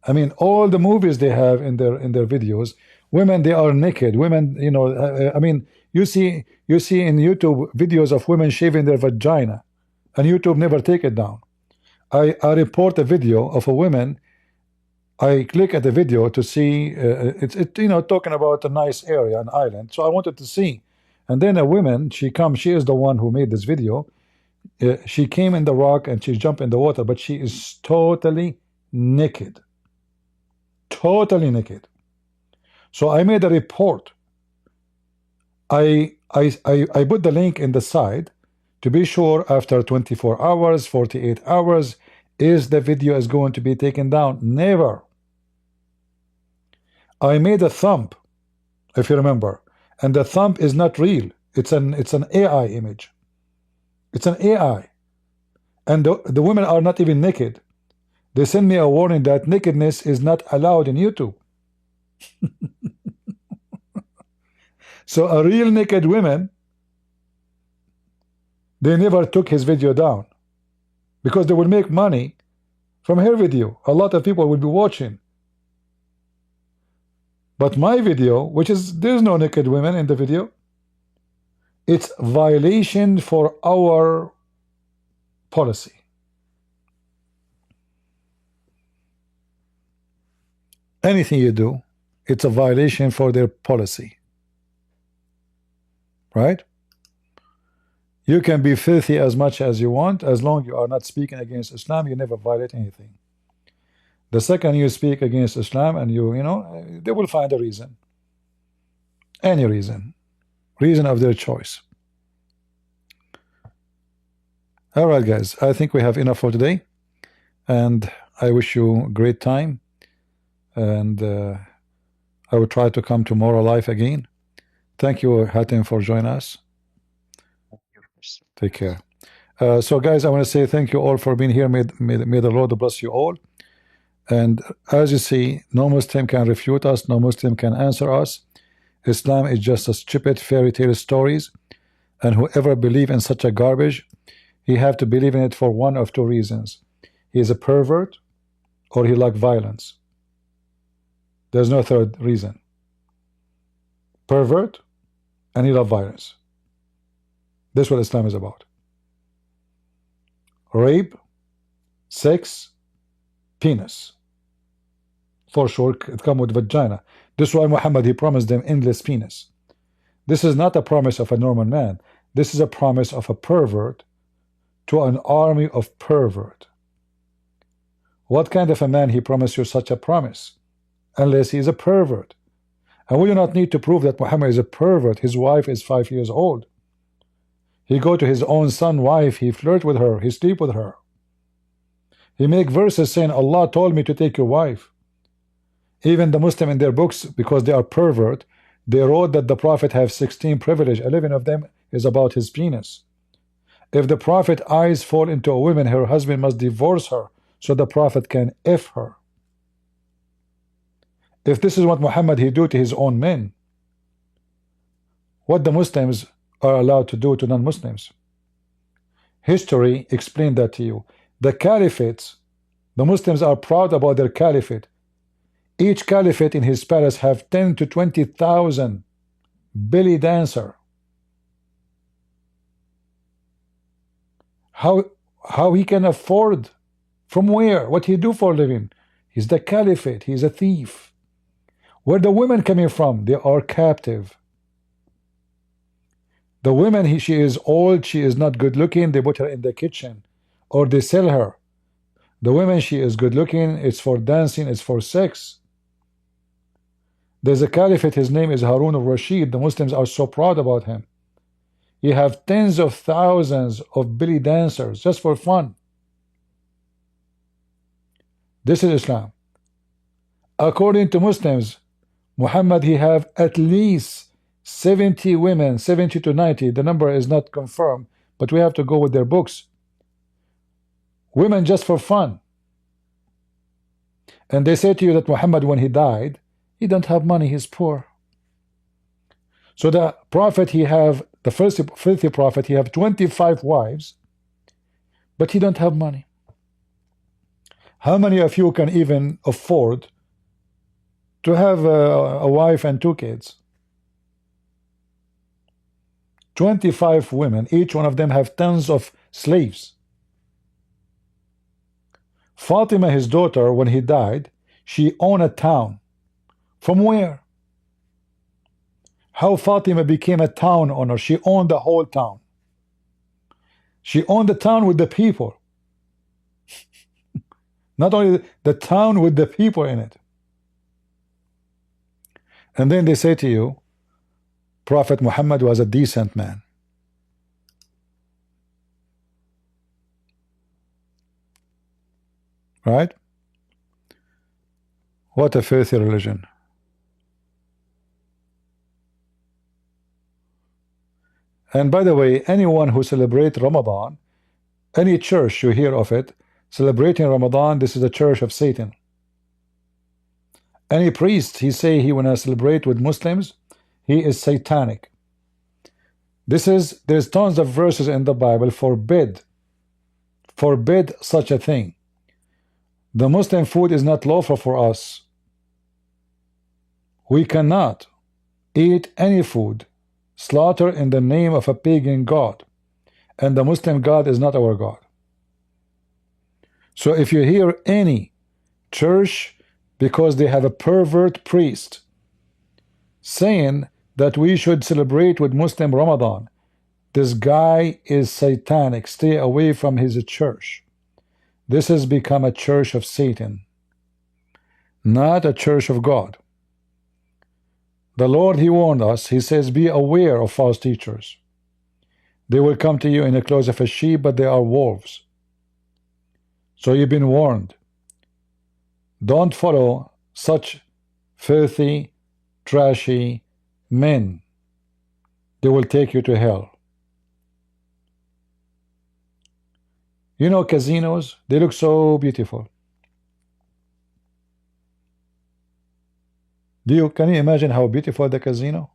I mean, all the movies they have in their videos, women, they are naked. Women, you know, I mean, you see in YouTube videos of women shaving their vagina, and YouTube never take it down. I report a video of a woman. I click at the video to see it's you know, talking about a nice area, an island. So I wanted to see, and then a woman, she is the one who made this video. She came in the rock and she jumped in the water, but she is totally naked. Totally naked. So I made a report. I put the link in the side to be sure after 24 hours, 48 hours, is the video is going to be taken down. Never. I made a thumb, if you remember, and the thumb is not real. It's an AI image. It's an AI, and the women are not even naked. They send me a warning that nakedness is not allowed in YouTube. So a real naked woman, they never took his video down, because they will make money from her video. A lot of people will be watching. But my video, which is, there's no naked women in the video, it's violation for our policy. Anything you do, it's a violation for their policy. Right? You can be filthy as much as you want, as long as you are not speaking against Islam, you never violate anything. The second you speak against Islam, and you know, they will find a reason. Any reason. Reason of their choice. Alright guys, I think we have enough for today. And I wish you a great time. And I will try to come tomorrow live again. Thank you, Hatem, for joining us. Take care. So guys, I want to say thank you all for being here. May the Lord bless you all. And as you see, no Muslim can refute us, no Muslim can answer us. Islam is just a stupid fairy tale stories, and whoever believe in such a garbage, he have to believe in it for one of two reasons. He is a pervert, or he like violence. There's no third reason. Pervert, and he love violence. That's what Islam is about. Rape, sex, penis. For sure, it comes with vagina. This is why Muhammad, he promised them endless penis. This is not a promise of a normal man. This is a promise of a pervert to an army of pervert. What kind of a man he promised you such a promise? Unless he is a pervert. And we do not need to prove that Muhammad is a pervert. His wife is 5 years old. He go to his own son's wife, he flirt with her, he sleep with her. He make verses saying, Allah told me to take your wife. Even the Muslim in their books, because they are pervert, they wrote that the Prophet have 16 privilege. 11 of them is about his penis. If the Prophet eyes fall into a woman, her husband must divorce her so the Prophet can F her. If this is what Muhammad he do to his own men, what the Muslims are allowed to do to non-Muslims. History explained that to you. The caliphates, the Muslims are proud about their caliphate. Each caliphate in his palace have 10 to 20,000 belly dancer. How he can afford? From where? What he do for a living? He's the caliphate. He's a thief. Where the women coming from? They are captive. The woman, she is old, she is not good looking, they put her in the kitchen or they sell her. The woman, she is good looking, it's for dancing, it's for sex. There's a caliphate, his name is Harun al-Rashid. The Muslims are so proud about him. You have tens of thousands of belly dancers just for fun. This is Islam. According to Muslims, Muhammad, he have at least 70 women, 70 to 90. The number is not confirmed, but we have to go with their books. Women just for fun. And they say to you that Muhammad, when he died, he don't have money, he's poor. So the prophet, he have, the first filthy prophet, he have 25 wives, but he don't have money. How many of you can even afford to have a wife and 2 kids? 25 women, each one of them have tons of slaves. Fatima, his daughter, when he died, she owned a town. From where? How Fatima became a town owner? She owned the whole town. She owned the town with the people. Not only the town with the people in it. And then they say to you, Prophet Muhammad was a decent man. Right? What a filthy religion. And by the way, anyone who celebrates Ramadan, any church you hear of it, celebrating Ramadan, this is a church of Satan. Any priest, he say he wanna celebrate with Muslims, he is satanic. There's tons of verses in the Bible forbid such a thing. The Muslim food is not lawful for us. We cannot eat any food slaughtered in the name of a pagan god, and the Muslim God is not our God. So if you hear any church, because they have a pervert priest saying that we should celebrate with Muslim Ramadan, this guy is satanic. Stay away from his church. This has become a church of Satan, not a church of God. The Lord, he warned us. He says, be aware of false teachers. They will come to you in the clothes of a sheep, but they are wolves. So you've been warned. Don't follow such filthy, trashy men. They will take you to hell. You know, casinos, they look so beautiful. Can you imagine how beautiful the casino?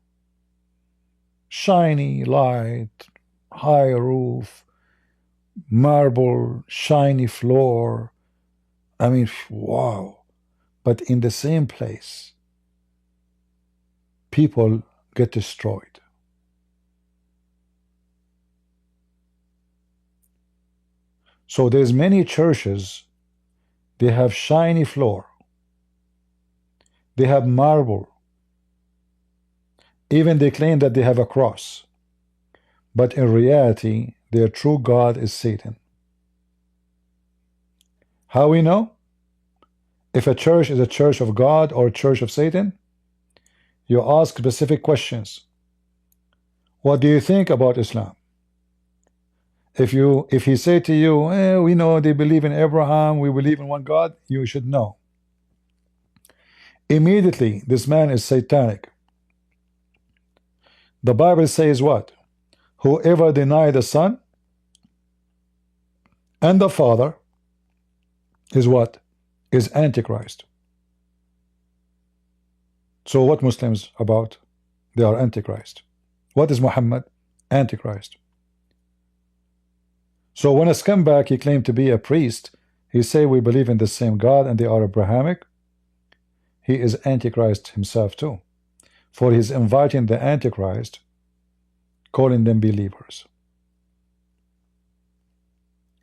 Shiny light, high roof, marble, shiny floor. I mean, wow. But in the same place, people get destroyed. So there's many churches, they have shiny floor. They have marble. Even they claim that they have a cross. But in reality, their true God is Satan. How we know? If a church is a church of God or a church of Satan, you ask specific questions. What do you think about Islam? If he say to you, we know they believe in Abraham, we believe in one God, you should know. Immediately, this man is satanic. The Bible says what? Whoever denies the Son and the Father is what? Is Antichrist. So what Muslims about? They are Antichrist. What is Muhammad? Antichrist. So when a scumbag, he claimed to be a priest, he say we believe in the same God and they are Abrahamic, he is Antichrist himself too. For he's inviting the Antichrist, calling them believers.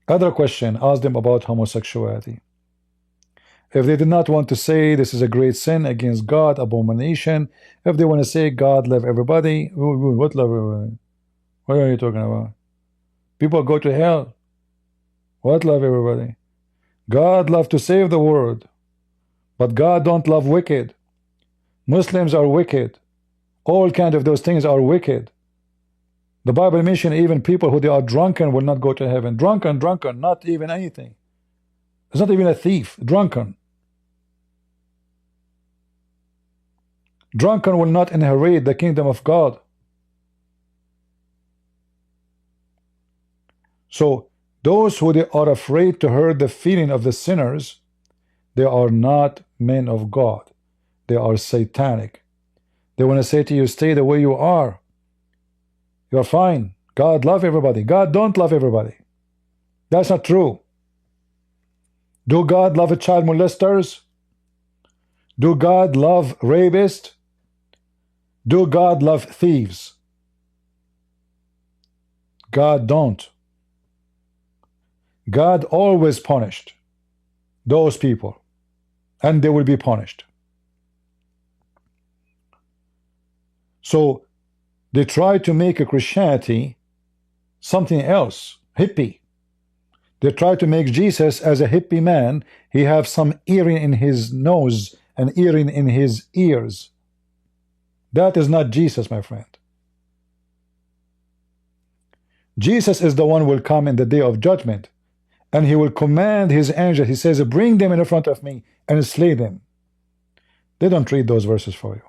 Other question, ask them about homosexuality. If they did not want to say this is a great sin against God, abomination, if they want to say God love everybody, what love everybody? What are you talking about? People go to hell. What love everybody? God love to save the world, but God don't love wicked. Muslims are wicked. All kind of those things are wicked. The Bible mentions even people who they are drunken will not go to heaven. Drunken, not even anything. It's not even a thief. Drunken. Drunken will not inherit the kingdom of God. So those who they are afraid to hurt the feeling of the sinners, they are not men of God. They are satanic. They want to say to you, stay the way you are. You're fine. God love everybody. God don't love everybody. That's not true. Do God love child molesters? Do God love rapists? Do God love thieves? God don't. God always punished those people, and they will be punished. So they try to make a Christianity something else, hippie. They try to make Jesus as a hippie man. He have some earring in his nose and earring in his ears. That is not Jesus, my friend. Jesus is the one who will come in the day of judgment, and he will command his angel. He says, bring them in front of me and slay them. They don't read those verses for you.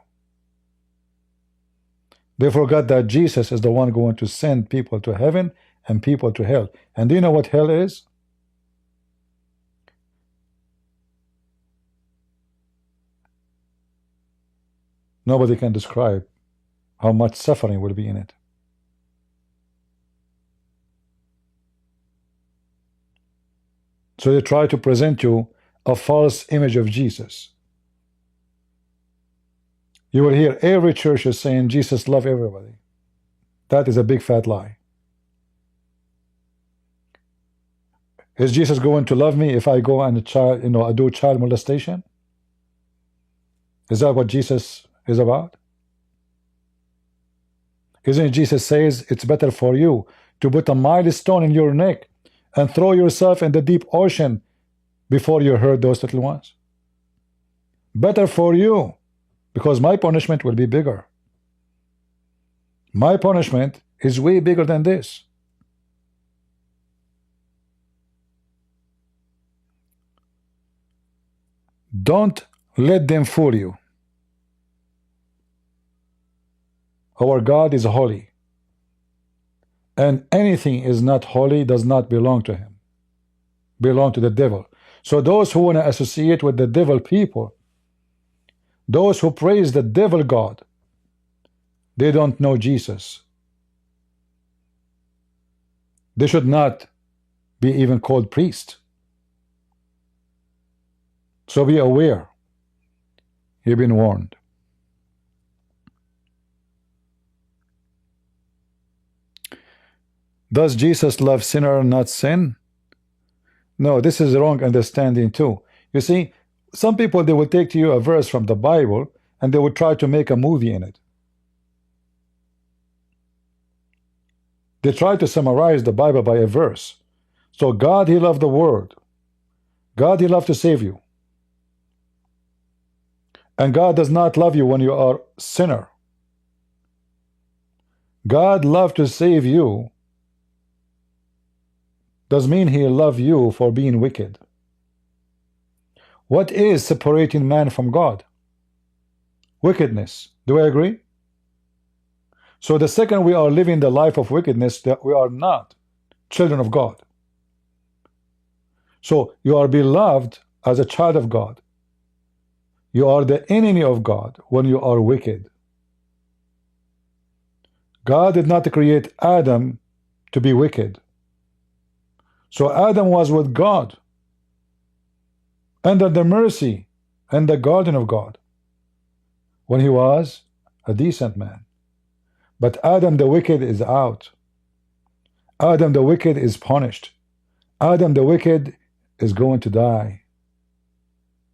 They forgot that Jesus is the one going to send people to heaven and people to hell. And do you know what hell is? Nobody can describe how much suffering will be in it. So they try to present you a false image of Jesus. You will hear every church is saying Jesus loves everybody. That is a big fat lie. Is Jesus going to love me if I go and I do child molestation? Is that what Jesus is about? Isn't Jesus says it's better for you to put a milestone in your neck and throw yourself in the deep ocean before you hurt those little ones? Better for you, because my punishment will be bigger. My punishment is way bigger than this. Don't let them fool you. Our God is holy, and anything is not holy does not belong to him, belong to the devil. So those who want to associate with the devil people, those who praise the devil God, they don't know Jesus. They should not be even called priest. So be aware. You've been warned. Does Jesus love sinner, not sin? No, this is a wrong understanding too. You see, some people, they will take to you a verse from the Bible and they will try to make a movie in it. They try to summarize the Bible by a verse. So God, he loved the world. God, he loved to save you. And God does not love you when you are a sinner. God loved to save you does mean he love you for being wicked. What is separating man from God? Wickedness. Do I agree? So the second we are living the life of wickedness, that we are not children of God. So you are beloved as a child of God. You are the enemy of God when you are wicked. God did not create Adam to be wicked. So Adam was with God, under the mercy and the garden of God, when he was a decent man. But Adam the wicked is out. Adam the wicked is punished. Adam the wicked is going to die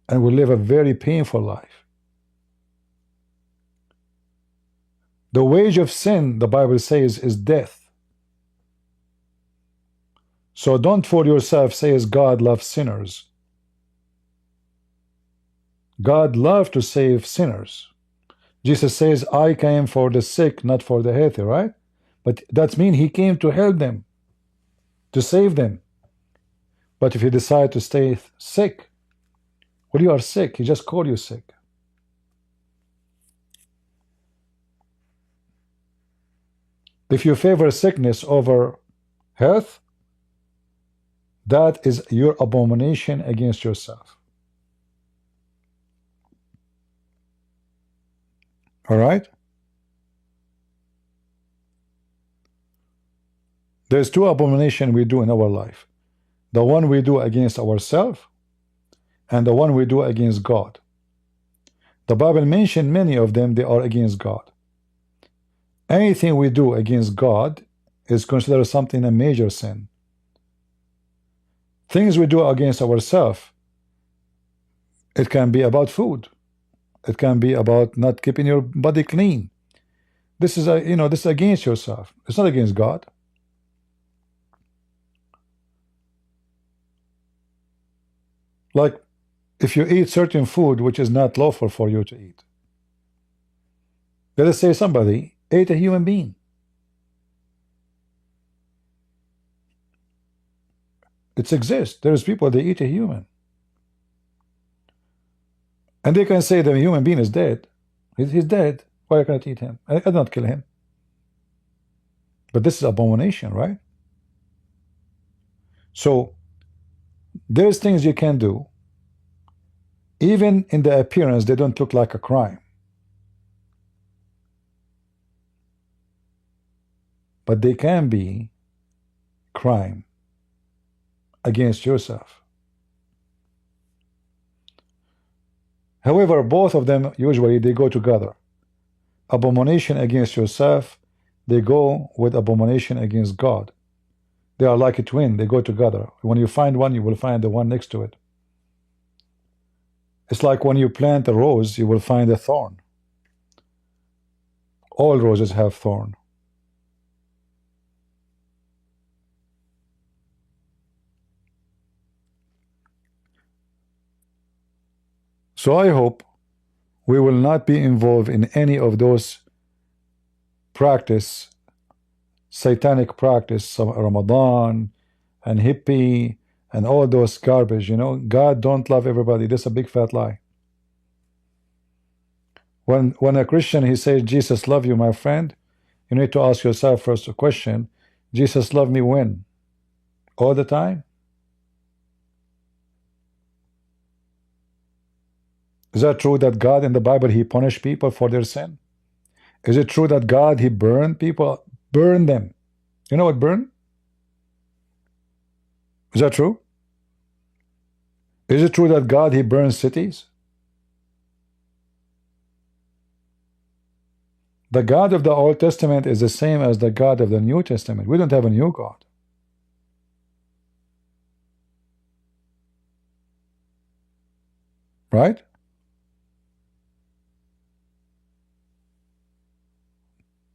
and will live a very painful life. The wage of sin, the Bible says, is death. So don't fool yourself, says God loves sinners. God loves to save sinners. Jesus says, I came for the sick, not for the healthy, right? But that means he came to help them, to save them. But if you decide to stay sick, well, you are sick. He just called you sick. If you favor sickness over health, that is your abomination against yourself. All right? There's two abominations we do in our life. The one we do against ourselves and the one we do against God. The Bible mentioned many of them, they are against God. Anything we do against God is considered something a major sin. Things we do against ourselves, it can be about food. It can be about not keeping your body clean. This is this is against yourself. It's not against God. Like if you eat certain food which is not lawful for you to eat. Let us say somebody ate a human being. It exists. There is people, they eat a human. And they can say the human being is dead. He's dead. Why I cannot eat him? I cannot kill him. But this is abomination, right? So there's things you can do. Even in the appearance, they don't look like a crime. But they can be crime against yourself. However, both of them usually they go together. Abomination against yourself, they go with abomination against God. They are like a twin, they go together. When you find one, you will find the one next to it. It's like when you plant a rose, you will find a thorn. All roses have thorn. So I hope we will not be involved in any of those practice, satanic practice, Ramadan and hippie and all those garbage. God don't love everybody. That's a big fat lie. When a Christian, he says, Jesus love you, my friend, you need to ask yourself first a question. Jesus love me when? All the time? Is that true that God in the Bible, he punished people for their sin? Is it true that God, he burned people? Burn them. You know what burn? Is that true? Is it true that God, he burns cities? The God of the Old Testament is the same as the God of the New Testament. We don't have a new God. Right?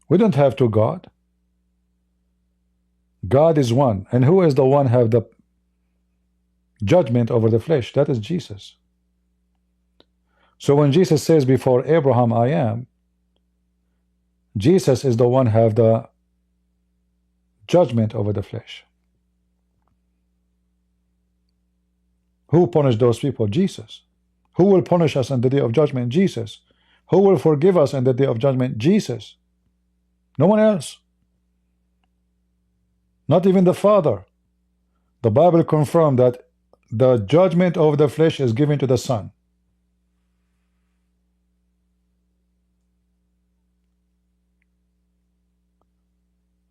We don't have two God. God is one. And who is the one have the judgment over the flesh? That is Jesus. So when Jesus says, before Abraham I am, Jesus is the one have the judgment over the flesh. Who punished those people? Jesus. Who will punish us on the day of judgment? Jesus. Who will forgive us on the day of judgment? Jesus. No one else. Not even the Father. The Bible confirmed that the judgment of the flesh is given to the Son.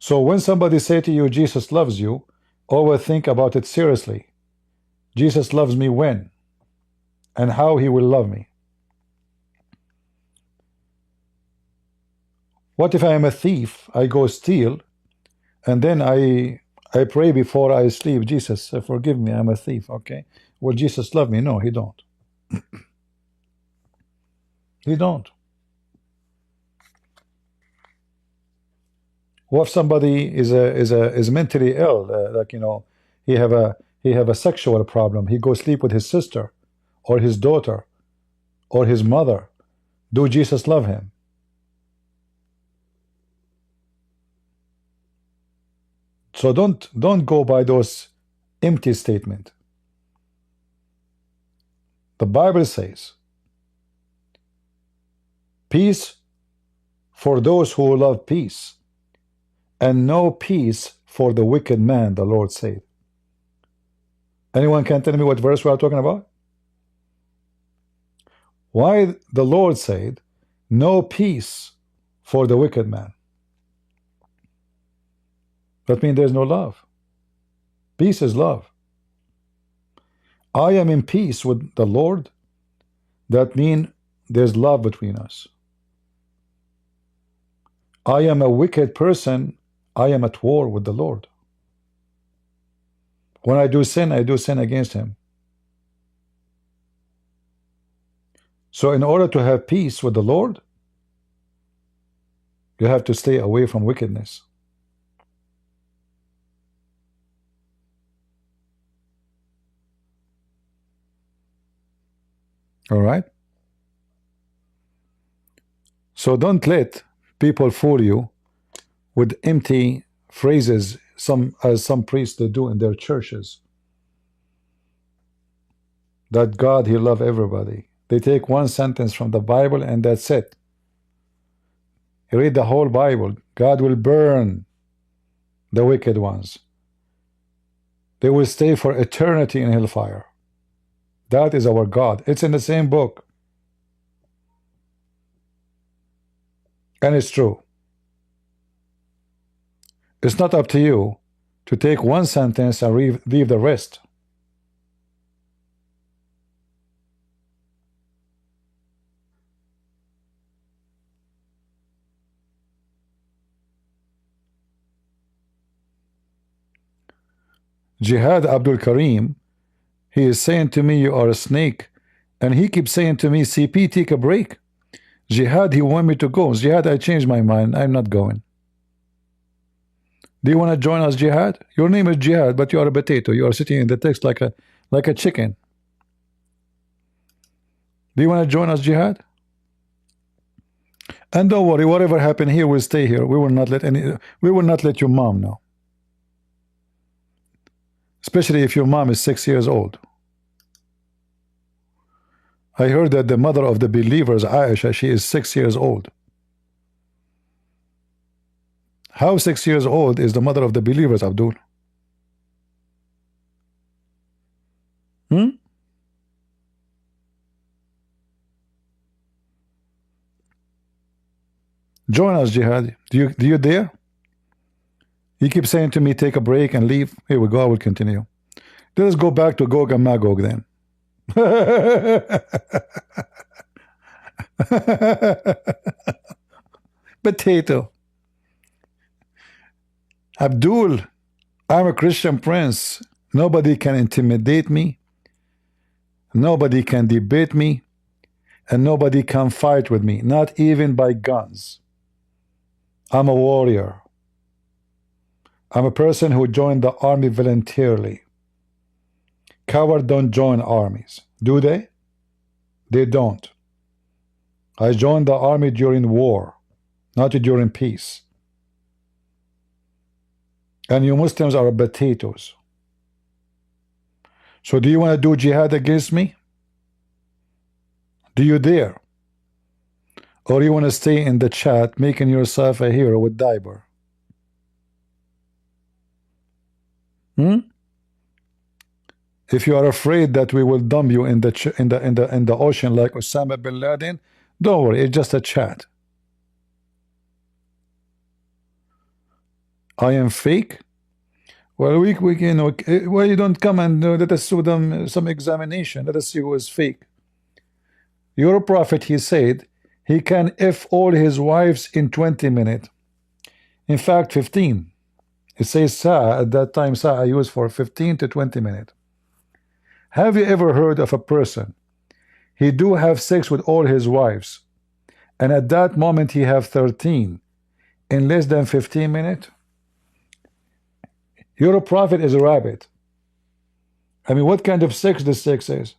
So when somebody say to you, Jesus loves you, always think about it seriously. Jesus loves me when? And how he will love me? What if I am a thief? I go steal, and then I pray before I sleep, Jesus, forgive me, I'm a thief, okay? Will Jesus love me? No, he don't. He don't. What if somebody is mentally ill, like, you know, he have a sexual problem, he go sleep with his sister or his daughter or his mother? Do Jesus love him? So don't go by those empty statements. The Bible says, peace for those who love peace, and no peace for the wicked man, the Lord said. Anyone can tell me what verse we are talking about? Why the Lord said, no peace for the wicked man? That means there's no love. Peace is love. I am in peace with the Lord. That means there's love between us. I am a wicked person. I am at war with the Lord. When I do sin against him. So in order to have peace with the Lord, you have to stay away from wickedness. All right? So don't let people fool you with empty phrases, as some priests they do in their churches. That God, he loves everybody. They take one sentence from the Bible and that's it. You read the whole Bible. God will burn the wicked ones. They will stay for eternity in hellfire. That is our God. It's in the same book. And it's true. It's not up to you to take one sentence and leave the rest. Jihad Abdul Karim, he is saying to me, you are a snake. And he keeps saying to me, CP, take a break. Jihad, he want me to go. Jihad, I changed my mind. I'm not going. Do you want to join us, Jihad? Your name is Jihad, but you are a potato. You are sitting in the text like a chicken. Do you want to join us, Jihad? And don't worry, whatever happened here will stay here. We will not let your mom know. Especially if your mom is 6 years old. I heard that the mother of the believers, Aisha, she is 6 years old. How 6 years old is the mother of the believers, Abdul? Join us, Jihad. Do you dare? He keeps saying to me, take a break and leave. Here we go, I will continue. Let us go back to Gog and Magog then. Potato. Abdul, I'm a Christian prince. Nobody can intimidate me. Nobody can debate me. And nobody can fight with me. Not even by guns. I'm a warrior. I'm a person who joined the army voluntarily. Cowards don't join armies. Do they? They don't. I joined the army during war, not during peace. And you Muslims are potatoes. So do you want to do jihad against me? Do you dare? Or you want to stay in the chat making yourself a hero with diaper? If you are afraid that we will dump you in the ocean like Osama bin Laden, don't worry, it's just a chat. I am fake? Well, we you know, well, you don't come and let us do them some examination. Let us see who is fake. Your prophet, he said, he can F all his wives in 20 minutes. In fact, 15. It says Sa'a, at that time Sa'a used for 15 to 20 minutes. Have you ever heard of a person, he do have sex with all his wives, and at that moment he have 13 in less than 15 minutes? Your prophet is a rabbit. I mean, what kind of sex this sex is?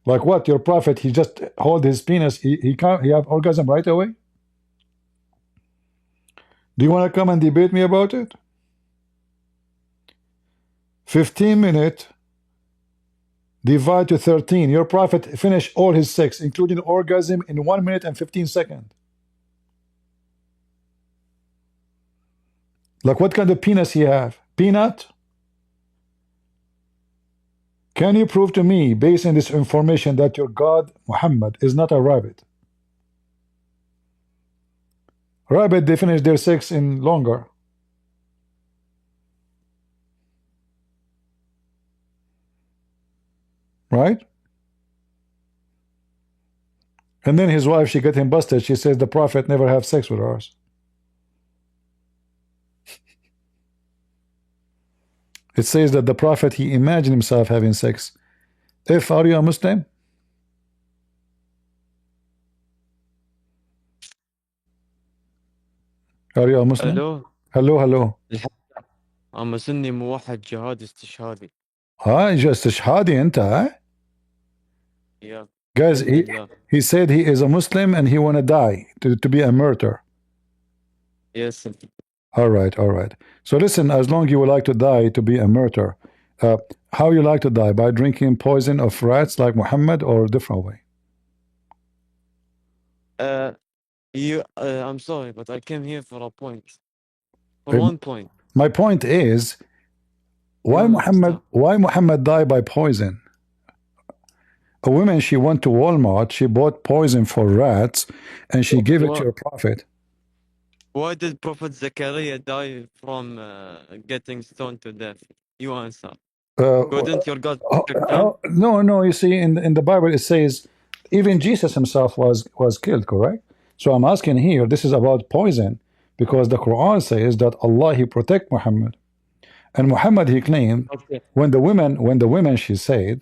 Like what? Your prophet, he just hold his penis, he can't, he have orgasm right away? Do you want to come and debate me about it? 15 minutes divide to 13. Your prophet finished all his sex, including orgasm, in 1 minute and 15 seconds. Like what kind of penis he have? Peanut? Can you prove to me, based on this information, that your God, Muhammad, is not a rabbit? Rabbit, they finish their sex in longer. Right? And then his wife, she got him busted. She says the prophet never have sex with hers. It says that the prophet, he imagined himself having sex. If are you a Muslim? Are you a Muslim? الو Hello, hello. أما سني موحد جهاد استشهادي. just استشهادي انت, huh? Yeah. Guys, he said he is a Muslim and he wanna die to be a martyr. Yes. All right, all right. So listen, as long you would like to die to be a martyr, how you like to die? By drinking poison of rats like Muhammad, or a different way? I'm sorry, but I came here for a point. For one point. My point is, why Muhammad died by poison? A woman, she went to Walmart, she bought poison for rats, and she gave it to your prophet. Why did Prophet Zakir die from getting stoned to death? You answer. Couldn't your God protect him? No, you see, in the Bible it says even Jesus himself was killed, correct? So I'm asking here, this is about poison, because the Quran says that Allah, he protect Muhammad. And Muhammad, he claimed, when the women, she said,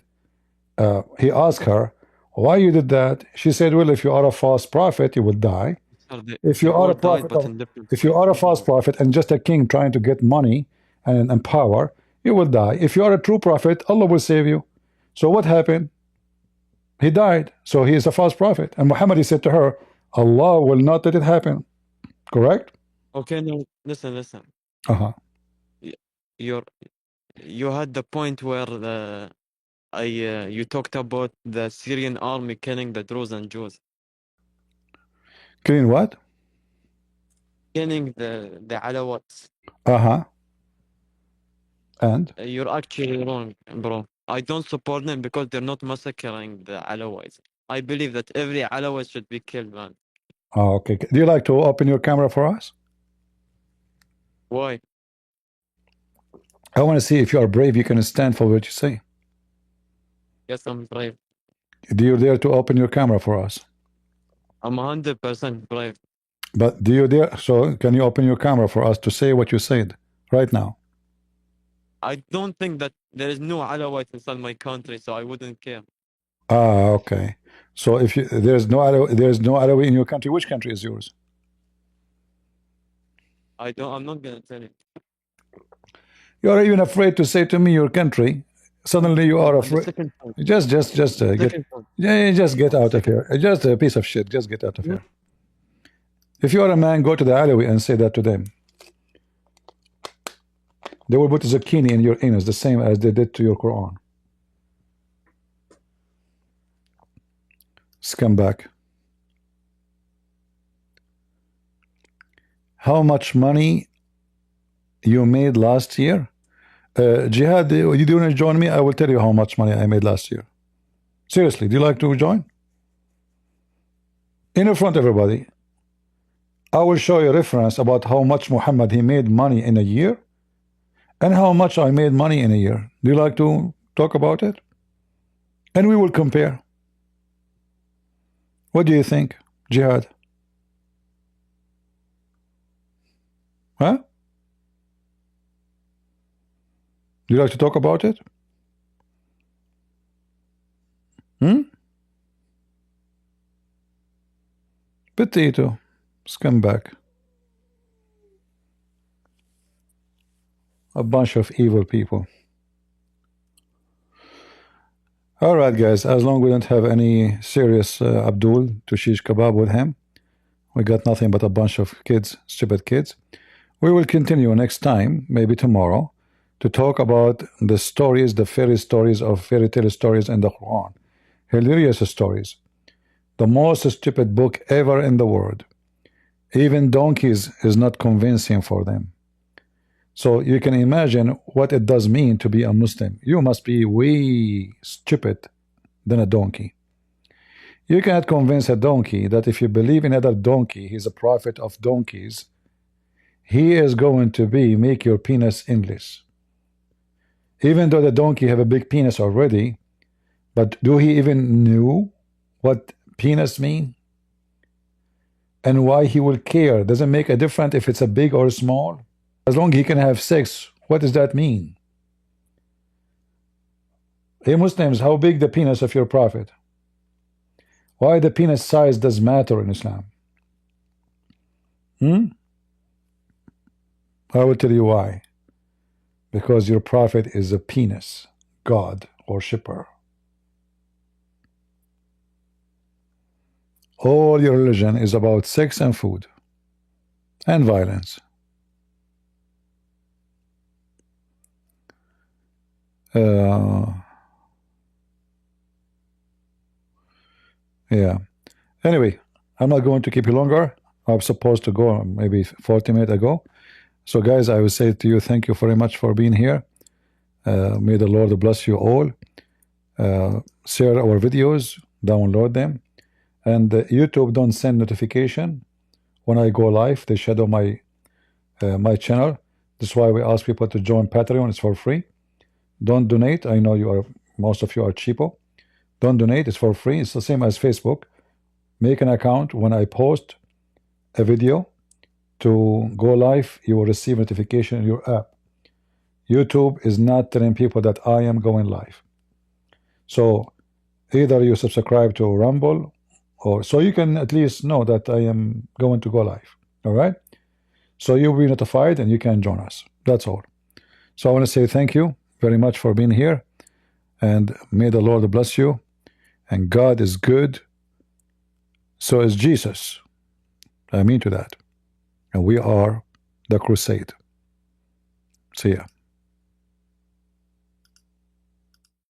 he asked her, why you did that? She said, well, if you are a false prophet, you will die. If you are a prophet, if you are a false prophet and just a king trying to get money and power, you will die. If you are a true prophet, Allah will save you. So what happened? He died. So he is a false prophet. And Muhammad, he said to her, Allah will not let it happen. Correct? Okay, no, listen. You had the point where you talked about the Syrian army killing the Druze and Jews. Killing what? Killing the Alawats. And? You're actually wrong, bro. I don't support them because they're not massacring the Alawites. I believe that every Alawite should be killed, man. Oh, okay. Do you like to open your camera for us? Why? I want to see if you are brave, you can stand for what you say. Yes, I'm brave. Do you dare to open your camera for us? I'm 100% brave. But do you dare? So can you open your camera for us to say what you said right now? I don't think that there is no Alawite inside my country, so I wouldn't care. Okay. So if there's no Alawi in your country, which country is yours? I'm not gonna tell you. You're even afraid to say to me your country. Suddenly you are afraid. Just get out of here. Just a piece of shit. Just get out of here. If you are a man, go to the Alawi and say that to them. They will put zucchini in your anus, the same as they did to your Quran. Scumbag. How much money you made last year? Jihad, do you want to join me? I will tell you how much money I made last year. Seriously, do you like to join? In front of everybody. I will show you a reference about how much Muhammad he made money in a year and how much I made money in a year. Do you like to talk about it? And we will compare. What do you think, Jihad? Huh? Do you like to talk about it? Potato. Scumbag. A bunch of evil people. Alright guys, as long as we don't have any serious Abdul to shish kebab with him, we got nothing but a bunch of kids, stupid kids. We will continue next time, maybe tomorrow, to talk about the stories, the fairy tale stories in the Quran. Hilarious stories. The most stupid book ever in the world. Even donkeys is not convincing for them. So you can imagine what it does mean to be a Muslim. You must be way stupid than a donkey. You cannot convince a donkey that if you believe in another donkey, he's a prophet of donkeys, he is going to make your penis endless. Even though the donkey have a big penis already, but do he even know what penis mean? And why he will care? Doesn't make a difference if it's a big or small. As long as he can have sex, what does that mean? Hey Muslims, how big the penis of your prophet? Why the penis size does matter in Islam? I will tell you why. Because your prophet is a penis god worshipper. All your religion is about sex and food and violence. Yeah. Anyway, I'm not going to keep you longer. I'm supposed to go maybe 40 minutes ago. So guys, I will say to you, thank you very much for being here. May the Lord bless you all. Share our videos, download them. And YouTube don't send notification when I go live. They shadow my my channel. That's why we ask people to join Patreon. It's for free. Don't donate. I know most of you are cheapo. Don't donate. It's for free. It's the same as Facebook. Make an account. When I post a video to go live, you will receive notification in your app. YouTube is not telling people that I am going live. So either you subscribe to Rumble, or so you can at least know that I am going to go live. All right? So you'll be notified and you can join us. That's all. So I want to say thank you very much for being here, and may the Lord bless you. And God is good, so is Jesus. I mean to that. And we are the crusade. See ya.